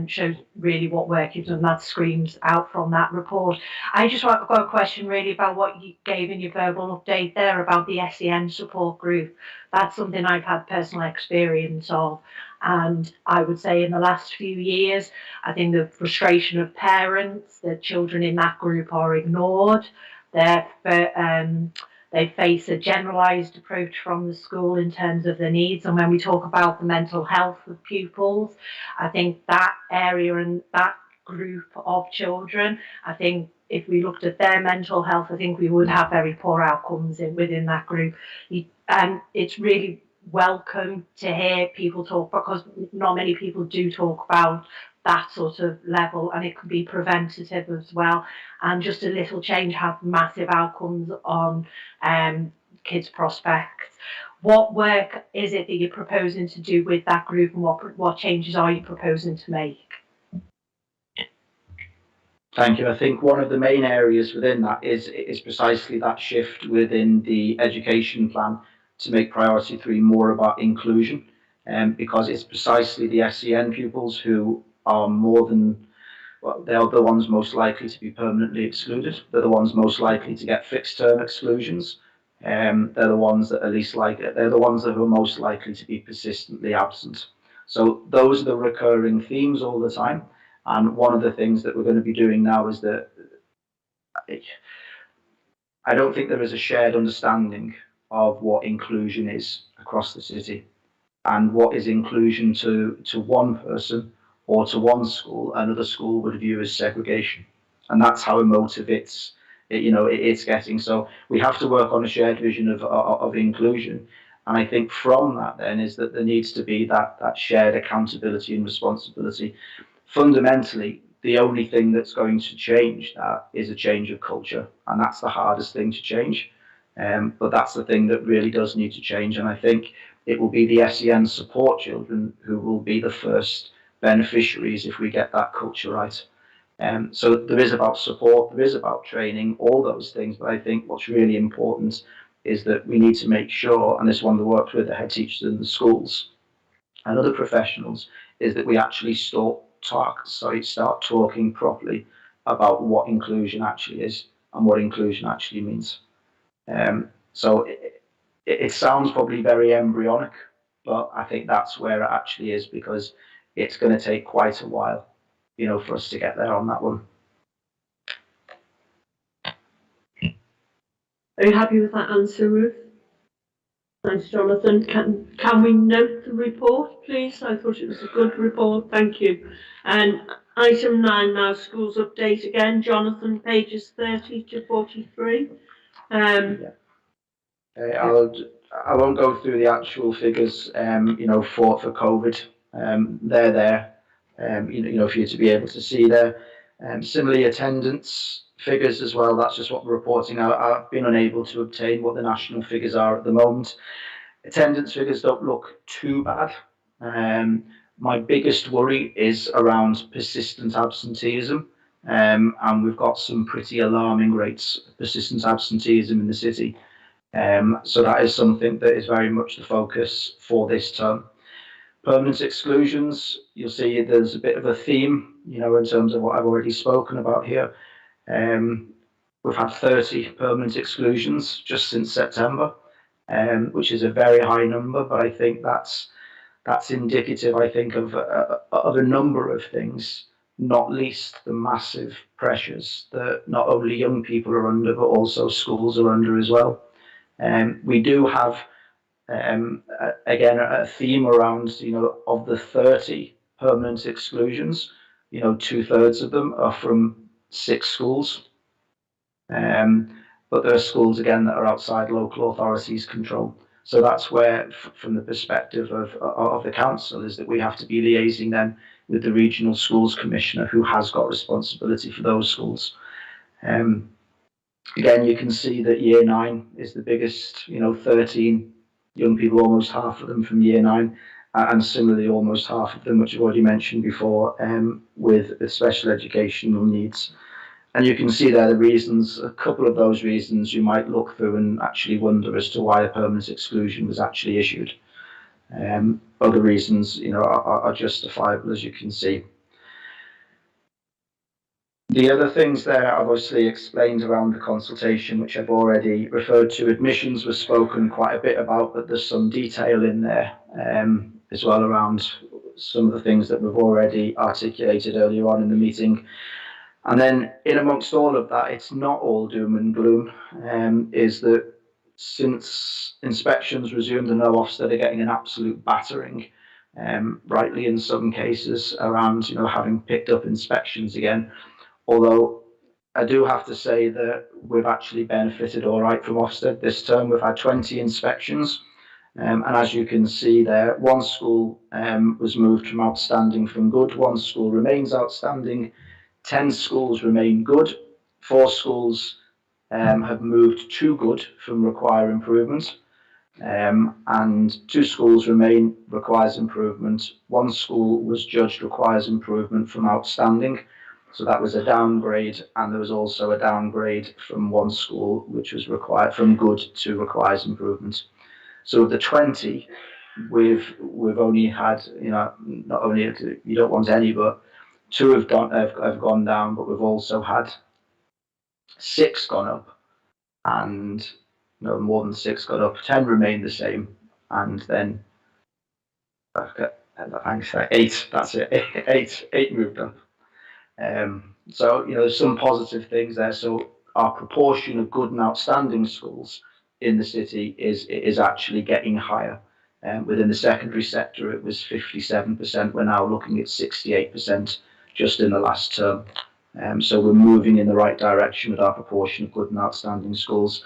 shows really what work you've done. That screams out from that report. I've got a question really about what you gave in your verbal update there about the SEN support group. That's something I've had personal experience of, and I would say in the last few years, I think the frustration of parents, the children in that group are ignored. They face a generalised approach from the school in terms of their needs. And when we talk about the mental health of pupils, I think that area and that group of children, I think if we looked at their mental health, I think we would have very poor outcomes within that group. And it's really welcome to hear people talk, because not many people do talk about that sort of level, and it can be preventative as well, and just a little change have massive outcomes on kids' prospects. What work is it that you're proposing to do with that group, and what changes are you proposing to make? Thank you. I think one of the main areas within that is precisely that shift within the education plan to make priority 3 more about inclusion, because it's precisely the SEN pupils who are they are the ones most likely to be permanently excluded. They're the ones most likely to get fixed term exclusions. They're the ones that they're the ones that are most likely to be persistently absent. So those are the recurring themes all the time. And one of the things that we're going to be doing now is that I don't think there is a shared understanding of what inclusion is across the city, and what is inclusion to one person or to one school, another school would view as segregation. And that's how emotive it's getting. So we have to work on a shared vision of inclusion. And I think from that then is that there needs to be that shared accountability and responsibility. Fundamentally, the only thing that's going to change that is a change of culture, and that's the hardest thing to change. But that's the thing that really does need to change, and I think it will be the SEN support children who will be the first beneficiaries if we get that culture right. So there is about support, there is about training, all those things, but I think what's really important is that we need to make sure, and this is one that works with the head teachers in the schools and other professionals, is that we actually start talking properly about what inclusion actually is and what inclusion actually means. So it sounds probably very embryonic, but I think that's where it actually is, because it's going to take quite a while, you know, for us to get there on that one. Are you happy with that answer, Ruth? Thanks, Jonathan. Can we note the report, please? I thought it was a good report. Thank you. And item 9 now, schools update again. Jonathan, pages 30 to 43. I won't go through the actual figures, you know, for COVID. They're there, you know, for you to be able to see there. Similarly, attendance figures as well. That's just what we're reporting out. I've been unable to obtain what the national figures are at the moment. Attendance figures don't look too bad. My biggest worry is around persistent absenteeism, and we've got some pretty alarming rates of persistent absenteeism in the city. So that is something that is very much the focus for this term. Permanent exclusions, you'll see there's a bit of a theme, you know, in terms of what I've already spoken about here. We've had 30 permanent exclusions just since September, which is a very high number, but I think that's indicative, I think, of a number of things, not least the massive pressures that not only young people are under, but also schools are under as well. We do have, again, a theme around, you know, of the 30 permanent exclusions, you know, 2/3 of them are from 6 schools. But there are schools, again, that are outside local authorities' control. So that's where, from the perspective of the council, is that we have to be liaising then with the regional schools commissioner, who has got responsibility for those schools. Again, you can see that year 9 is the biggest, you know, 13 young people, almost half of them from year 9, and similarly almost half of them, which I've already mentioned before, with special educational needs. And you can see there the reasons, a couple of those reasons you might look through and actually wonder as to why a permanent exclusion was actually issued. Other reasons, you know, are justifiable, as you can see. The other things there, obviously explained around the consultation, which I've already referred to. Admissions was spoken quite a bit about, but there's some detail in there as well around some of the things that we've already articulated earlier on in the meeting. And then in amongst all of that, it's not all doom and gloom, is that since inspections resumed, I know Ofsted are getting an absolute battering, rightly in some cases, around, you know, having picked up inspections again. Although I do have to say that we've actually benefited all right from Ofsted this term. We've had 20 inspections, and as you can see there, 1 school was moved from outstanding from good, 1 school remains outstanding, 10 schools remain good, 4 schools have moved to good from require improvement, and 2 schools remain requires improvement. 1 school was judged requires improvement from outstanding, so that was a downgrade, and there was also a downgrade from 1 school which was required from good to requires improvement. So of the 20, we've only had, you know, not only you don't want any, but 2 have gone down, but we've also had 6 gone up, and no more than 6 gone up. 10 remain the same, and then thanks, 8. That's it. 8 moved up. So, you know, there's some positive things there. So our proportion of good and outstanding schools in the city is actually getting higher. Within the secondary sector, it was 57%. We're now looking at 68% just in the last term. So we're moving in the right direction with our proportion of good and outstanding schools.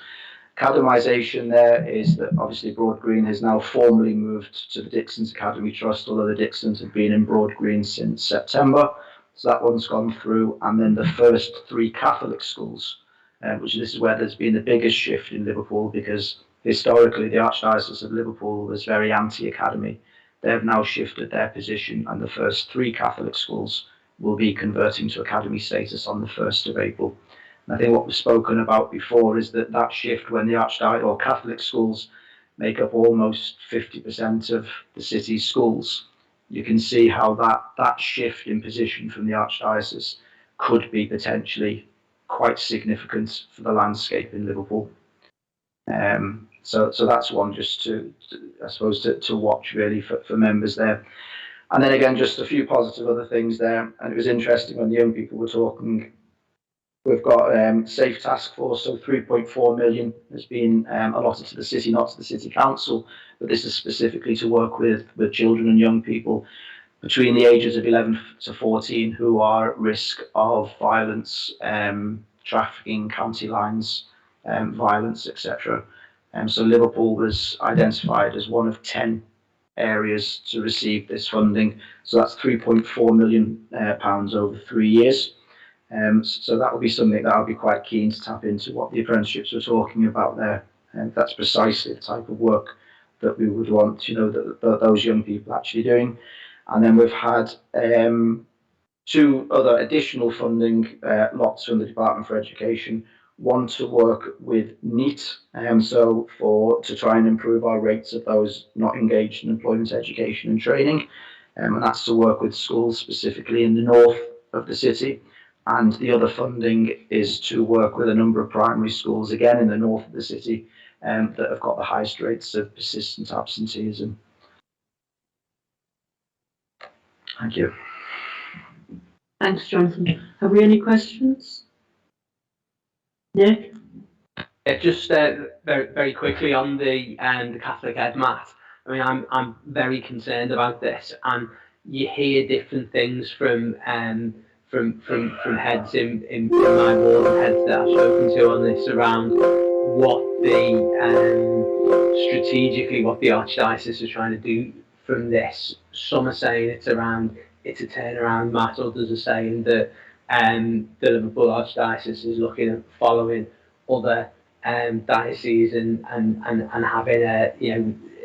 Academisation there is that obviously Broad Green has now formally moved to the Dixon's Academy Trust, although the Dixons have been in Broad Green since September. So that one's gone through. And then the first 3 Catholic schools, which this is where there's been the biggest shift in Liverpool, because historically the Archdiocese of Liverpool was very anti-academy. They've now shifted their position, and the first 3 Catholic schools will be converting to academy status on the 1st of April. And I think what we've spoken about before is that that shift, when the Archdiocese or Catholic schools make up almost 50% of the city's schools, you can see how that shift in position from the Archdiocese could be potentially quite significant for the landscape in Liverpool. So that's one just to I suppose to watch really for members there. And then again, just a few positive other things there. And it was interesting when the young people were talking. We've got Safe Task Force, so 3.4 million has been allotted to the city, not to the city council, but this is specifically to work with children and young people between the ages of 11 to 14 who are at risk of violence, trafficking, county lines, violence, etc. So Liverpool was identified as one of 10 areas to receive this funding. So that's £3.4 million over 3 years. So that will be something that I'll be quite keen to tap into, what the apprenticeships were talking about there. And that's precisely the type of work that we would want, that those young people actually doing. And then we've had 2 other additional funding lots from the Department for Education. One to work with NEET, to try and improve our rates of those not engaged in employment, education and training. And that's to work with schools specifically in the north of the city. And the other funding is to work with a number of primary schools, again in the north of the city, that have got the highest rates of persistent absenteeism. Thank you. Thanks, Jonathan. Have we any questions? Nick? Just very quickly on the Catholic Ed Mat. I mean, I'm very concerned about this, and you hear different things from heads in my ward and heads that I've spoken to on this around what strategically what the Archdiocese is trying to do from this. Some are saying it's a turnaround mat, others are saying that the Liverpool Archdiocese is looking at following other dioceses and having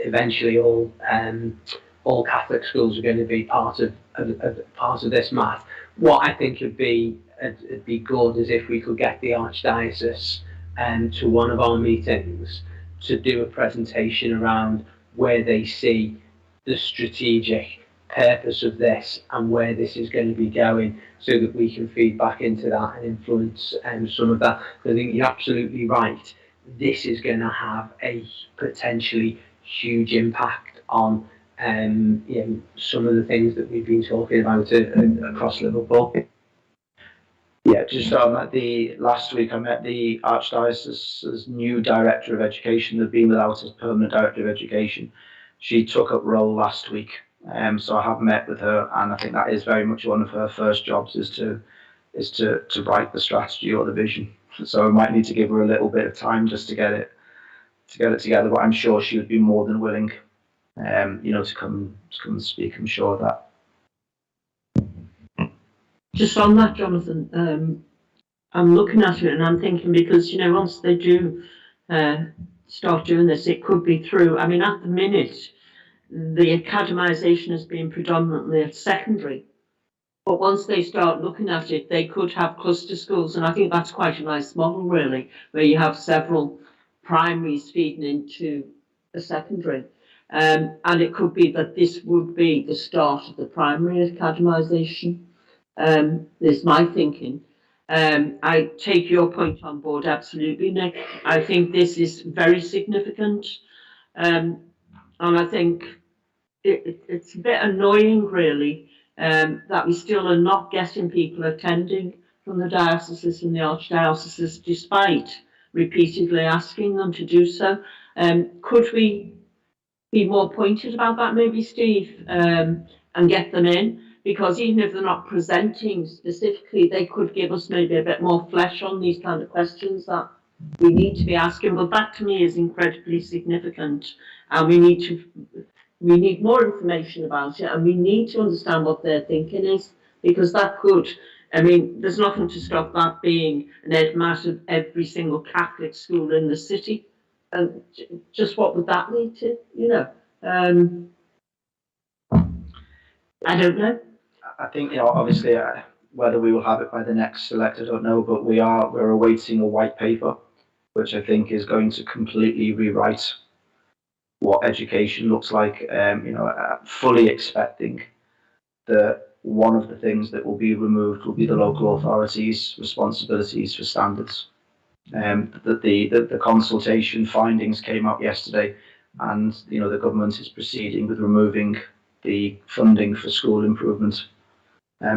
eventually all Catholic schools are going to be part of this mat. What I think would be good is if we could get the Archdiocese to one of our meetings to do a presentation around where they see the strategic purpose of this and where this is going to be going, so that we can feed back into that and influence some of that. I think you're absolutely right. This is going to have a potentially huge impact on some of the things that we've been talking about across Liverpool. Yeah, just on that, last week I met the Archdiocese's new Director of Education. They've been without a permanent Director of Education. She took up role last week, so I have met with her, and I think that is very much one of her first jobs is to write the strategy or the vision. So I might need to give her a little bit of time just to get it together, but I'm sure she would be more than willing, to come and speak. I'm sure of that. Just on that, Jonathan, I'm looking at it and I'm thinking, because once they do start doing this, it could be through. I mean, at the minute, the academisation has been predominantly at secondary, but once they start looking at it, they could have cluster schools, and I think that's quite a nice model, really, where you have several primaries feeding into a secondary. And it could be that this would be the start of the primary academisation. Is my thinking. I take your point on board, absolutely, Nick. I think this is very significant, and I think it's a bit annoying, really, that we still are not getting people attending from the dioceses and the archdioceses, despite repeatedly asking them to do so. Could we be more pointed about that, maybe, Steve, and get them in? Because even if they're not presenting specifically, they could give us maybe a bit more flesh on these kind of questions that we need to be asking, but that to me is incredibly significant, and we need more information about it, and we need to understand what their thinking is, because that could, I mean, there's nothing to stop that being an EdMat of every single Catholic school in the city, and just what would that lead to, you know? I don't know. I think, you know, obviously, whether we will have it by the next select, I don't know, but we're awaiting a white paper, which I think is going to completely rewrite what education looks like. You know, fully expecting that one of the things that will be removed will be the local authorities' responsibilities for standards. That the consultation findings came out yesterday, and you know the government is proceeding with removing the funding for school improvement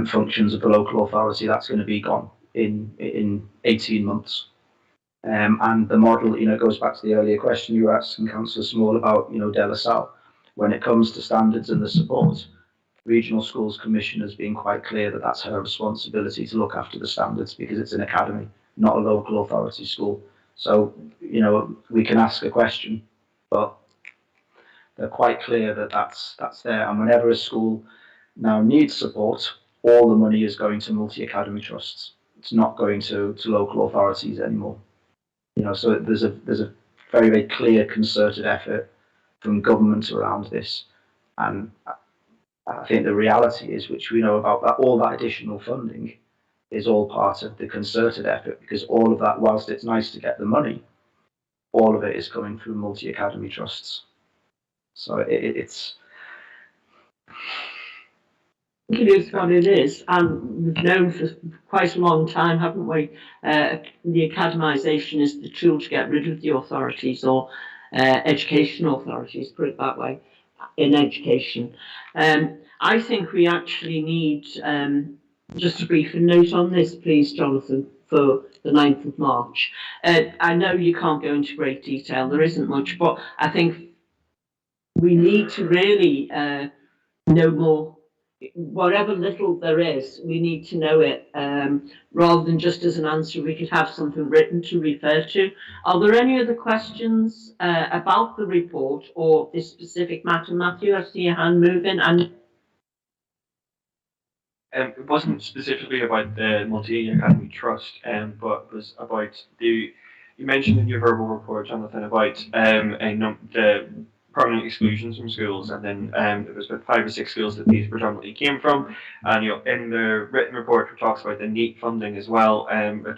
functions of the local authority. That's going to be gone in 18 months. And the model, you know, goes back to the earlier question you were asking, Councillor Small, about, you know, De La Salle. When it comes to standards and the support, Regional Schools Commission has been quite clear that that's her responsibility to look after the standards, because it's an academy, not a local authority school. So, you know, we can ask a question, but they're quite clear that that's there. And whenever a school now needs support, all the money is going to multi-academy trusts. It's not going to local authorities anymore. You know, so there's a very, very clear concerted effort from government around this. And I think the reality is, which we know about, that all that additional funding is all part of the concerted effort, because all of that, whilst it's nice to get the money, all of it is coming through multi-academy trusts. So it's... It is what it is, and we've known for quite a long time, haven't we? The academisation is the tool to get rid of the authorities, or educational authorities, put it that way, in education. I think we actually need, just a brief note on this, please, Jonathan, for the 9th of March. I know you can't go into great detail, there isn't much, but I think we need to really know more. Whatever little there is, we need to know it, rather than just as an answer we could have something written to refer to. Are there any other questions about the report or this specific matter? Matthew, I see your hand moving. And it wasn't specifically about the multi-academy trust, but it was about you mentioned in your verbal report, Jonathan, about the permanent exclusions from schools, and then there was about 5 or 6 schools that these predominantly came from, and you know, in the written report it talks about the NEAT funding as well,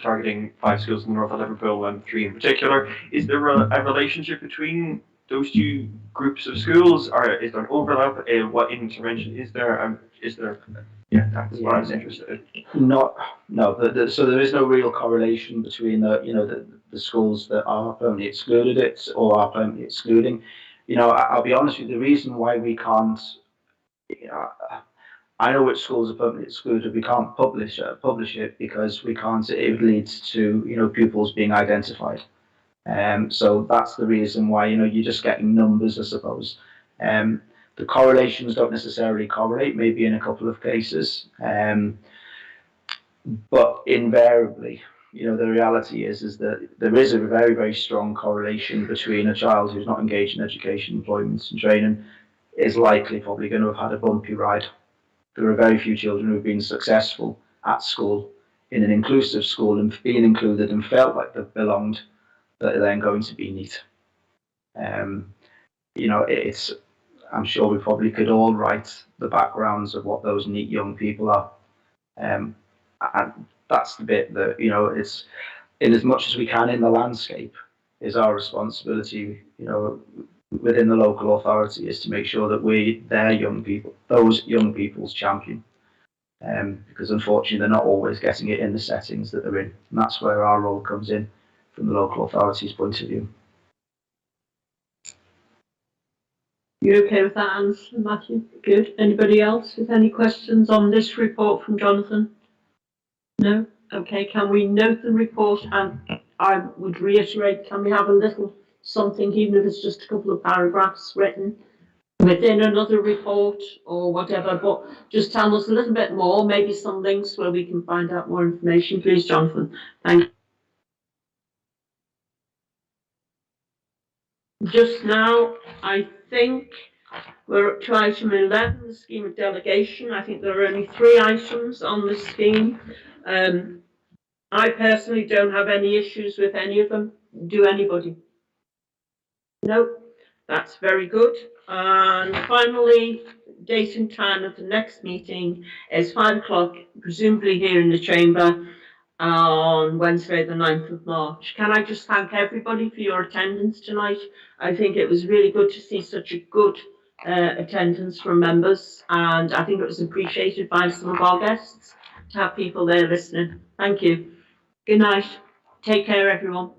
targeting 5 schools in the north of Liverpool and 3 in particular. Is there a relationship between those 2 groups of schools, or is there an overlap? What intervention is there? Yeah, that's what I was interested in. No. So there is no real correlation between the schools that are permanently excluded it or are permanently excluding. You know, I'll be honest with you, the reason why we can't, you know, I know which schools are permanently excluded, we can't publish it because we can't, it leads to, you know, pupils being identified. So that's the reason why, you know, you're just getting numbers, I suppose. The correlations don't necessarily correlate, maybe in a couple of cases, but invariably, you know, the reality is that there is a very, very strong correlation between a child who's not engaged in education, employment and training is likely probably going to have had a bumpy ride. There are very few children who've been successful at school, in an inclusive school, and being included and felt like they've belonged, that are then going to be neat. You know, I'm sure we probably could all write the backgrounds of what those neat young people are. And that's the bit that, you know, it's in as much as we can in the landscape is our responsibility, you know, within the local authority, is to make sure that their young people, those young people's champion. Because unfortunately they're not always getting it in the settings that they're in. And that's where our role comes in from the local authority's point of view. You okay with that answer, Matthew? Good. Anybody else with any questions on this report from Jonathan? No? Okay, can we note the report? And I would reiterate, can we have a little something, even if it's just a couple of paragraphs written within another report or whatever, but just tell us a little bit more, maybe some links where we can find out more information, please, Jonathan. Thank you. Just now, I think we're up to item 11, the scheme of delegation. I think there are only 3 items on the scheme. I personally don't have any issues with any of them. Do anybody? No, that's very good. And finally, date and time of the next meeting is 5 o'clock, presumably here in the chamber, on Wednesday the 9th of March. Can I just thank everybody for your attendance tonight? I think it was really good to see such a good attendance from members, and I think it was appreciated by some of our guests to have people there listening. Thank you. Good night. Take care, everyone.